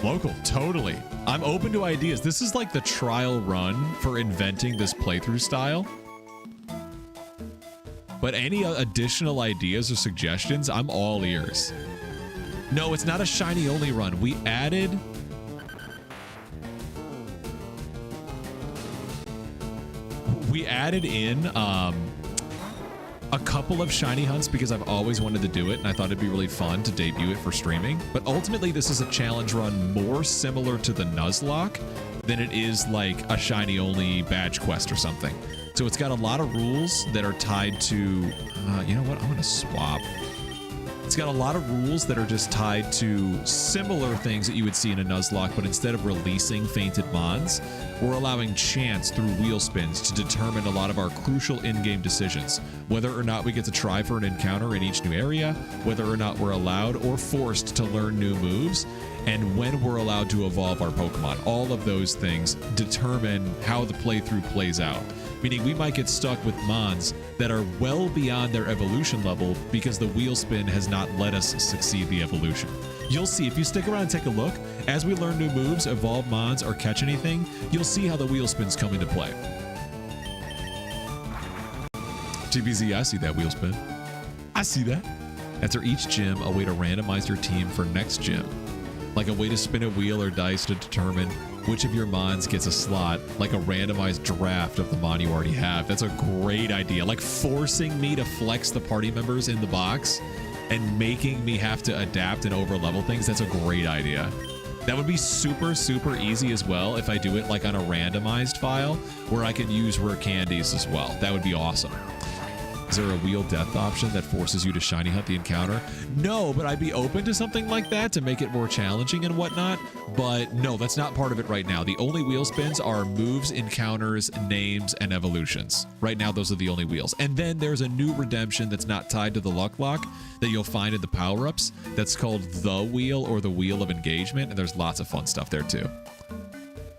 Speaker 1: Local, totally. I'm open to ideas. This is like the trial run for inventing this playthrough style. But any additional ideas or suggestions, I'm all ears. No, it's not a shiny only run. We added... in a couple of shiny hunts because I've always wanted to do it and I thought it'd be really fun to debut it for streaming. But ultimately, this is a challenge run more similar to the Nuzlocke than it is like a shiny only badge quest or something. So it's got a lot of rules that are tied to, you know what? I'm going to swap. It's got a lot of rules that are just tied to similar things that you would see in a Nuzlocke, but instead of releasing fainted Mons, we're allowing chance through wheel spins to determine a lot of our crucial in-game decisions, whether or not we get to try for an encounter in each new area, whether or not we're allowed or forced to learn new moves, and when we're allowed to evolve our Pokemon. All of those things determine how the playthrough plays out. Meaning we might get stuck with Mons that are well beyond their evolution level because the wheel spin has not let us succeed the evolution. You'll see, if you stick around and take a look, as we learn new moves, evolve Mons, or catch anything, you'll see how the wheel spins come into play. TBZ, I see that wheel spin. I see that. After each gym, a way to randomize your team for next gym. Like a way to spin a wheel or dice to determine which of your Mons gets a slot, like a randomized draft of the Mon you already have. That's a great idea. Like forcing me to flex the party members in the box and making me have to adapt and over level things. That's a great idea. That would be super, super easy as well if I do it like on a randomized file where I can use rare candies as well. That would be awesome. Is there a wheel death option that forces you to shiny hunt the encounter? No, but I'd be open to something like that to make it more challenging and whatnot. But no, that's not part of it right now. The only wheel spins are moves, encounters, names, and evolutions. Right now, those are the only wheels. And then there's a new redemption that's not tied to the Luck-Lock that you'll find in the power-ups. That's called the wheel or the wheel of engagement. And there's lots of fun stuff there too.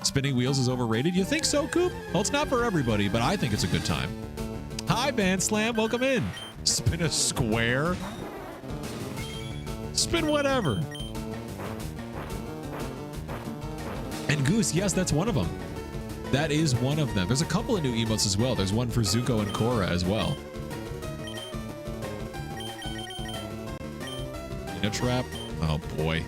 Speaker 1: Spinning wheels is overrated? You think so, Coop? Well, it's not for everybody, but I think it's a good time. Hi, Band Slam. Welcome in. Spin a square. Spin whatever. And Goose, yes, that's one of them. That is one of them. There's a couple of new emotes as well. There's one for Zuko and Korra as well. In a trap? Oh, boy.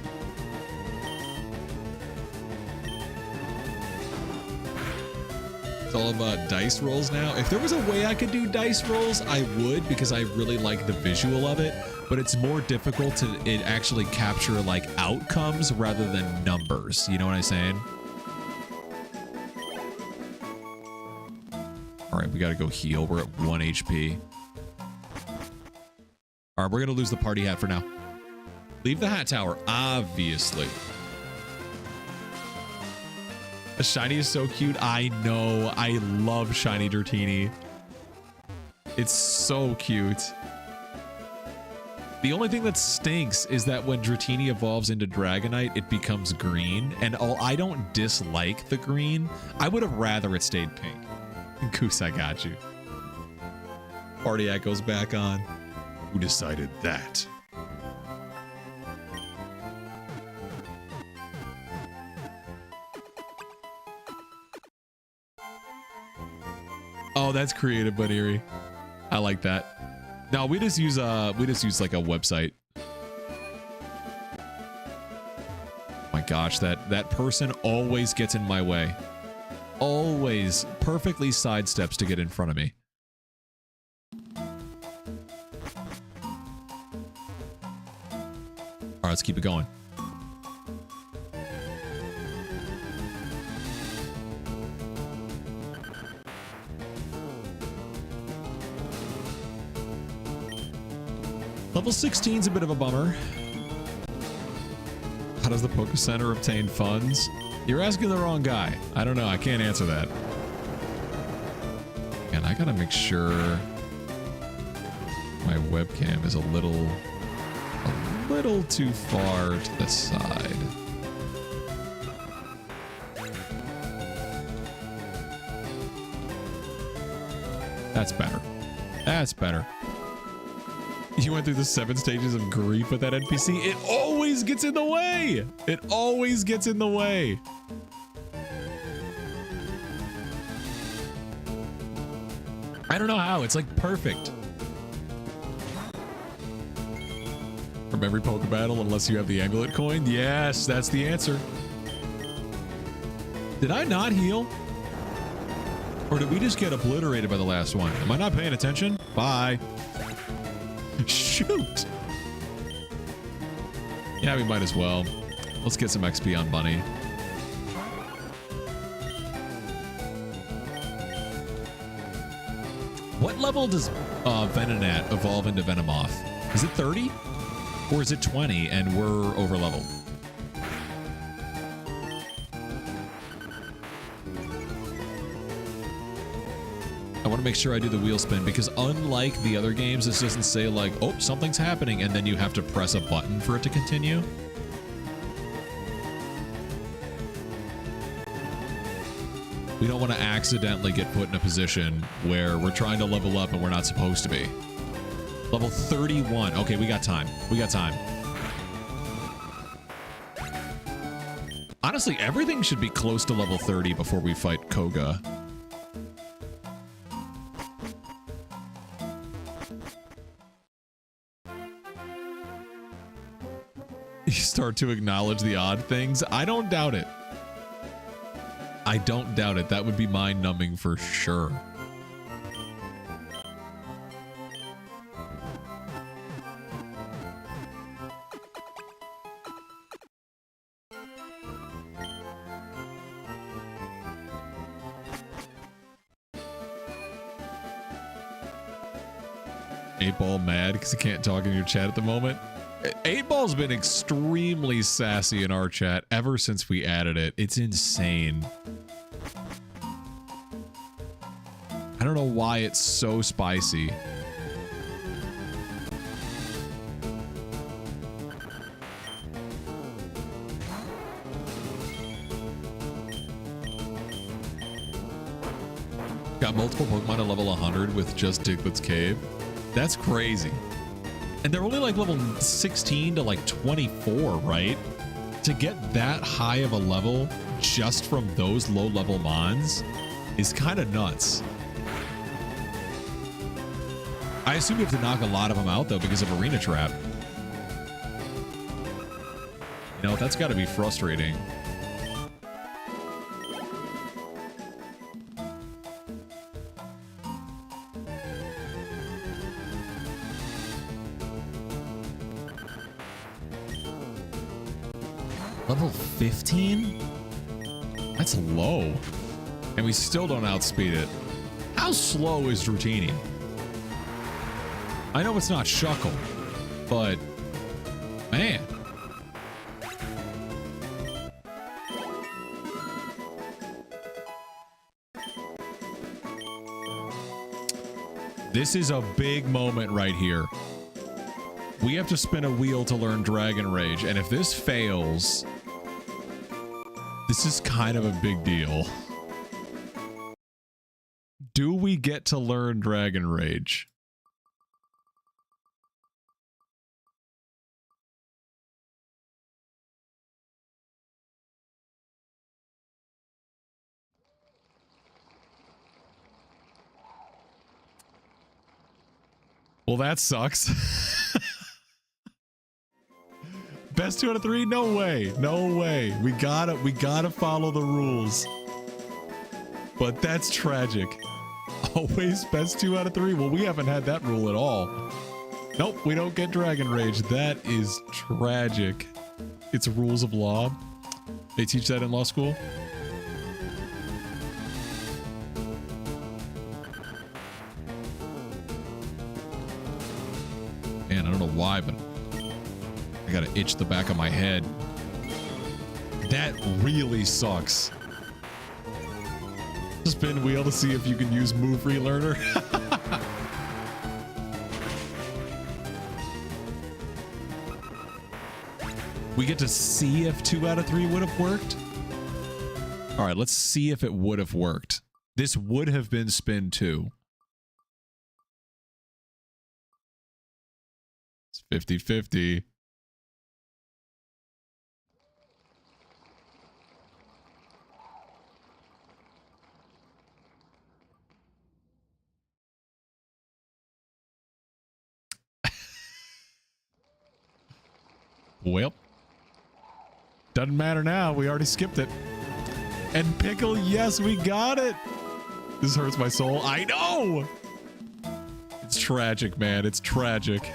Speaker 1: All about dice rolls now. If there was a way I could do dice rolls, I would, because I really like the visual of it, but it's more difficult to actually capture like outcomes rather than numbers. You know what I'm saying? All right, we got to go heal. We're at 1 HP. All right, we're going to lose the party hat for now. Leave the hat tower, obviously. A shiny is so cute. I know. I love shiny Dratini. It's so cute. The only thing that stinks is that when Dratini evolves into Dragonite, it becomes green. And I don't dislike the green. I would have rather it stayed pink. Goose, I got you. Party Echo's back on. Who decided that? Oh, that's creative, but eerie. I like that. No, we just use like a website. My gosh, that person always gets in my way. Always perfectly sidesteps to get in front of me. All right, let's keep it going. Level 16 is a bit of a bummer. How does the Poké Center obtain funds? You're asking the wrong guy. I don't know. I can't answer that. And I gotta make sure my webcam is a little too far to the side. That's better. That's better. You went through the 7 stages of grief with that NPC. It always gets in the way. It always gets in the way. I don't know how. It's like perfect. From every Poke Battle, unless you have the Amulet coin. Yes, that's the answer. Did I not heal? Or did we just get obliterated by the last one? Am I not paying attention? Bye. Shoot. Yeah, we might as well. Let's get some XP on Bunny. What level does Venonat evolve into Venomoth? Is it 30? Or is it 20 and we're over leveled? I want to make sure I do the wheel spin because unlike the other games, this doesn't say like, oh, something's happening and then you have to press a button for it to continue. We don't want to accidentally get put in a position where we're trying to level up and we're not supposed to be. Level 31. Okay, we got time. We got time. Honestly, everything should be close to level 30 before we fight Koga. You start to acknowledge the odd things. I don't doubt it. I don't doubt it. That would be mind-numbing for sure. Eight Ball mad because he can't talk in your chat at the moment. 8 Ball's been extremely sassy in our chat ever since we added it. It's insane. I don't know why it's so spicy. Got multiple Pokemon at level 100 with just Diglett's Cave. That's crazy. And they're only like level 16 to like 24, right? To get that high of a level just from those low level mons is kind of nuts. I assume you have to knock a lot of them out though because of Arena Trap. You know, that's got to be frustrating. Level 15? That's low. And we still don't outspeed it. How slow is Dratini? I know it's not Shuckle, but man. This is a big moment right here. We have to spin a wheel to learn Dragon Rage, and if this fails, this is kind of a big deal. Do we get to learn Dragon Rage? Well, that sucks. Best 2 out of 3? No way. No way. We gotta follow the rules. But that's tragic. Always best 2 out of 3. Well, we haven't had that rule at all. Nope, we don't get Dragon Rage. That is tragic. It's rules of law. They teach that in law school. Man, I don't know why, but I gotta itch the back of my head. That really sucks. Spin wheel to see if you can use move relearner. We get to see if 2 out of 3 would have worked. All right, let's see if it would have worked. This would have been spin 2. It's 50-50. Well, doesn't matter now. We already skipped it. And Pickle, yes, we got it. This hurts my soul. I know. It's tragic, man. It's tragic.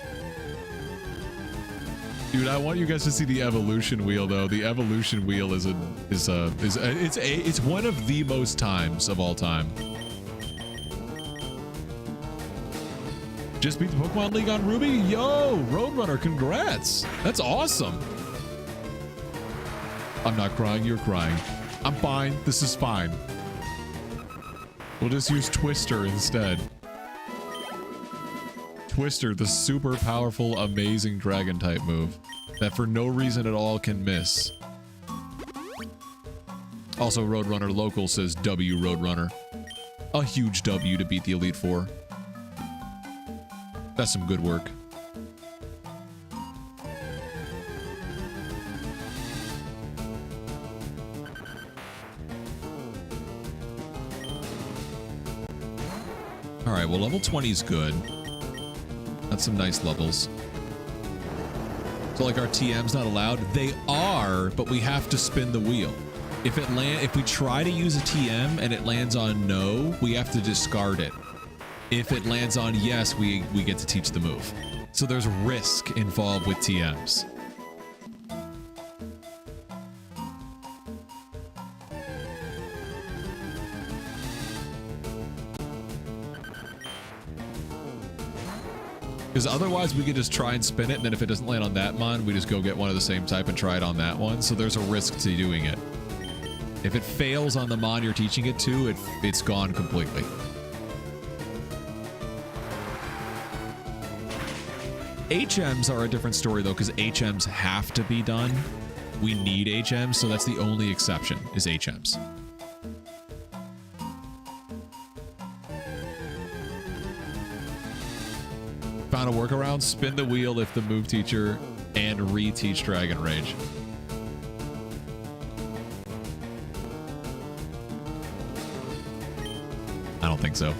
Speaker 1: Dude, I want you guys to see the evolution wheel, though. The evolution wheel is it's one of the most times of all time. Just beat the Pokemon League on Ruby? Yo, Roadrunner, congrats. That's awesome. I'm not crying, you're crying. I'm fine, this is fine. We'll just use Twister instead. Twister, the super powerful, amazing dragon type move that for no reason at all can miss. Also, Roadrunner Local says W Roadrunner. A huge W to beat the Elite Four. That's some good work. All right, well, level 20 is good. That's some nice levels. So, like, our TM's not allowed? They are, but we have to spin the wheel. If we try to use a TM and it lands on no, we have to discard it. If it lands on yes, we get to teach the move. So there's risk involved with TMs. Because otherwise we could just try and spin it, and then if it doesn't land on that mon, we just go get one of the same type and try it on that one. So there's a risk to doing it. If it fails on the mon you're teaching it to, it's gone completely. HMs are a different story, though, because HMs have to be done. We need HMs, so that's the only exception, is HMs. Found a workaround? Spin the wheel if the move teacher and reteach Dragon Rage. I don't think so.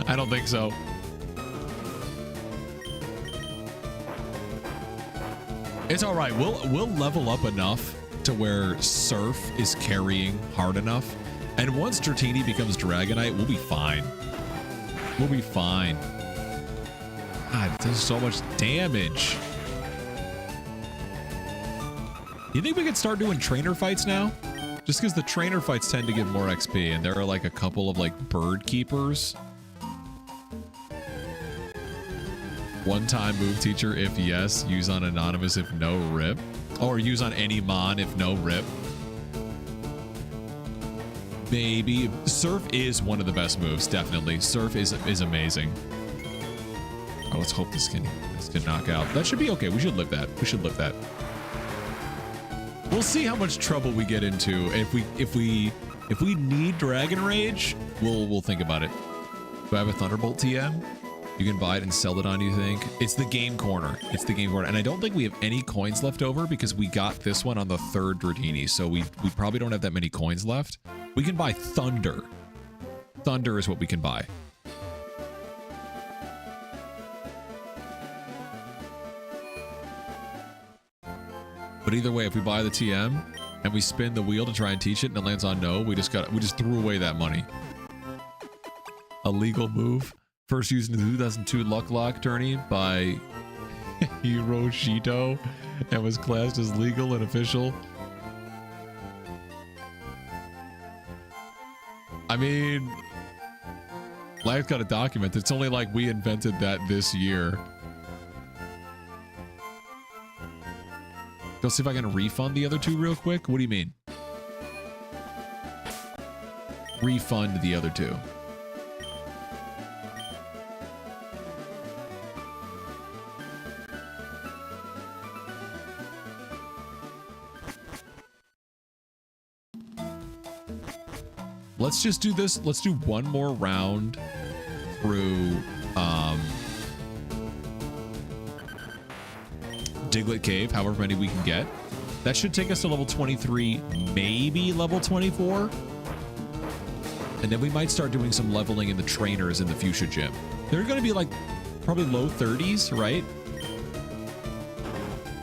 Speaker 1: I don't think so. It's all right. We'll level up enough to where Surf is carrying hard enough, and once Dratini becomes Dragonite, we'll be fine. We'll be fine. God, it does so much damage. You think we could start doing trainer fights now? Just because the trainer fights tend to give more XP, and there are like a couple of like bird keepers. One-time move teacher if yes, use on anonymous if no, rip. Or use on any mon if no, rip. maybe. Surf is one of the best moves, definitely. Surf is amazing. Oh, let's hope this can knock out. That should be okay. We should live that. We should live that. We'll see how much trouble we get into. If we need Dragon Rage, we'll think about it. Do I have a Thunderbolt TM? You can buy it and sell it on, you think? It's the game corner. It's the game corner. And I don't think we have any coins left over because we got this one on the 3rd Dratini. So we probably don't have that many coins left. We can buy Thunder. Thunder is what we can buy. But either way, if we buy the TM and we spin the wheel to try and teach it and it lands on no, we just threw away that money. A legal move. First used in the 2002 LUCKLOCKE tourney by Hiroshito and was classed as legal and official. I mean, life's got a document. It's only like we invented that this year. Go see if I can refund the other 2 real quick. What do you mean? Refund the other 2. Let's just do this. Let's do one more round through Diglett Cave, however many we can get. That should take us to level 23, maybe level 24. And then we might start doing some leveling in the trainers in the Fuchsia Gym. They're going to be like probably low 30s, right?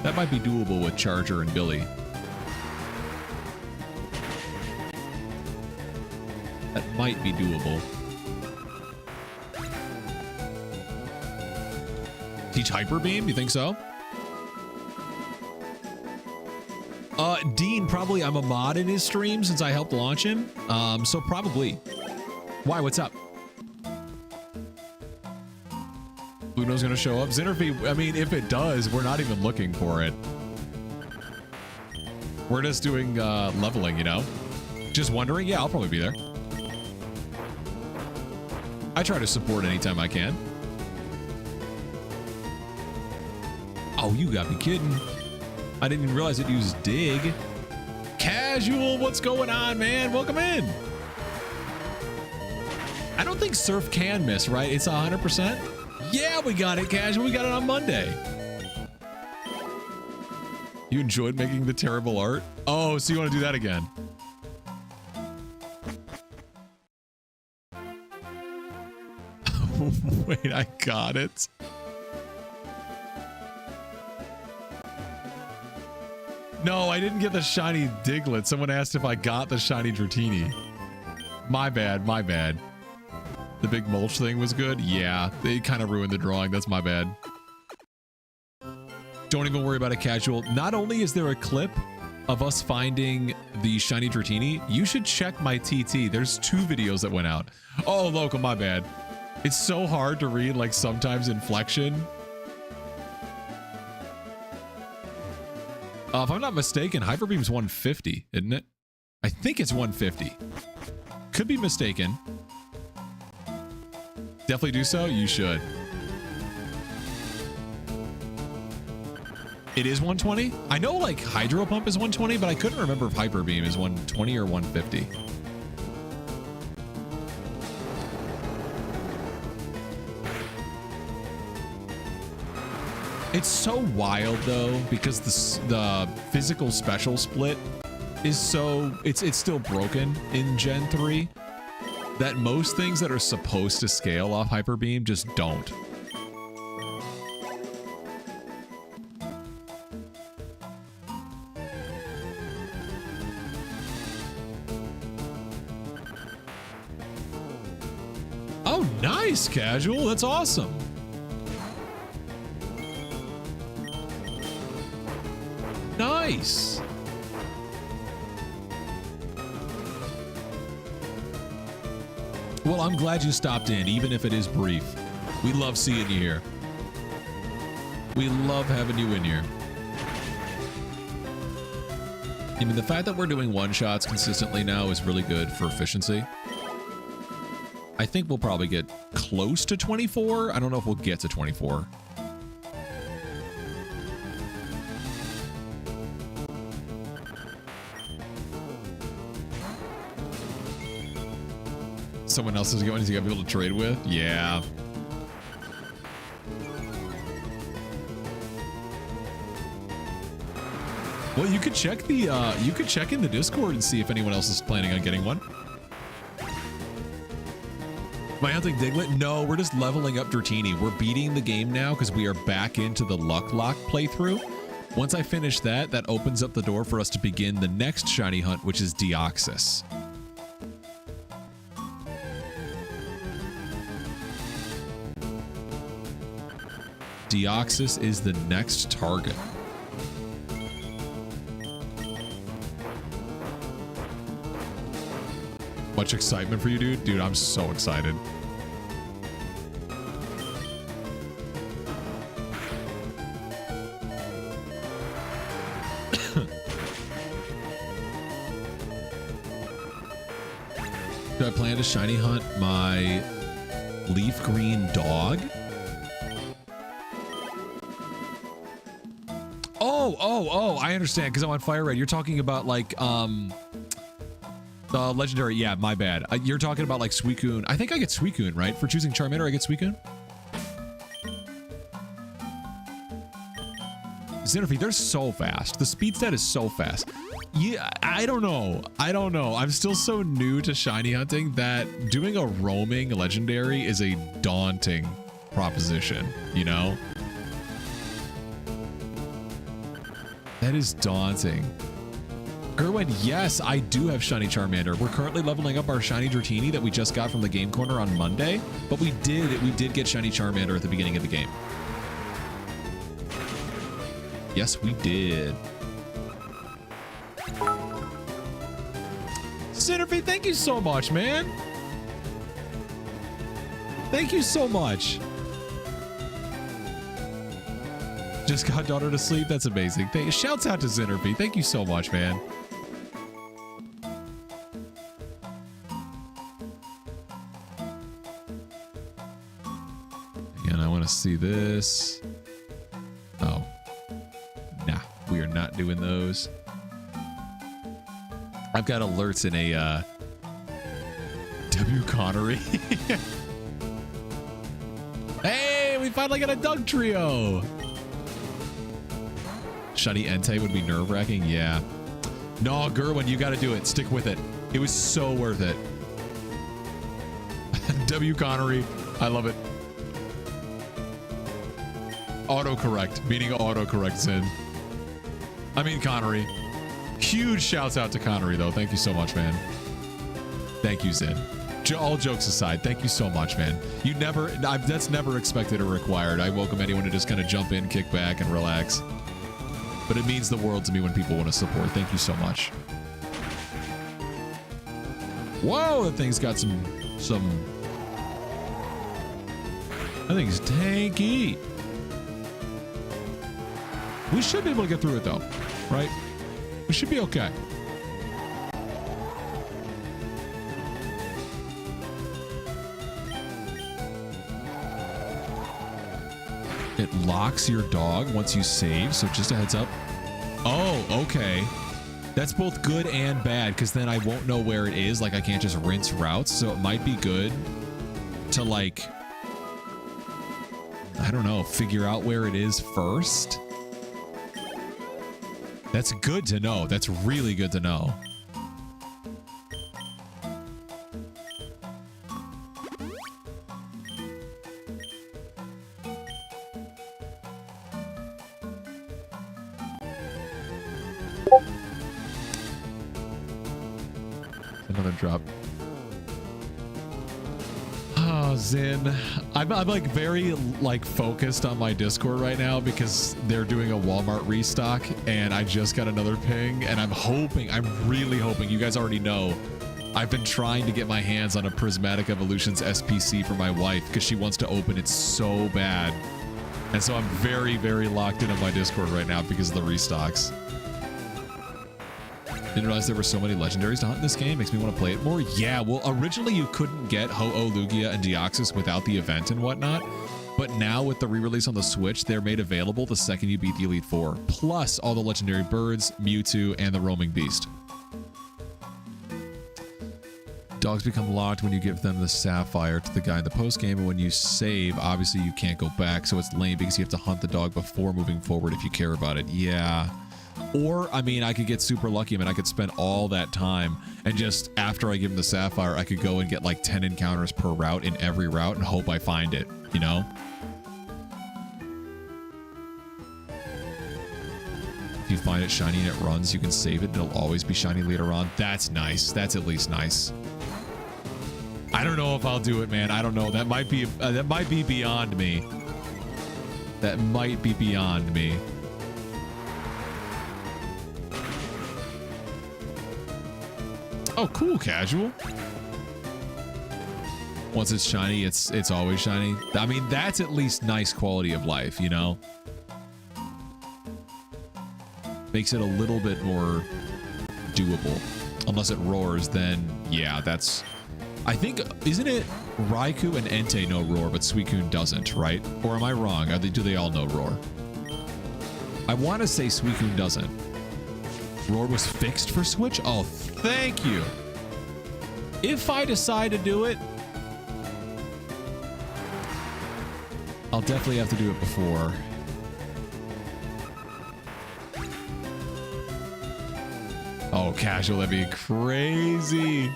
Speaker 1: That might be doable with Charger and Billy. That might be doable. Teach Hyper Beam? You think so? Dean, probably. I'm a mod in his stream since I helped launch him. So probably. Why? What's up? Luno's gonna show up. Xenophy, I mean, if it does, we're not even looking for it. We're just doing leveling, you know? Just wondering? Yeah, I'll probably be there. I try to support anytime I can. Oh, you gotta be kidding. I didn't even realize it used dig. Casual, what's going on, man? Welcome in. I don't think Surf can miss, right? It's 100%. Yeah, we got it, Casual. We got it on Monday. You enjoyed making the terrible art? Oh, so you want to do that again? Wait, I got it. No, I didn't get the shiny Diglett. Someone asked if I got the shiny Dratini. My bad, my bad. The big mulch thing was good? Yeah, they kind of ruined the drawing. That's my bad. Don't even worry about it, Casual. Not only is there a clip of us finding the shiny Dratini, you should check my TT. There's 2 videos that went out. Oh, Local, my bad. It's so hard to read, like, sometimes inflection. If I'm not mistaken, Hyper Beam's 150, isn't it? I think it's 150. Could be mistaken. Definitely do so? You should. It is 120? I know, like, Hydro Pump is 120, but I couldn't remember if Hyper Beam is 120 or 150. It's so wild though, because the physical special split is so it's still broken in Gen 3 that most things that are supposed to scale off Hyper Beam just don't. Oh, nice, Casual. That's awesome. Nice. Well, I'm glad you stopped in, even if it is brief. We love seeing you here. We love having you in here. I mean, the fact that we're doing one-shots consistently now is really good for efficiency. I think we'll probably get close to 24. I don't know if we'll get to 24. Someone else is going to get people to trade with? Yeah. Well, you could check the you could check in the Discord and see if anyone else is planning on getting one. Am I hunting Diglett? No, we're just leveling up Dratini. We're beating the game now because we are back into the LUCKLOCKE playthrough. Once I finish that, that opens up the door for us to begin the next shiny hunt, which is Deoxys. Deoxys is the next target. Much excitement for you, dude. Dude, I'm so excited. Do I plan to shiny hunt my leaf green dog? Oh, I understand, because I'm on Fire Red. You're talking about like the legendary. Yeah, my bad. You're talking about like Suicune. I think I get Suicune, right? For choosing Charmander, I get Suicune. Xenophy, they're so fast. The speed stat is so fast. Yeah, I don't know. I'm still so new to shiny hunting that doing a roaming legendary is a daunting proposition, you know? That is daunting. Gerwin, yes, I do have shiny Charmander. We're currently leveling up our shiny Dratini that we just got from the game corner on Monday, but we did get shiny Charmander at the beginning of the game. Yes, we did. Centerfeed, thank you so much, man. Thank you so much. Just got daughter to sleep. That's amazing. Shouts out to Centerfeed. Thank you so much, man. And I want to see this. Oh. Nah, we are not doing those. I've got alerts in a W Connery. Hey, we finally got a Doug trio. Shiny Entei would be nerve-wracking. Yeah. No, Gerwin, you got to do it. Stick with it. It was so worth it. W Connery. I love it. Autocorrect. Meaning autocorrect, Zin. I mean Connery. Huge shouts out to Connery, though. Thank you so much, man. Thank you, Zin. All jokes aside, thank you so much, man. That's never expected or required. I welcome anyone to just kind of jump in, kick back, and relax. But it means the world to me when people want to support. Thank you so much. Whoa, that thing's got some. That thing's tanky. We should be able to get through it though, right? We should be okay. It locks your dog once you save, so just a heads up. Oh, okay. That's both good and bad, because then I won't know where it is. Like, I can't just rinse routes, so it might be good to, like, I don't know, figure out where it is first. That's good to know. That's really good to know. Another drop. Oh, Zin. I'm like very like focused on my Discord right now because they're doing a Walmart restock and I just got another ping and I'm really hoping, you guys already know, I've been trying to get my hands on a Prismatic Evolutions SPC for my wife because she wants to open it so bad. And so I'm very, very locked in on my Discord right now because of the restocks. Didn't realize there were so many legendaries to hunt in this game. Makes me want to play it more. Yeah, well, originally you couldn't get Ho-Oh, Lugia, and Deoxys without the event and whatnot. But now with the re-release on the Switch, they're made available the second you beat the Elite Four. Plus all the legendary birds, Mewtwo, and the roaming beast. Dogs become locked when you give them the sapphire to the guy in the post game, and when you save, obviously you can't go back, so it's lame because you have to hunt the dog before moving forward if you care about it. Yeah. Or, I mean, I could get super lucky. I mean, I could spend all that time and just after I give him the sapphire, I could go and get like 10 encounters per route in every route and hope I find it, you know? If you find it shiny and it runs, you can save it and it'll always be shiny later on. That's nice. That's at least nice. I don't know if I'll do it, man. I don't know. That might be beyond me. That might be beyond me. Oh, cool, casual. Once it's shiny, it's always shiny. I mean, that's at least nice quality of life, you know? Makes it a little bit more doable. Unless it roars, then yeah, that's... I think, isn't it Raikou and Entei know roar, but Suicune doesn't, right? Or am I wrong? Do they all know roar? I want to say Suicune doesn't. Roar was fixed for Switch? Oh, thank you. If I decide to do it, I'll definitely have to do it before. Oh, casual, that'd be crazy.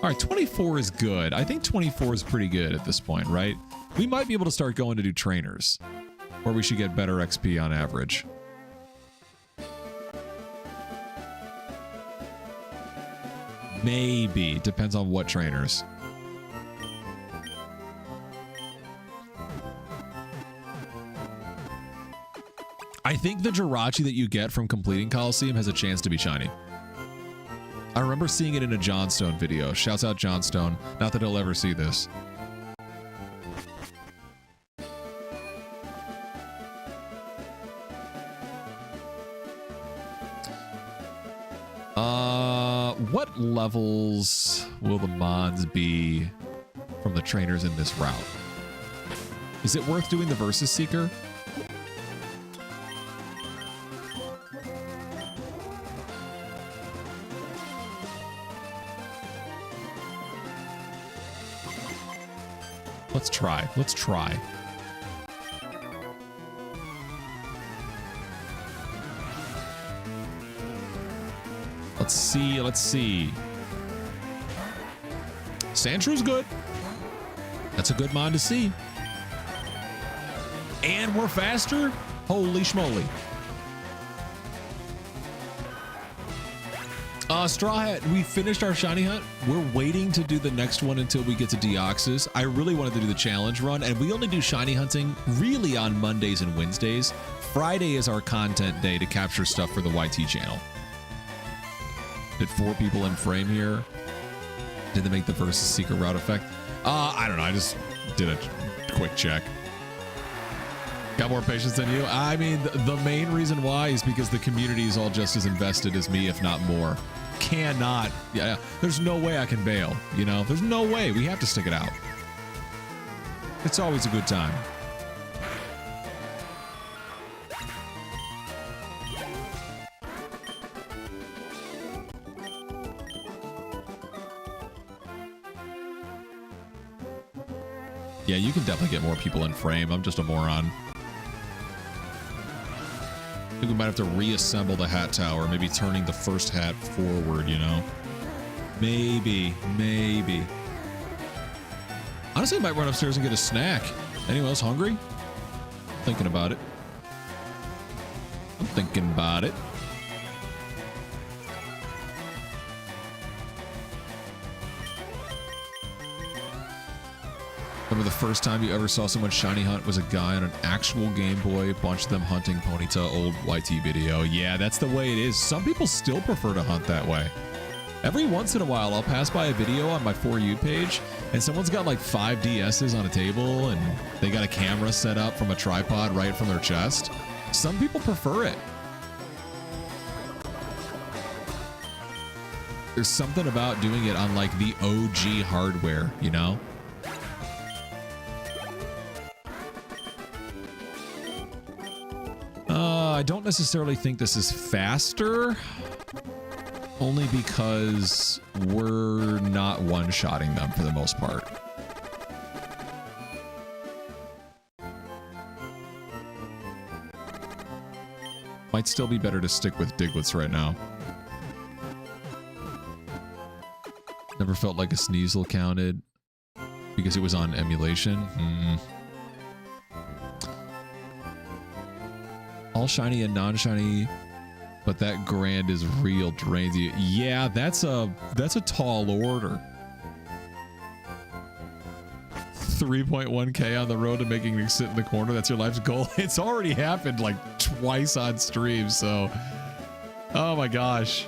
Speaker 1: All right, 24 is good. I think 24 is pretty good at this point, right? We might be able to start going to do trainers, or we should get better XP on average. Maybe. Depends on what trainers. I think the Jirachi that you get from completing Coliseum has a chance to be shiny. I remember seeing it in a Johnstone video. Shouts out Johnstone. Not that he'll ever see this. What levels will the Mons be from the trainers in this route? Is it worth doing the Versus Seeker? Let's try. Let's try. Let's see. Let's see. Sandshrews good. That's a good mon to see. And we're faster. Holy schmoly. Straw Hat, we finished our shiny hunt. We're waiting to do the next one until we get to Deoxys. I really wanted to do the challenge run, and we only do shiny hunting really on Mondays and Wednesdays. Friday is our content day to capture stuff for the YT channel. Did 4 people in frame here? Did they make the Versus Seeker route effect? I don't know. I just did a quick check. Got more patience than you? I mean, the main reason why is because the community is all just as invested as me, if not more. Cannot. Yeah, there's no way I can bail, you know? There's no way. We have to stick it out. It's always a good time. Yeah, you can definitely get more people in frame. I'm just a moron. I think we might have to reassemble the hat tower, maybe turning the first hat forward, you know? Maybe. Honestly, I might run upstairs and get a snack. Anyone else hungry? Thinking about it. I'm thinking about it. Remember the first time you ever saw someone shiny hunt was a guy on an actual Game Boy, a bunch of them hunting Ponyta, old YT video. Yeah, that's the way it is. Some people still prefer to hunt that way. Every once in a while, I'll pass by a video on my For You page, and someone's got like 5 DSs on a table, and they got a camera set up from a tripod right from their chest. Some people prefer it. There's something about doing it on like the OG hardware, you know? I don't necessarily think this is faster, only because we're not one-shotting them for the most part. Might still be better to stick with Diglets right now. Never felt like a Sneasel counted because it was on emulation. All shiny and non-shiny, but that grand is real drains you. Yeah, that's a tall order. 3.1K on the road to making me sit in the corner. That's your life's goal. It's already happened like twice on stream, so oh my gosh.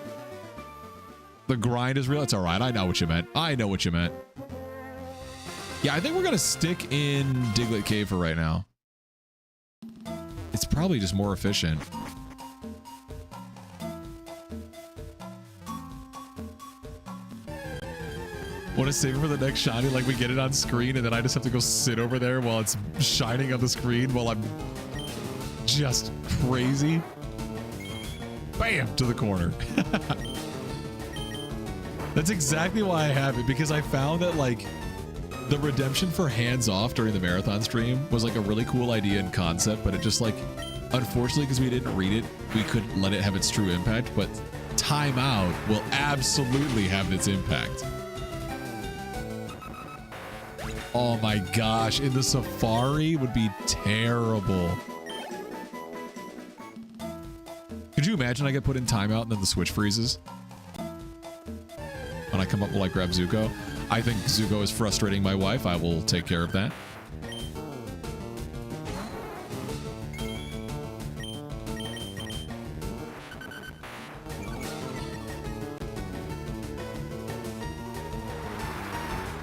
Speaker 1: The grind is real. It's all right. I know what you meant. I know what you meant. Yeah, I think we're gonna stick in Diglett Cave for right now. It's probably just more efficient. Want to save it for the next shiny? Like we get it on screen and then I just have to go sit over there while it's shining on the screen while I'm just crazy. Bam! To the corner. That's exactly why I have it, because I found that like the redemption for hands off during the marathon stream was like a really cool idea and concept, but it just like, unfortunately, because we didn't read it, we couldn't let it have its true impact, but timeout will absolutely have its impact. Oh my gosh, in the Safari would be terrible. Could you imagine I get put in timeout and then the switch freezes? When I come up, will I grab Zuko? I think Zuko is frustrating my wife. I will take care of that.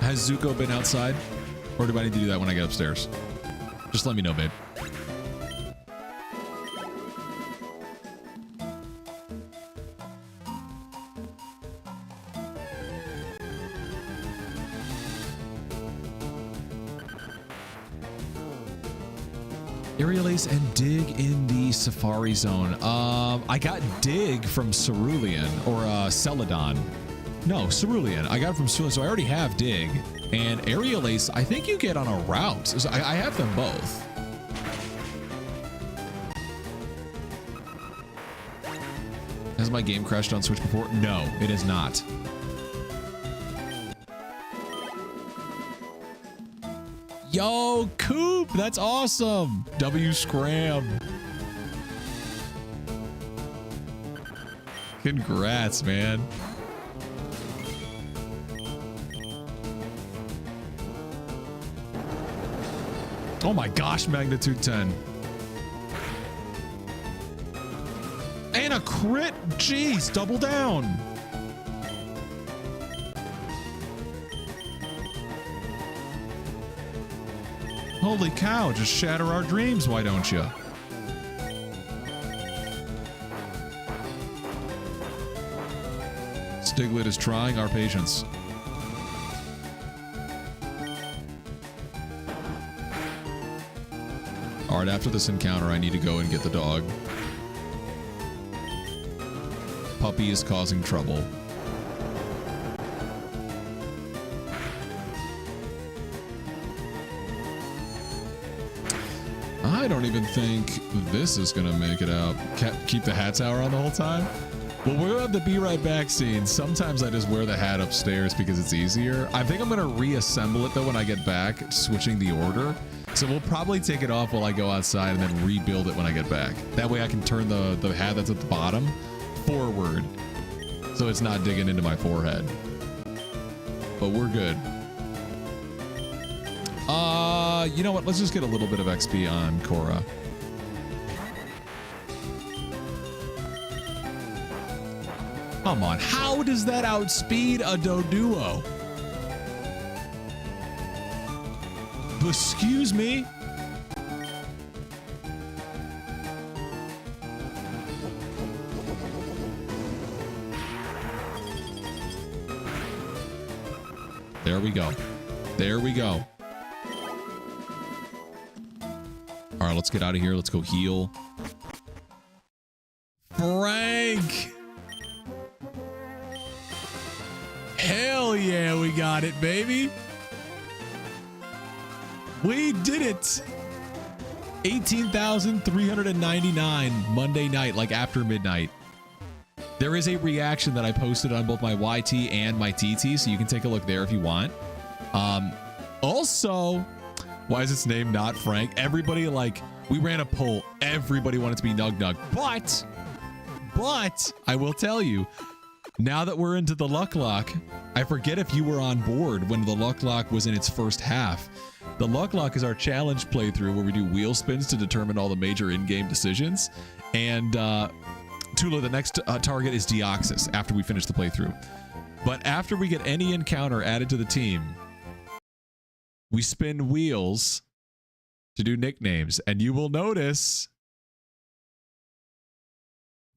Speaker 1: Has Zuko been outside? Or do I need to do that when I get upstairs? Just let me know, babe. Aerial Ace and Dig in the Safari Zone. I got Dig from Cerulean or Celadon. No, Cerulean. I got it from Cerulean, so I already have Dig. And Aerial Ace, I think you get on a route. So I have them both. Has my game crashed on Switch before? No, it is not. Yo, Coop, that's awesome. W Scram. Congrats, man. Oh my gosh, magnitude 10. And a crit. Jeez, double down. Holy cow, just shatter our dreams, why don't you? Stiglet is trying our patience. All right, after this encounter, I need to go and get the dog. Puppy is causing trouble. I don't even think this is gonna make it out. Keep the hat tower on the whole time? Well, we're at the be right back scene. Sometimes I just wear the hat upstairs because it's easier. I think I'm gonna reassemble it though when I get back, switching the order. So we'll probably take it off while I go outside and then rebuild it when I get back. That way I can turn the hat that's at the bottom forward so it's not digging into my forehead. But we're good. You know what? Let's just get a little bit of XP on Korra. Come on, how does that outspeed a Doduo? Excuse me? There we go. There we go. All right, let's get out of here. Let's go heal. Frank! Hell yeah, we got it, baby. We did it. 18,399 Monday night, like after midnight. There is a reaction that I posted on both my YT and my TT, so you can take a look there if you want. Also, why is its name not Frank? Everybody, like, we ran a poll. Everybody wanted to be Nug Nug. But I will tell you, now that we're into the Luck Lock, I forget if you were on board when the Luck Lock was in its first half. The Luck Lock is our challenge playthrough where we do wheel spins to determine all the major in-game decisions. And Tula, the next target is Deoxys after we finish the playthrough. But after we get any encounter added to the team, we spin wheels to do nicknames. And you will notice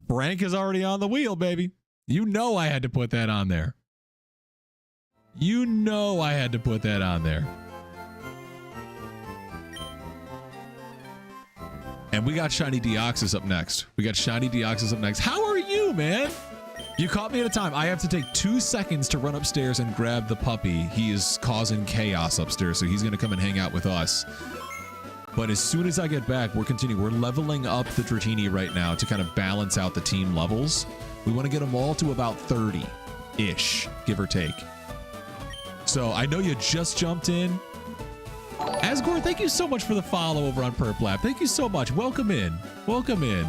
Speaker 1: Frank is already on the wheel, baby. You know I had to put that on there. You know I had to put that on there. And we got Shiny Deoxys up next. How are you, man? You caught me at a time. I have to take 2 seconds to run upstairs and grab the puppy. He is causing chaos upstairs, so he's going to come and hang out with us. But as soon as I get back, we're continuing. We're leveling up the Dratini right now to kind of balance out the team levels. We want to get them all to about 30-ish, give or take. So I know you just jumped in. Asgore, thank you so much for the follow over on Perplap. Thank you so much. Welcome in. Welcome in.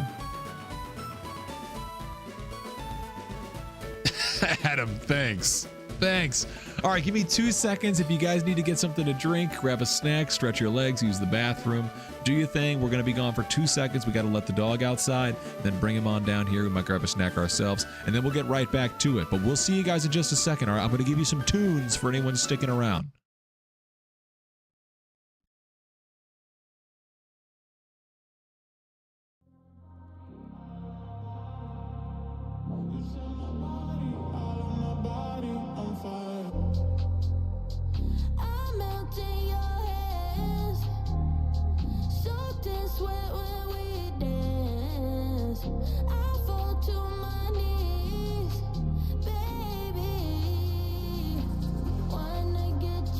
Speaker 1: Adam, thanks. Thanks. All right, give me 2 seconds. If you guys need to get something to drink, grab a snack, stretch your legs, use the bathroom, do your thing. We're going to be gone for 2 seconds. We got to let the dog outside, then bring him on down here. We might grab a snack ourselves, and then we'll get right back to it. But we'll see you guys in just a second. All right, I'm going to give you some tunes for anyone sticking around.
Speaker 4: Wanna get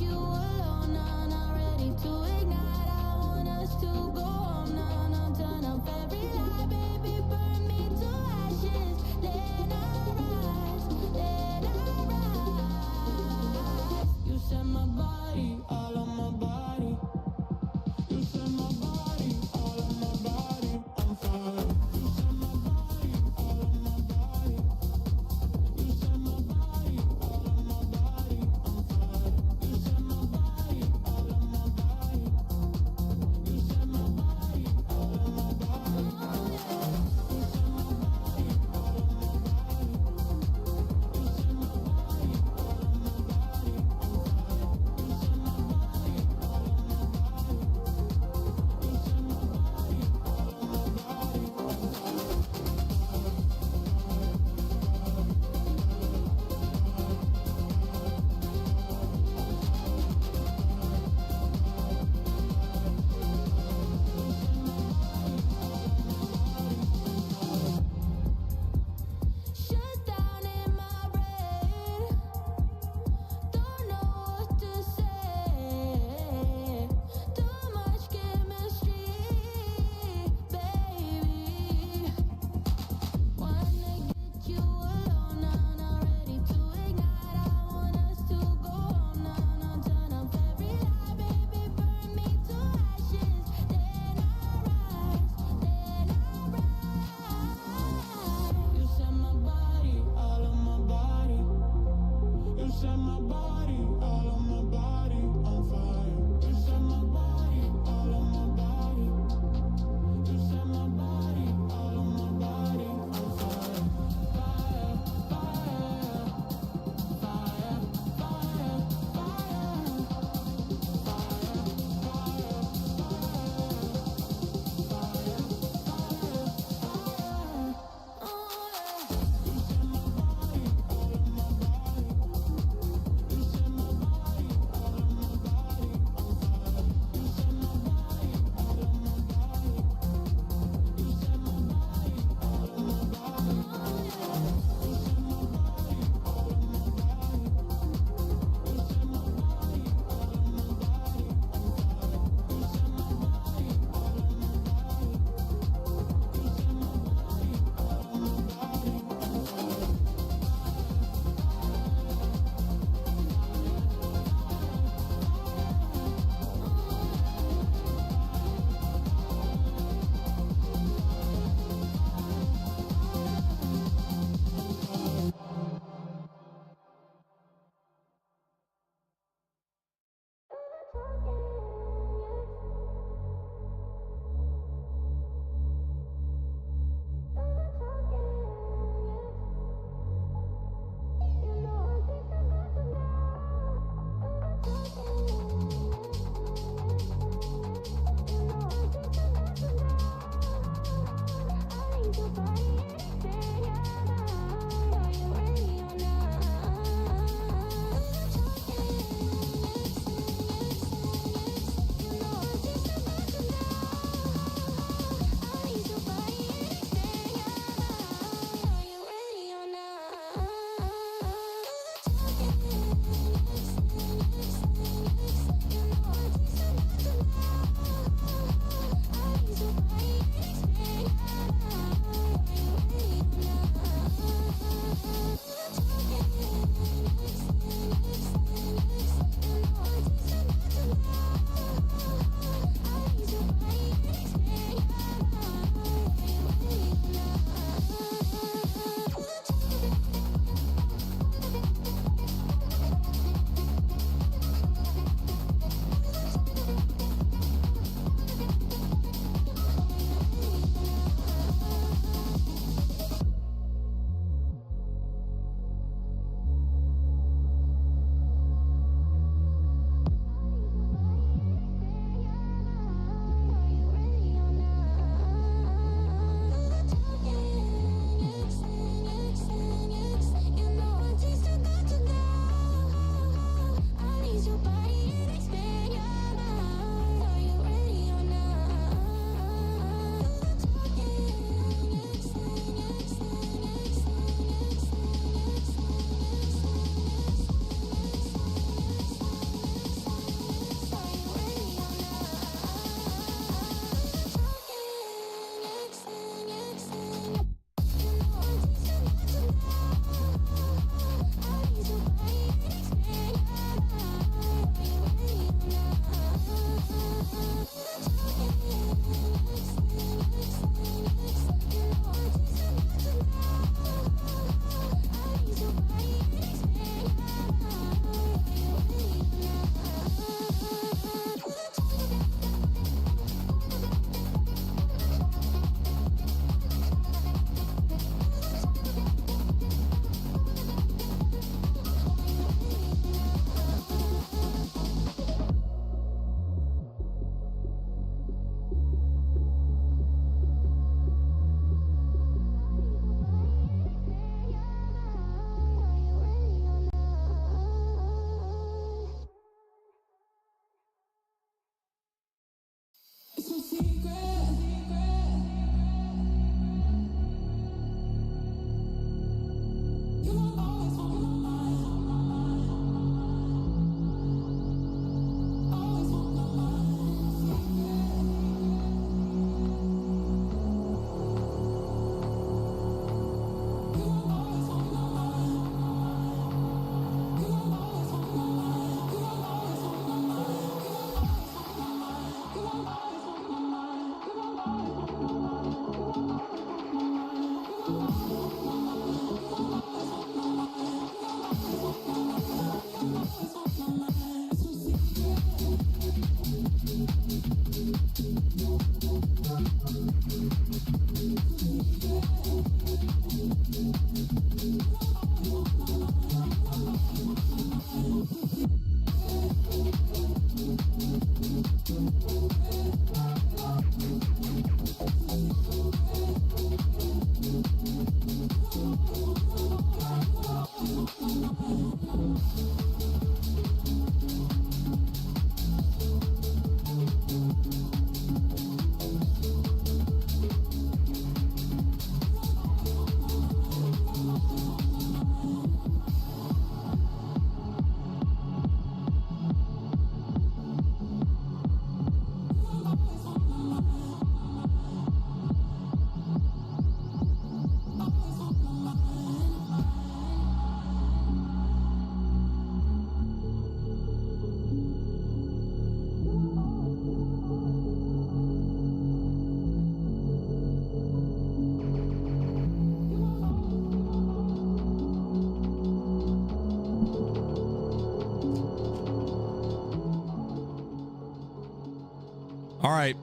Speaker 1: All right.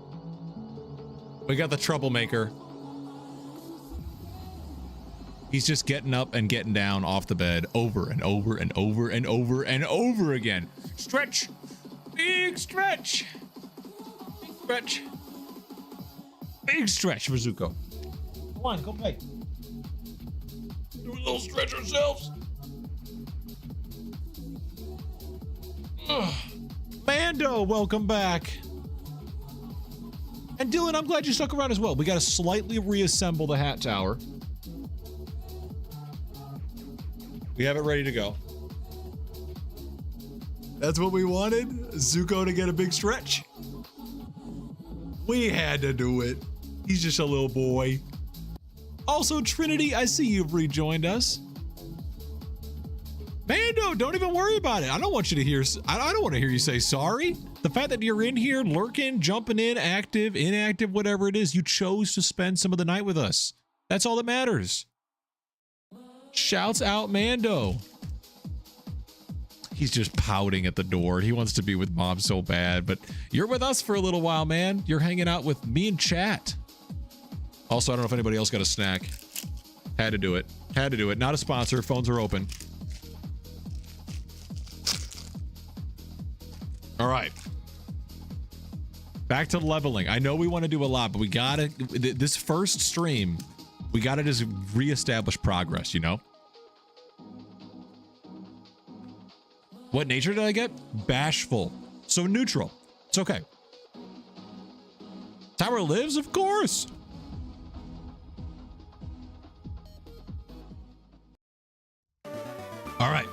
Speaker 1: We got the troublemaker. He's just getting up and getting down off the bed over and over and over and over and over again. Stretch. Big stretch. Big stretch. Big stretch for Zuko. Come on, go play. Do a little stretch ourselves. Ugh. Mando, welcome back. And Dylan, I'm glad you stuck around as well. We got to slightly reassemble the hat tower. We have it ready to go. That's what we wanted. Zuko to get a big stretch. We had to do it. He's just a little boy. Also, Trinity, I see you've rejoined us. Mando, don't even worry about it. I don't want you to hear, I don't want to hear you say sorry. The fact that you're in here, lurking, jumping in, active, inactive, whatever it is, you chose to spend some of the night with us. That's all that matters. Shouts out Mando. He's just pouting at the door. He wants to be with Mom so bad, but you're with us for a little while, man. You're hanging out with me and chat. Also, I don't know if anybody else got a snack. Had to do it. Had to do it. Not a sponsor. Phones are open. All right. Back to leveling. I know we want to do a lot, but we gotta, this first stream, we gotta just reestablish progress, you know? What nature did I get? Bashful. So neutral. It's okay. Tower lives, of course. All right.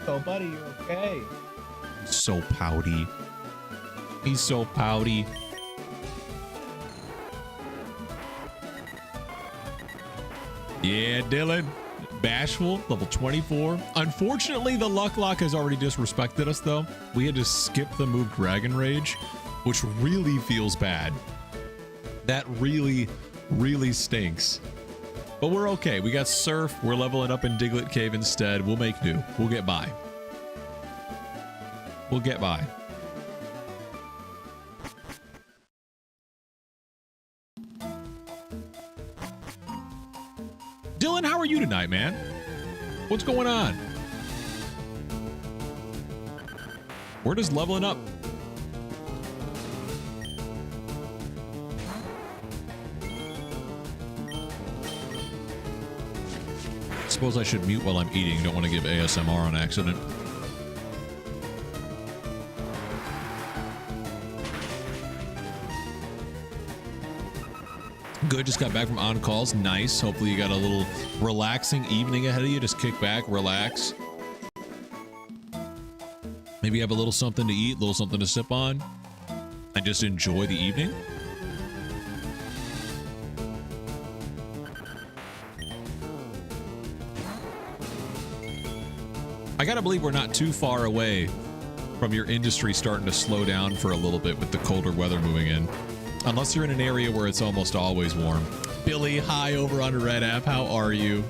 Speaker 1: Oh, buddy, you're okay. He's so pouty. He's so pouty. Yeah, Dylan. Bashful, level 24. Unfortunately, the LUCKLOCKE has already disrespected us, though. We had to skip the move Dragon Rage, which really feels bad. That really, really stinks. But we're okay. We got Surf. We're leveling up in Diglett Cave instead. We'll make do. We'll get by. We'll get by. Dylan, how are you tonight, man? What's going on? Where does leveling up? Suppose I should mute while I'm eating. Don't want to give ASMR on accident. Good, just got back from on calls. Nice. Hopefully you got a little relaxing evening ahead of you. Just kick back, relax. Maybe have a little something to eat, a little something to sip on, and just enjoy the evening. I gotta believe we're not too far away from your industry starting to slow down for a little bit with the colder weather moving in. Unless you're in an area where it's almost always warm. Billy, hi over on Red App. How are you?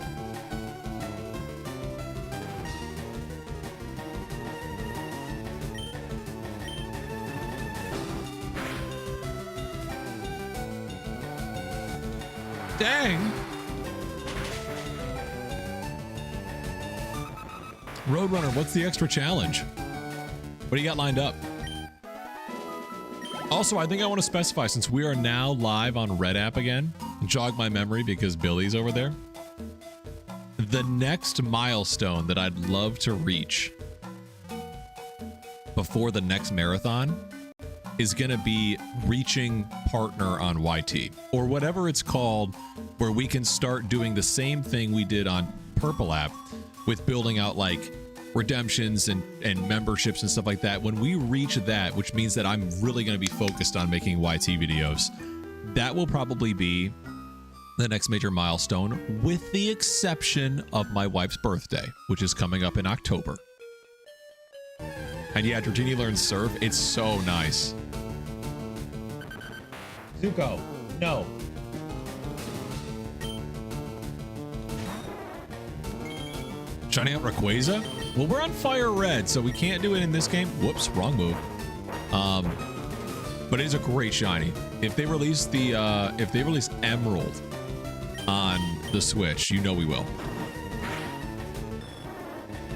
Speaker 1: Dang. Roadrunner, what's the extra challenge? What do you got lined up? Also, I think I want to specify, since we are now live on Red App again, jog my memory because Billy's over there. The next milestone that I'd love to reach before the next marathon is going to be reaching partner on YT, or whatever it's called, where we can start doing the same thing we did on Purple App with building out like redemptions and memberships and stuff like that. When we reach that, which means that I'm really going to be focused on making YT videos, that will probably be the next major milestone, with the exception of my wife's birthday, which is coming up in October. And yeah, Dratini learns surf. It's so nice. Zuko, no. Shining out Rayquaza? Well, we're on fire red, so we can't do it in this game. Whoops, wrong move. But it is a great shiny. If they release the Emerald on the Switch, you know we will.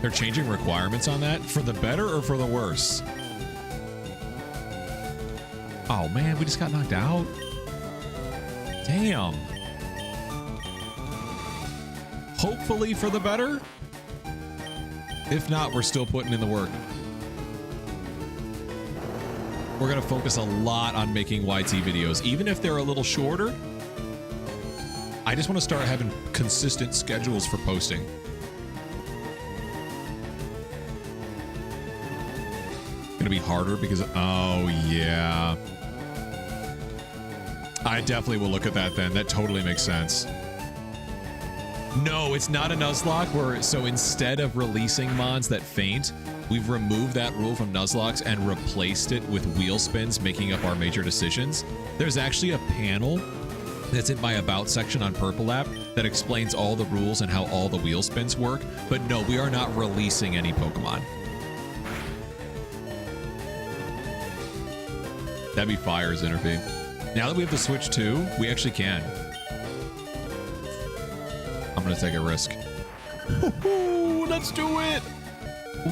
Speaker 1: They're changing requirements on that for the better or for the worse. Oh man, we just got knocked out. Damn. Hopefully for the better. If not, we're still putting in the work. We're going to focus a lot on making YT videos, even if they're a little shorter. I just want to start having consistent schedules for posting. Going to be harder because, oh yeah. I definitely will look at that then. That totally makes sense. No, it's not a Nuzlocke. So instead of releasing mods that faint, we've removed that rule from Nuzlocks and replaced it with wheel spins, making up our major decisions. There's actually a panel that's in my About section on Purple App that explains all the rules and how all the wheel spins work. But no, we are not releasing any Pokemon. That'd be Fire's Interview. Now that we have the Switch 2, we actually can. I'm gonna take a risk. Let's do it!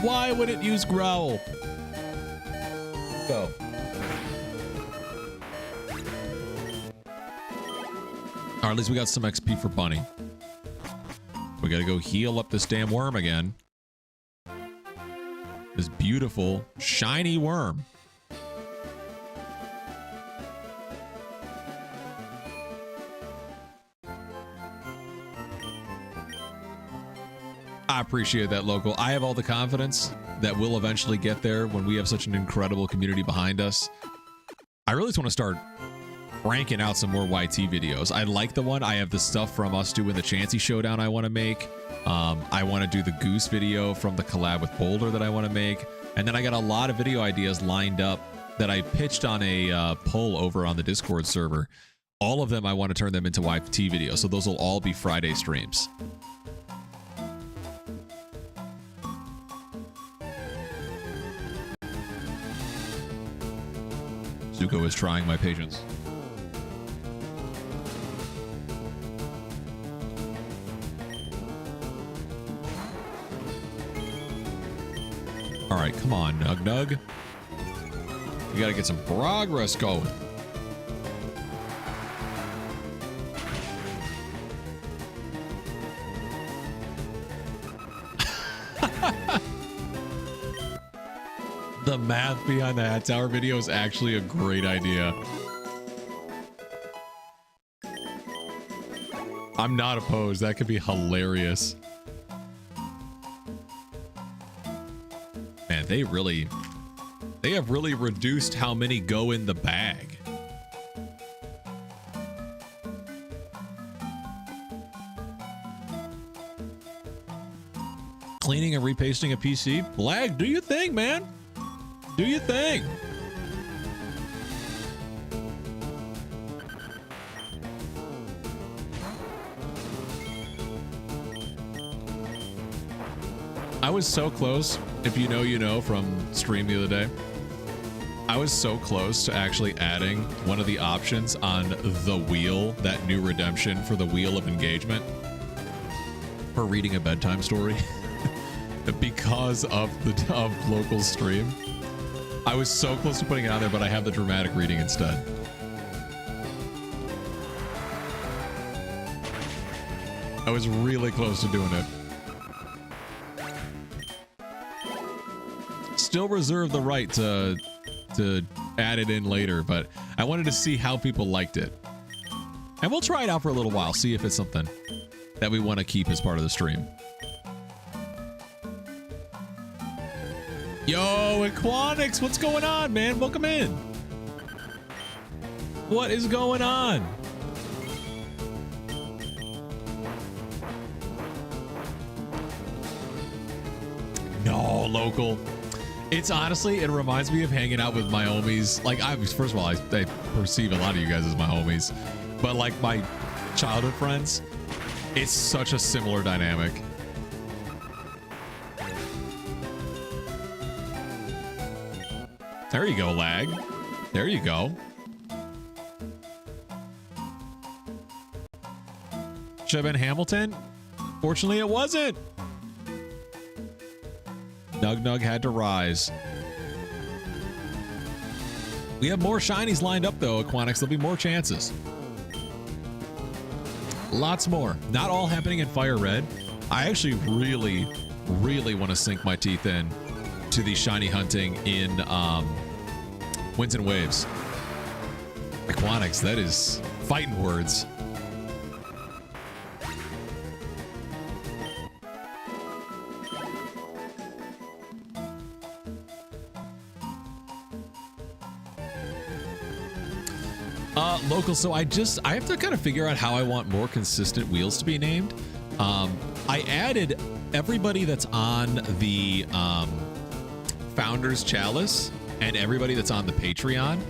Speaker 1: Why would it use Growl? Go. Or at least we got some XP for Bunny. We gotta go heal up this damn worm again. This beautiful, shiny worm. I appreciate that, Local. I have all the confidence that we'll eventually get there when we have such an incredible community behind us. I really just want to start cranking out some more YT videos. I like the one. I have the stuff from us doing the Chansey Showdown I want to make. I want to do the Goose video from the collab with Boulder that I want to make. And then I got a lot of video ideas lined up that I pitched on a poll over on the Discord server. All of them, I want to turn them into YT videos. So those will all be Friday streams. Zuko is trying my patience. All right, come on, Nug Nug. We gotta get some progress going. The math behind the Hat Tower video is actually a great idea. I'm not opposed. That could be hilarious. Man, they have really reduced how many go in the bag. Cleaning and repasting a PC. Lag, do your thing, man. Do your thing. I was so close, if you know, you know, from stream the other day. I was so close to actually adding one of the options on the wheel, that new redemption for the wheel of engagement, for reading a bedtime story. Because of the local stream. I was so close to putting it on there, but I have the dramatic reading instead. I was really close to doing it. Still reserve the right to add it in later, but I wanted to see how people liked it. And we'll try it out for a little while, see if it's something that we want to keep as part of the stream. Yo, Aquanix, what's going on, man? Welcome in. What is going on? No, local. It's honestly, it reminds me of hanging out with my homies. Like, first of all, I perceive a lot of you guys as my homies, but like my childhood friends, it's such a similar dynamic. There you go, lag. There you go. Should have been Hamilton. Fortunately, it wasn't. Nug Nug had to rise. We have more shinies lined up, though, Aquanix. There'll be more chances. Lots more. Not all happening in Fire Red. I actually really, really want to sink my teeth in to the shiny hunting in Winds and Waves. Aquanix, that is fighting words. Local, so I have to kind of figure out how I want more consistent wheels to be named. I added everybody that's on the Founders Chalice and everybody that's on the Patreon,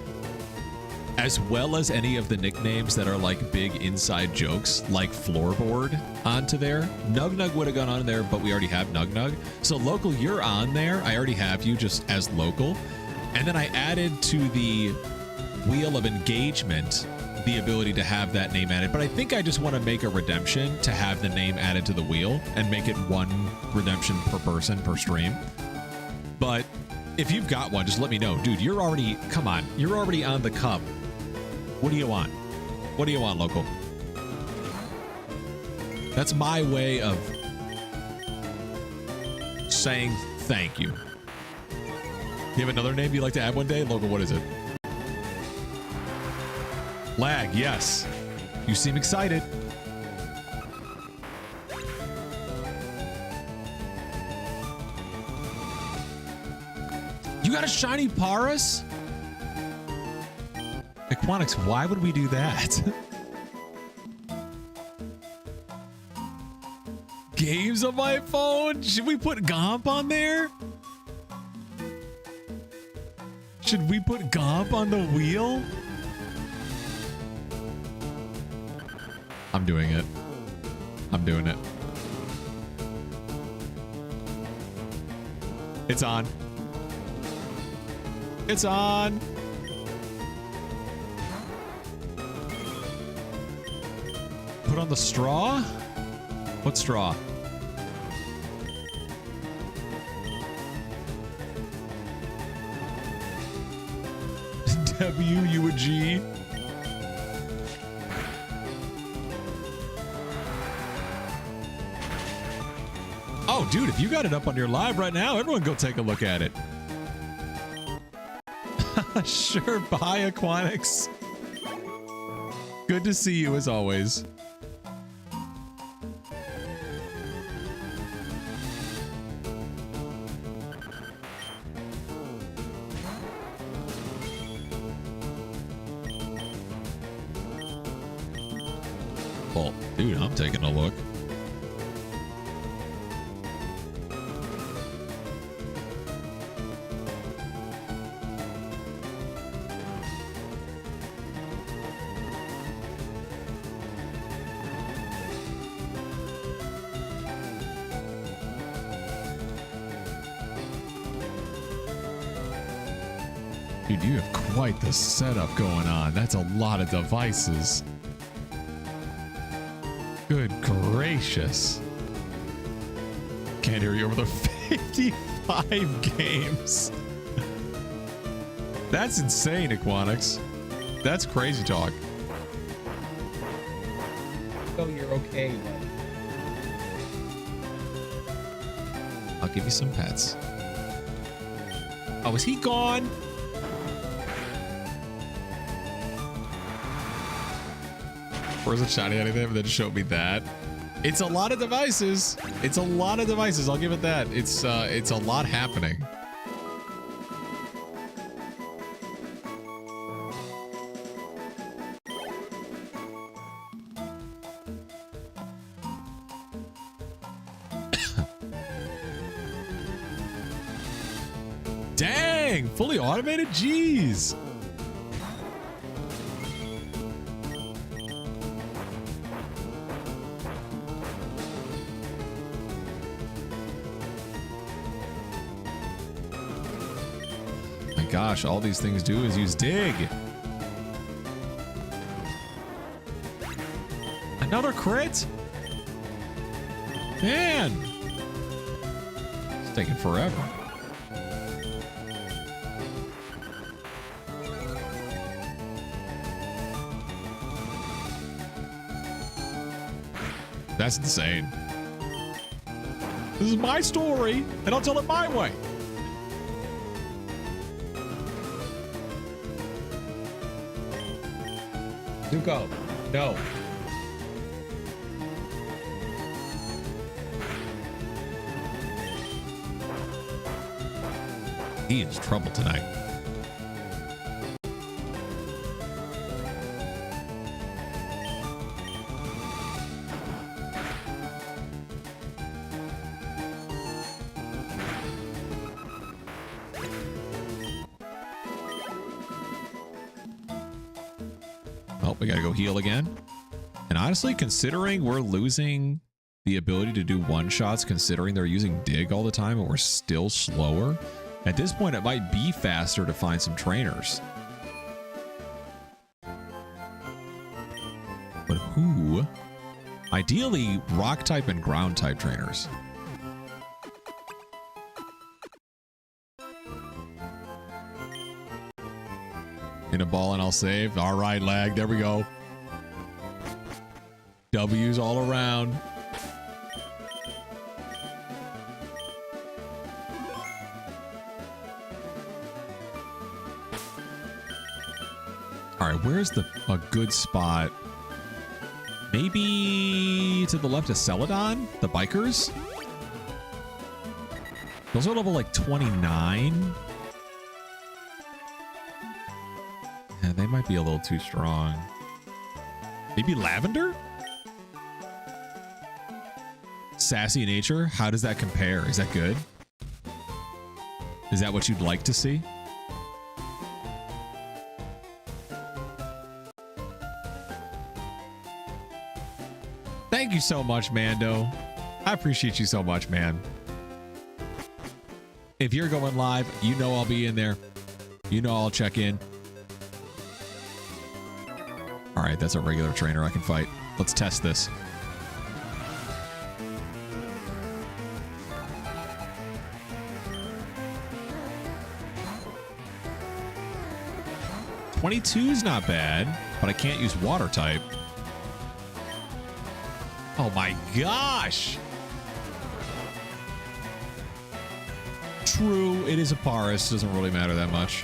Speaker 1: as well as any of the nicknames that are like big inside jokes, like Floorboard, onto there. Nug Nug would have gone on there, but we already have Nug Nug. So local, you're on there. I already have you just as local. And then I added to the Wheel of Engagement the ability to have that name added, but I think I just want to make a redemption to have the name added to the wheel and make it one redemption per person per stream. But if you've got one, just let me know. Dude, you're already, come on, you're already on the cup. What do you want? What do you want, local? That's my way of saying thank you. You have another name you'd like to add one day? Local, what is it? Lag, yes. You seem excited. You got a shiny Paras? Aquanix, why would we do that? Games on my phone? Should we put Gomp on there? Should we put Gomp on the wheel? I'm doing it. I'm doing it. It's on. It's on. Put on the straw? What straw? W, U, a G. Oh, dude, if you got it up on your live right now, everyone go take a look at it. Sure, bye, Aquanix. Good to see you as always. Well, dude, I'm taking a look. Dude, you have quite the setup going on. That's a lot of devices. Good gracious. Can't hear you over the 55 games. That's insane, Aquanix. That's crazy talk.
Speaker 4: So you're okay, buddy.
Speaker 1: I'll give you some pets. Oh, is he gone? Wasn't shiny anything, but then showed me that. It's a lot of devices. It's a lot of devices. I'll give it that. It's a lot happening. Dang, fully automated? Jeez. Gosh, all these things do is use dig. Another crit? Man. It's taking forever. That's insane. This is my story, and I'll tell it my way.
Speaker 4: Zuko, no.
Speaker 1: He is trouble tonight. Oh, we gotta go heal again. And honestly, considering we're losing the ability to do one-shots, considering they're using dig all the time and we're still slower, at this point it might be faster to find some trainers. But who? Ideally, rock type and ground type trainers. In a ball and I'll save. All right, lag. There we go. W's all around. All right, where's a good spot? Maybe to the left of Celadon, the bikers. Those are level like 29. Yeah, they might be a little too strong. Maybe Lavender? Sassy nature. How does that compare? Is that good? Is that what you'd like to see? Thank you so much, Mando. I appreciate you so much, man. If you're going live, you know I'll be in there. You know I'll check in. All right, that's a regular trainer I can fight. Let's test this. $22's not bad, but I can't use water type. Oh my gosh. True, it is a Paris. Doesn't really matter that much.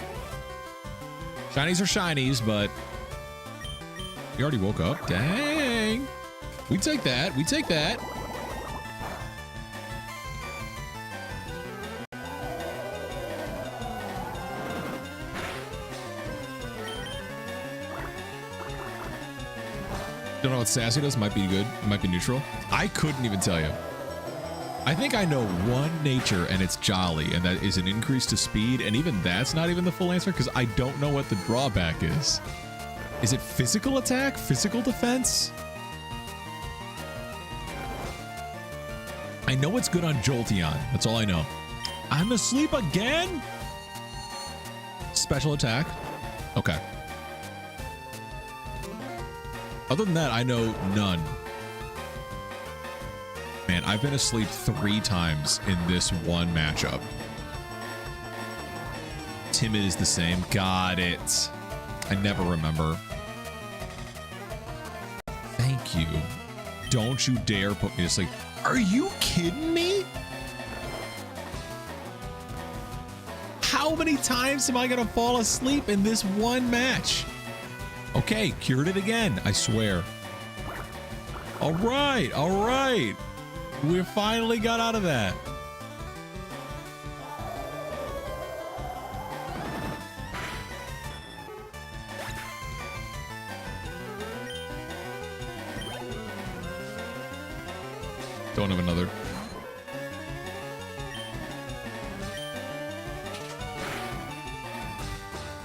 Speaker 1: Shinies are shinies, but you already woke up. Dang. We take that. We take that. Don't know what sassy does. Might be good. Might be neutral. I couldn't even tell you. I think I know one nature, and it's jolly, and that is an increase to speed, and even that's not even the full answer because I don't know what the drawback is. Is it physical attack? Physical defense? I know it's good on Jolteon. That's all I know. I'm asleep again? Special attack. Okay. Other than that, I know none. Man, I've been asleep 3 times in this one matchup. Timid is the same. Got it. I never remember. Thank you. Don't you dare put me to sleep. Are you kidding me? How many times am I going to fall asleep in this one match? Okay, cured it again, I swear. All right, all right. We finally got out of that. Don't have another.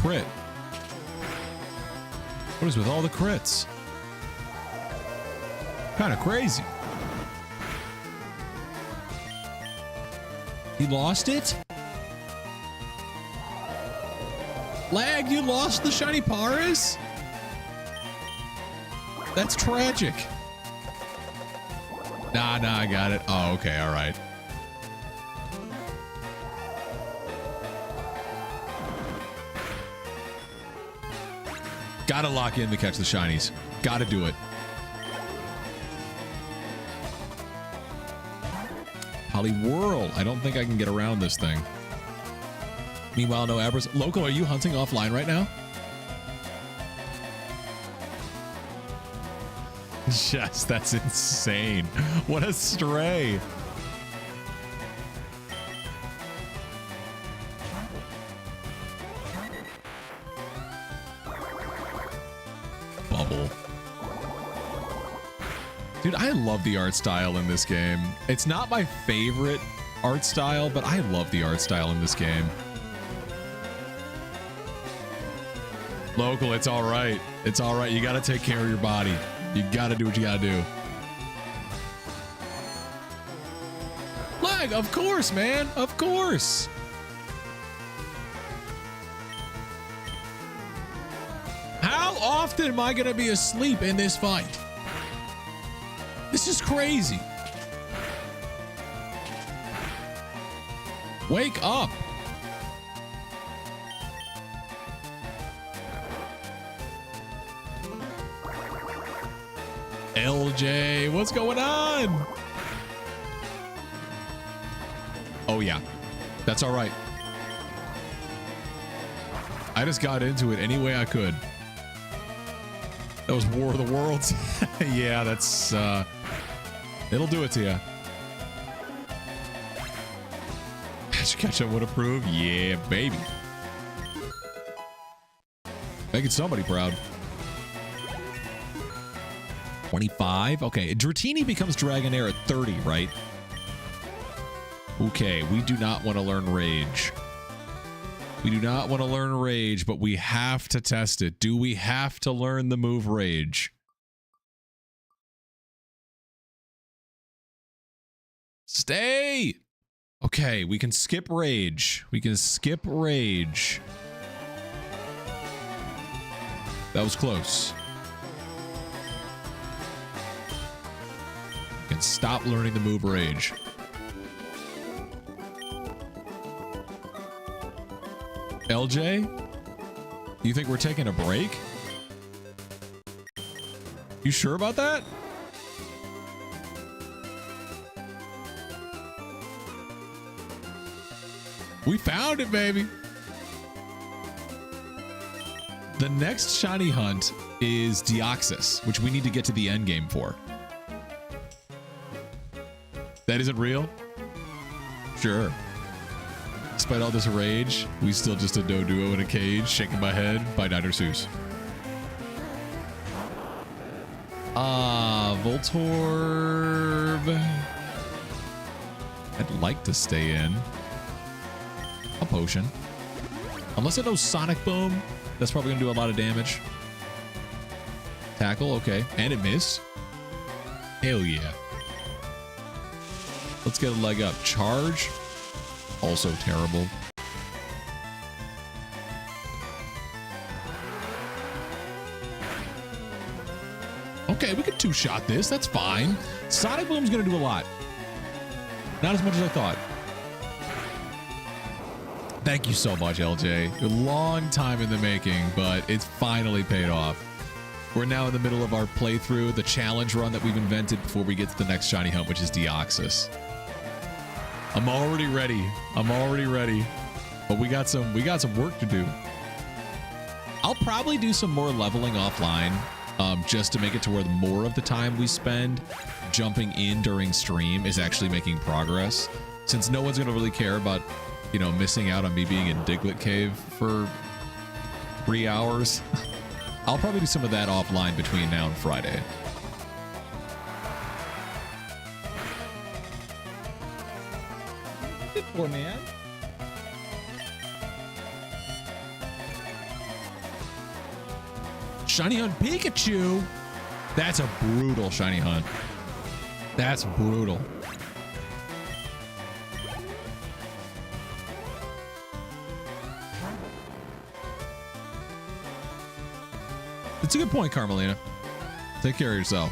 Speaker 1: Crit. What is with all the crits? Kind of crazy. He lost it? Lag, you lost the shiny Paras? That's tragic. Nah, I got it. Oh, okay, all right. Gotta lock in to catch the shinies. Gotta do it. Whirl. I don't think I can get around this thing. Meanwhile, no Abras. Local, are you hunting offline right now? Yes, that's insane. What a stray. Bubble. Dude, I love the art style in this game. It's not my favorite art style, but I love the art style in this game. Local, it's all right. It's all right. You got to take care of your body. You got to do what you got to do. Lag, of course, man. Of course. How often am I going to be asleep in this fight? This is crazy. Wake up. LJ, what's going on? Oh, yeah. That's all right. I just got into it any way I could. That was War of the Worlds. Yeah, that's... it'll do it to you. Patch Ketchup would approve. Yeah, baby. Making somebody proud. 25. Okay, Dratini becomes Dragonair at 30, right? Okay, we do not want to learn Rage. We do not want to learn Rage, but we have to test it. Do we have to learn the move Rage? Stay! Okay, we can skip Rage. We can skip Rage. That was close. We can stop learning the move Rage. LJ? You think we're taking a break? You sure about that? We found it, baby. The next shiny hunt is Deoxys, which we need to get to the end game for. That isn't real? Sure. Despite all this rage, we still just a Doduo in a cage, shaking my head by Dr. Seuss. Voltorb. I'd like to stay in. A potion. Unless it knows Sonic Boom, that's probably gonna do a lot of damage. Tackle, okay. And it missed. Hell yeah. Let's get a leg up. Charge. Also terrible. Okay, we could two-shot this. That's fine. Sonic Boom's gonna do a lot. Not as much as I thought. Thank you so much, LJ. A long time in the making, but it's finally paid off. We're now in the middle of our playthrough, the challenge run that we've invented before we get to the next shiny hunt, which is Deoxys. I'm already ready. I'm already ready. But we got some work to do. I'll probably do some more leveling offline, just to make it to where more of the time we spend jumping in during stream is actually making progress. Since no one's gonna really care about, you know, missing out on me being in Diglett Cave for 3 hours. I'll probably do some of that offline between now and Friday.
Speaker 4: Good poor man.
Speaker 1: Shiny Hunt Pikachu. That's a brutal Shiny Hunt. That's brutal. It's a good point, Carmelina. Take care of yourself.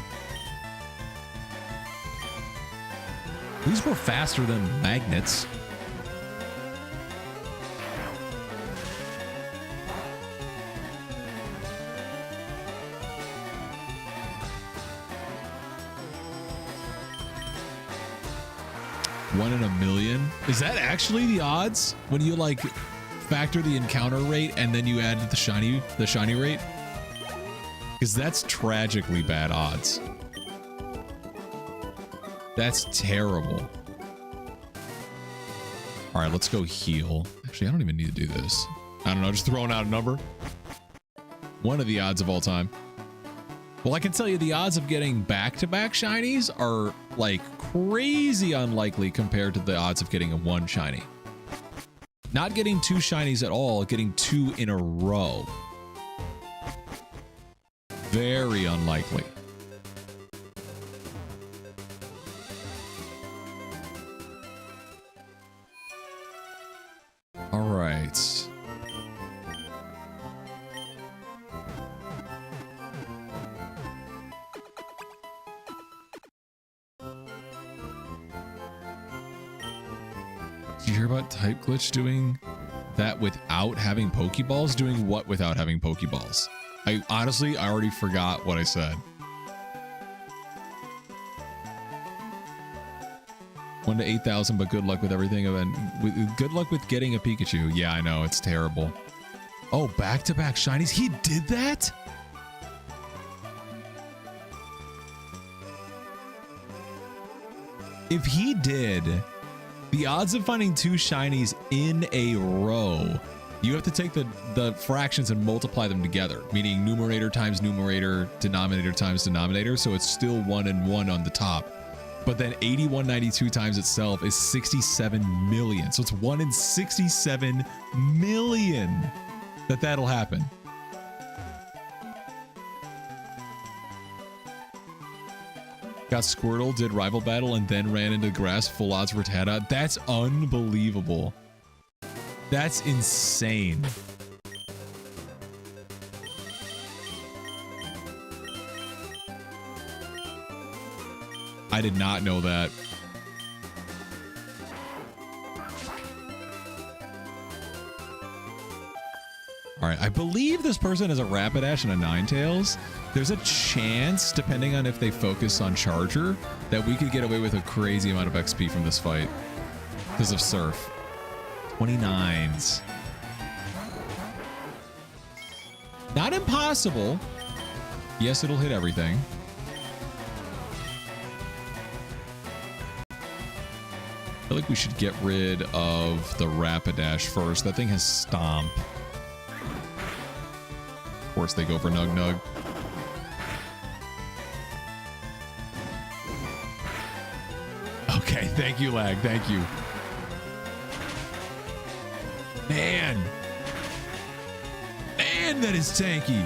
Speaker 1: These were faster than magnets. One in a million? Is that actually the odds when you like factor the encounter rate and then you add the shiny rate? Because that's tragically bad odds. That's terrible. All right, let's go heal. Actually, I don't even need to do this. I don't know, just throwing out a number. One of the odds of all time. Well, I can tell you the odds of getting back-to-back shinies are like crazy unlikely compared to the odds of getting a one shiny. Not getting two shinies at all, getting two in a row. Very unlikely. All right. Did you hear about Type Glitch doing that without having Pokeballs? Doing what without having Pokeballs? I honestly already forgot what I said. 1 to 8,000, but good luck with everything. And good luck with getting a Pikachu. Yeah, I know, it's terrible. Oh, back-to-back shinies? He did that? If he did, the odds of finding two shinies in a row, you have to take the fractions and multiply them together, meaning numerator times numerator, denominator times denominator, so it's still 1 and 1 on the top. But then 8192 times itself is 67 million. So it's 1 in 67 million that'll happen. Got Squirtle, did rival battle, and then ran into grass. Full odds for Rattata. That's unbelievable. That's insane. I did not know that. All right, I believe this person has a Rapidash and a Ninetales. There's a chance, depending on if they focus on Charger, that we could get away with a crazy amount of XP from this fight because of Surf. 29s. Not impossible. Yes, it'll hit everything. I feel like we should get rid of the Rapidash first. That thing has Stomp. Of course, they go for Nug Nug. Thank you, lag. Thank you. Man. Man, that is tanky.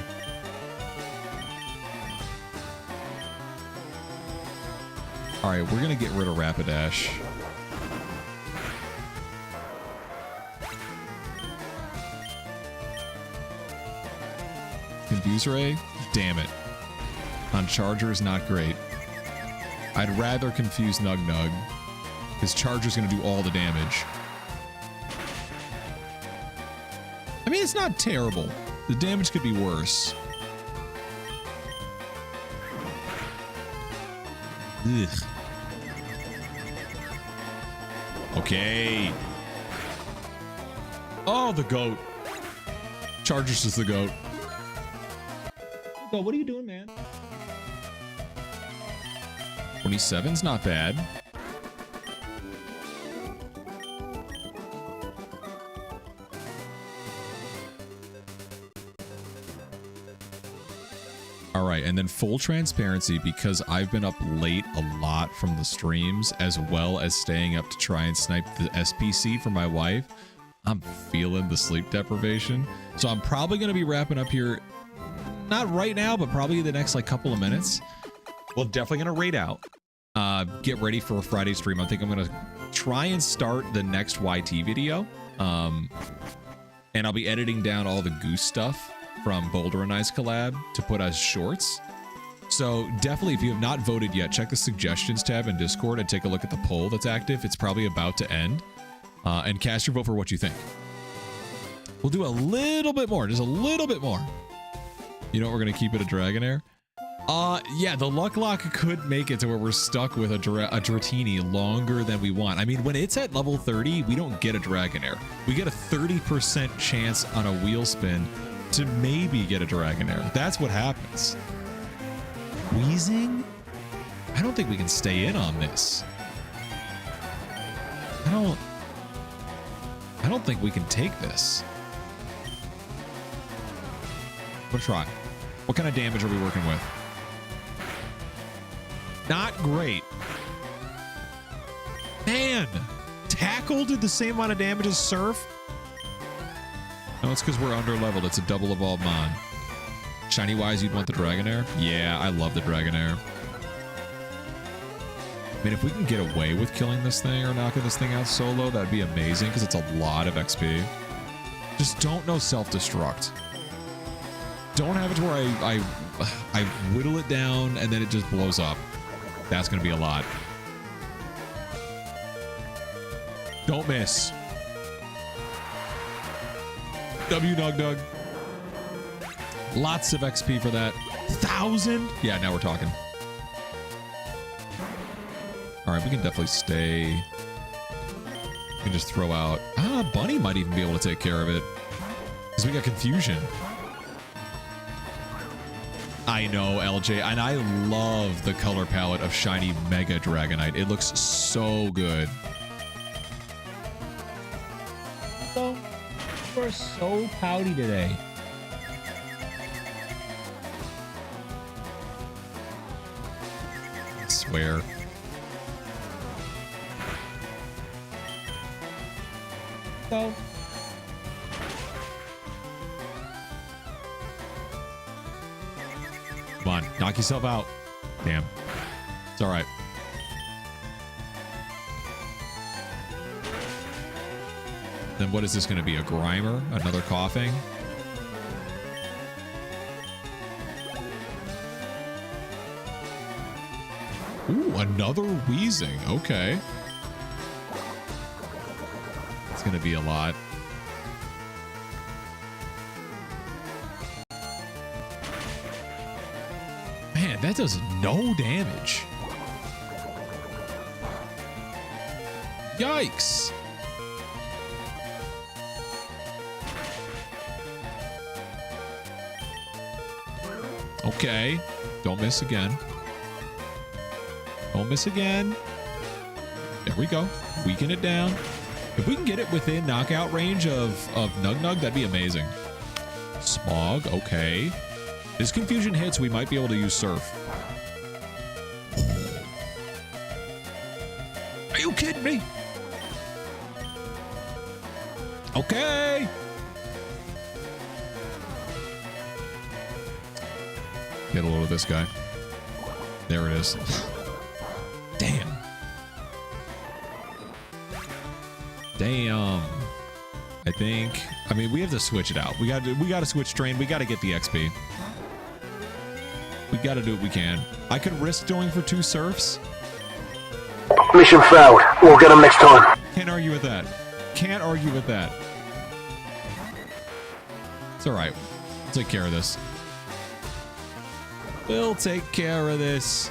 Speaker 1: All right, we're going to get rid of Rapidash. Confuse Ray? Damn it. On Charger is not great. I'd rather confuse Nug Nug, because Charger's going to do all the damage. I mean, it's not terrible. The damage could be worse. Ugh. Okay. Oh, the goat. Charger's just the goat.
Speaker 4: Duco, what are you doing, man?
Speaker 1: 27's not bad. All right, and then full transparency, because I've been up late a lot from the streams, as well as staying up to try and snipe the SPC for my wife. I'm feeling the sleep deprivation. So I'm probably going to be wrapping up here, not right now, but probably the next like couple of minutes. We're definitely going to raid out. Get ready for a Friday stream. I think I'm going to try and start the next YT video. And I'll be editing down all the Goose stuff from Boulder and I's collab to put as shorts. So definitely, if you have not voted yet, check the suggestions tab in Discord and take a look at the poll that's active. It's probably about to end. And cast your vote for what you think. We'll do a little bit more, just a little bit more. You know what, we're going to keep it a Dragonair? Yeah, the LUCKLOCKE could make it to where we're stuck with a Dratini longer than we want. I mean, when it's at level 30, we don't get a Dragonair. We get a 30% chance on a wheel spin to maybe get a Dragonair. That's what happens. Wheezing? I don't think we can stay in on this. I don't think we can take this. We'll try. What kind of damage are we working with? Not great. Man, Tackle did the same amount of damage as Surf. No, it's because we're under leveled. It's a double evolved Mon. Shiny wise, you'd want the Dragonair? Yeah, I love the Dragonair. I mean, if we can get away with killing this thing or knocking this thing out solo, that'd be amazing, because it's a lot of XP. Just don't know self-destruct. Don't have it to where I whittle it down and then it just blows up. That's going to be a lot. Don't miss. W Nug Nug. Lots of XP for that. 1,000? Yeah, now we're talking. All right, we can definitely stay. We can just throw out. Bunny might even be able to take care of it, because we got confusion. I know, LJ, and I love the color palette of Shiny Mega Dragonite. It looks so good.
Speaker 4: So, you are so pouty today.
Speaker 1: I swear.
Speaker 4: So.
Speaker 1: Come on, knock yourself out. Damn. It's all right. Then what is this going to be? A Grimer? Another coughing? Ooh, another wheezing. Okay. It's going to be a lot. Man, that does no damage. Yikes. Okay. Don't miss again. Don't miss again. There we go. Weaken it down. If we can get it within knockout range of Nug Nug, that'd be amazing. Smog. Okay. This confusion hits, we might be able to use Surf. you kidding me? Okay. Get a load of this guy. There it is. Damn. Damn. I mean, we have to switch it out. We got to switch train. We got to get the XP. We got to do what we can. I could risk going for 2 surfs.
Speaker 3: Mission failed. We'll get them next time.
Speaker 1: Can't argue with that. Can't argue with that. It's all right. We'll take care of this. We'll take care of this.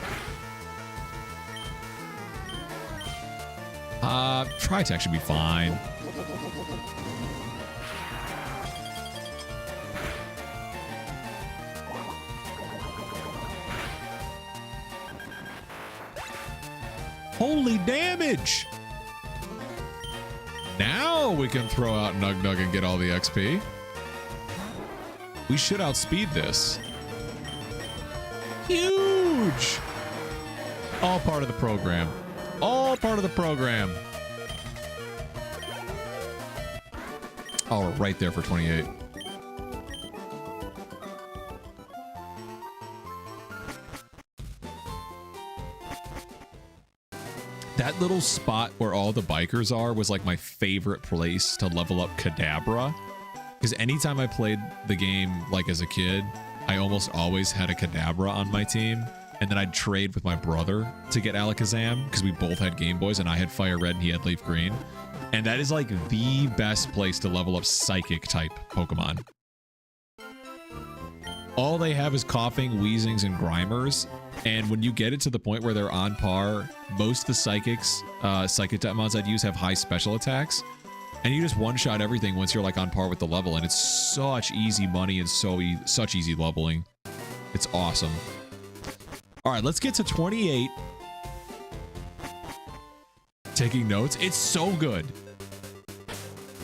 Speaker 1: Tri-Tech should be fine. Holy damage! Now we can throw out Nug Nug and get all the XP. We should outspeed this. Huge! All part of the program. All part of the program. Oh, right there for 28. That little spot where all the bikers are was like my favorite place to level up Kadabra. Because anytime I played the game like as a kid, I almost always had a Kadabra on my team. And then I'd trade with my brother to get Alakazam because we both had Game Boys and I had Fire Red and he had Leaf Green. And that is like the best place to level up Psychic type Pokemon. All they have is Coughing, Wheezings, and Grimers. And when you get it to the point where they're on par, most of the Psychics, Psychic type mons I'd use have high special attacks. And you just one-shot everything once you're like on par with the level. And it's such easy money and such easy leveling. It's awesome. All right, let's get to 28. Taking notes. It's so good.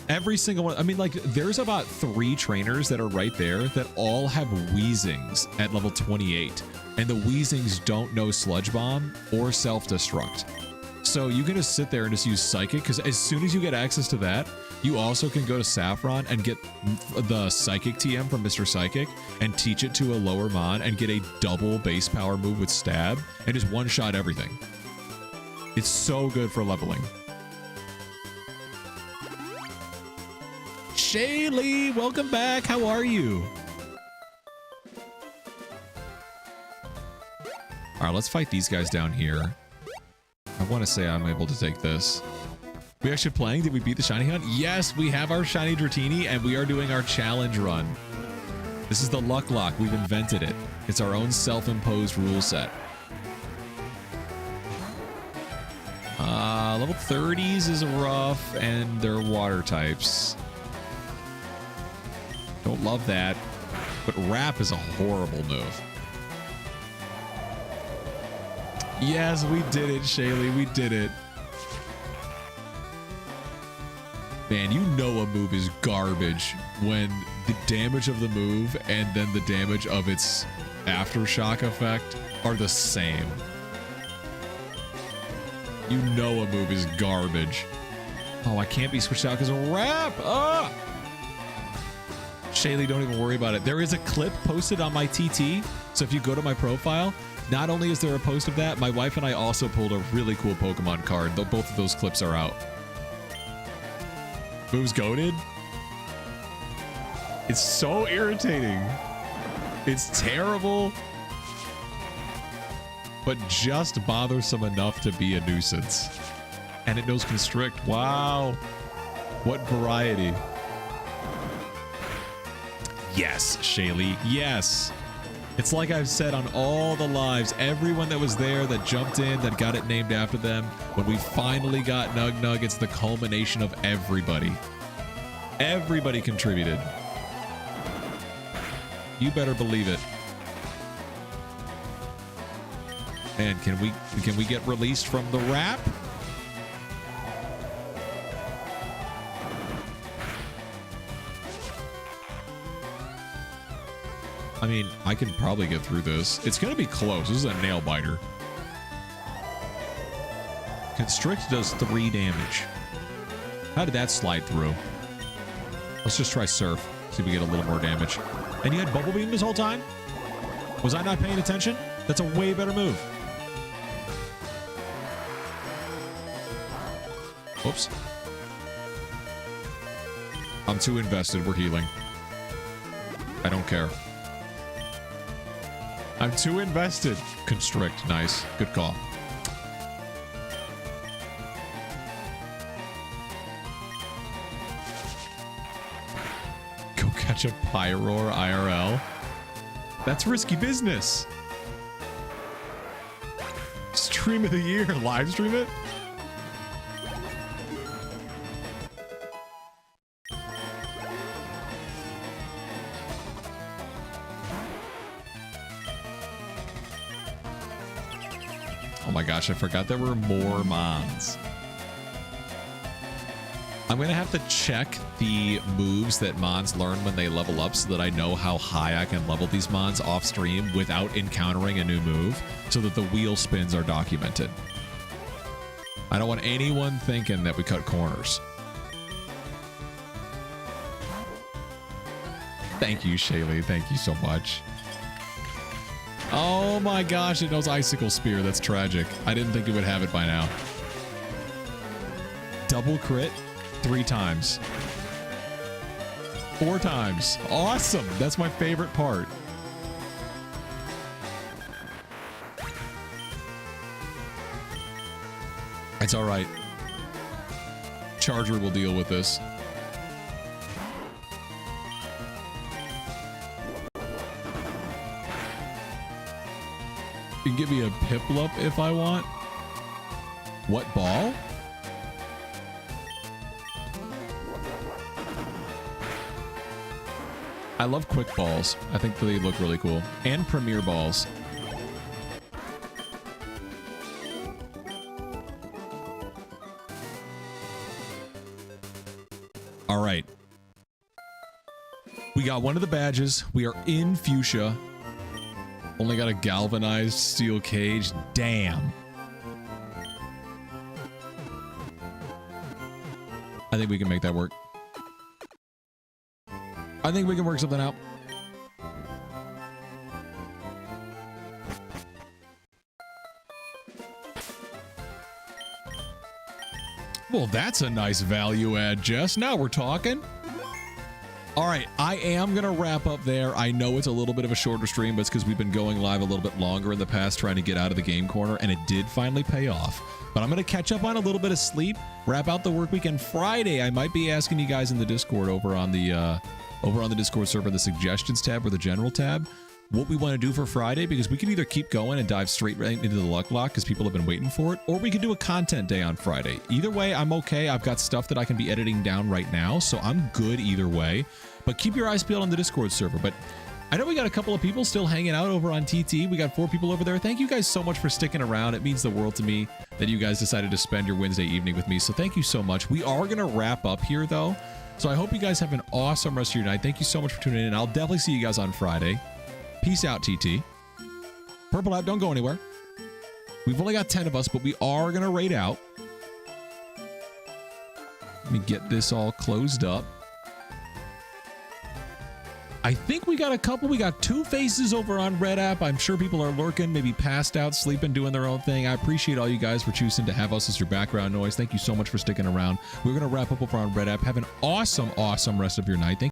Speaker 1: Every single one. I mean, like, there's about 3 trainers that are right there that all have Weezings at level 28. And the Weezings don't know Sludge Bomb or Self-Destruct. So you can just sit there and just use Psychic, because as soon as you get access to that, you also can go to Saffron and get the Psychic TM from Mr. Psychic and teach it to a lower mon and get a double base power move with Stab and just one-shot everything. It's so good for leveling. Shaylee, welcome back. How are you? All right, let's fight these guys down here. I want to say I'm able to take this. We actually playing? Did we beat the Shiny Hunt? Yes, we have our Shiny Dratini and we are doing our challenge run. This is the LUCKLOCKE. We've invented it. It's our own self-imposed rule set. Level 30s is rough and they're water types. Don't love that. But Wrap is a horrible move. Yes, we did it, Shaylee. We did it. Man, you know a move is garbage when the damage of the move and then the damage of its aftershock effect are the same. You know a move is garbage. Oh, I can't be switched out because of Wrap. Ah! Shaylee, don't even worry about it. There is a clip posted on my TT. So if you go to my profile, not only is there a post of that, my wife and I also pulled a really cool Pokemon card. Though both of those clips are out. Moves goated? It's so irritating. It's terrible. But just bothersome enough to be a nuisance. And it knows Constrict. Wow. What variety. Yes, Shaylee. Yes. It's like I've said on all the lives, everyone that was there that jumped in, that got it named after them, when we finally got Nug Nug, it's the culmination of everybody. Everybody contributed. You better believe it. And can we get released from the Wrap? I mean, I can probably get through this. It's going to be close. This is a nail biter. Constrict does 3 damage. How did that slide through? Let's just try Surf. See if we get a little more damage. And you had Bubble Beam this whole time? Was I not paying attention? That's a way better move. Whoops. I'm too invested. We're healing. I don't care. I'm too invested. Constrict. Nice. Good call. Go catch a Pyroar IRL. That's risky business. Stream of the year. Live stream it? Oh my gosh, I forgot there were more mons. I'm going to have to check the moves that mons learn when they level up so that I know how high I can level these mons off stream without encountering a new move so that the wheel spins are documented. I don't want anyone thinking that we cut corners. Thank you, Shaylee. Thank you so much. Oh my gosh, it knows Icicle Spear. That's tragic. I didn't think it would have it by now. Double crit 3 times. 4 times. Awesome. That's my favorite part. It's all right. Charger will deal with this. You can give me a Piplup if I want. What ball? I love quick balls. I think they look really cool. And premier balls. All right. We got one of the badges. We are in Fuchsia. Only got a galvanized steel cage. Damn. I think we can make that work. I think we can work something out. Well, that's a nice value add, Jess. Now we're talking. All right, I am going to wrap up there. I know it's a little bit of a shorter stream, but it's because we've been going live a little bit longer in the past trying to get out of the game corner, and it did finally pay off. But I'm going to catch up on a little bit of sleep, wrap out the work weekend. Friday, I might be asking you guys in the Discord over on the Discord server, the suggestions tab or the general tab, what we want to do for Friday, because we can either keep going and dive straight right into the luck lock because people have been waiting for it, or we could do a content day on Friday. Either way, I'm okay. I've got stuff that I can be editing down right now, so I'm good either way. But keep your eyes peeled on the Discord server. But I know we got a couple of people still hanging out over on TT. We got 4 people over there. Thank you guys so much for sticking around. It means the world to me that you guys decided to spend your Wednesday evening with me. So thank you so much. We are going to wrap up here, though. So I hope you guys have an awesome rest of your night. Thank you so much for tuning in. I'll definitely see you guys on Friday. Peace out, TT. Purple App, don't go anywhere. We've only got 10 of us, but we are going to raid out. Let me get this all closed up. I think we got a couple. We got 2 faces over on Red App. I'm sure people are lurking, maybe passed out, sleeping, doing their own thing. I appreciate all you guys for choosing to have us as your background noise. Thank you so much for sticking around. We're going to wrap up over on Red App. Have an awesome, awesome rest of your night. Thank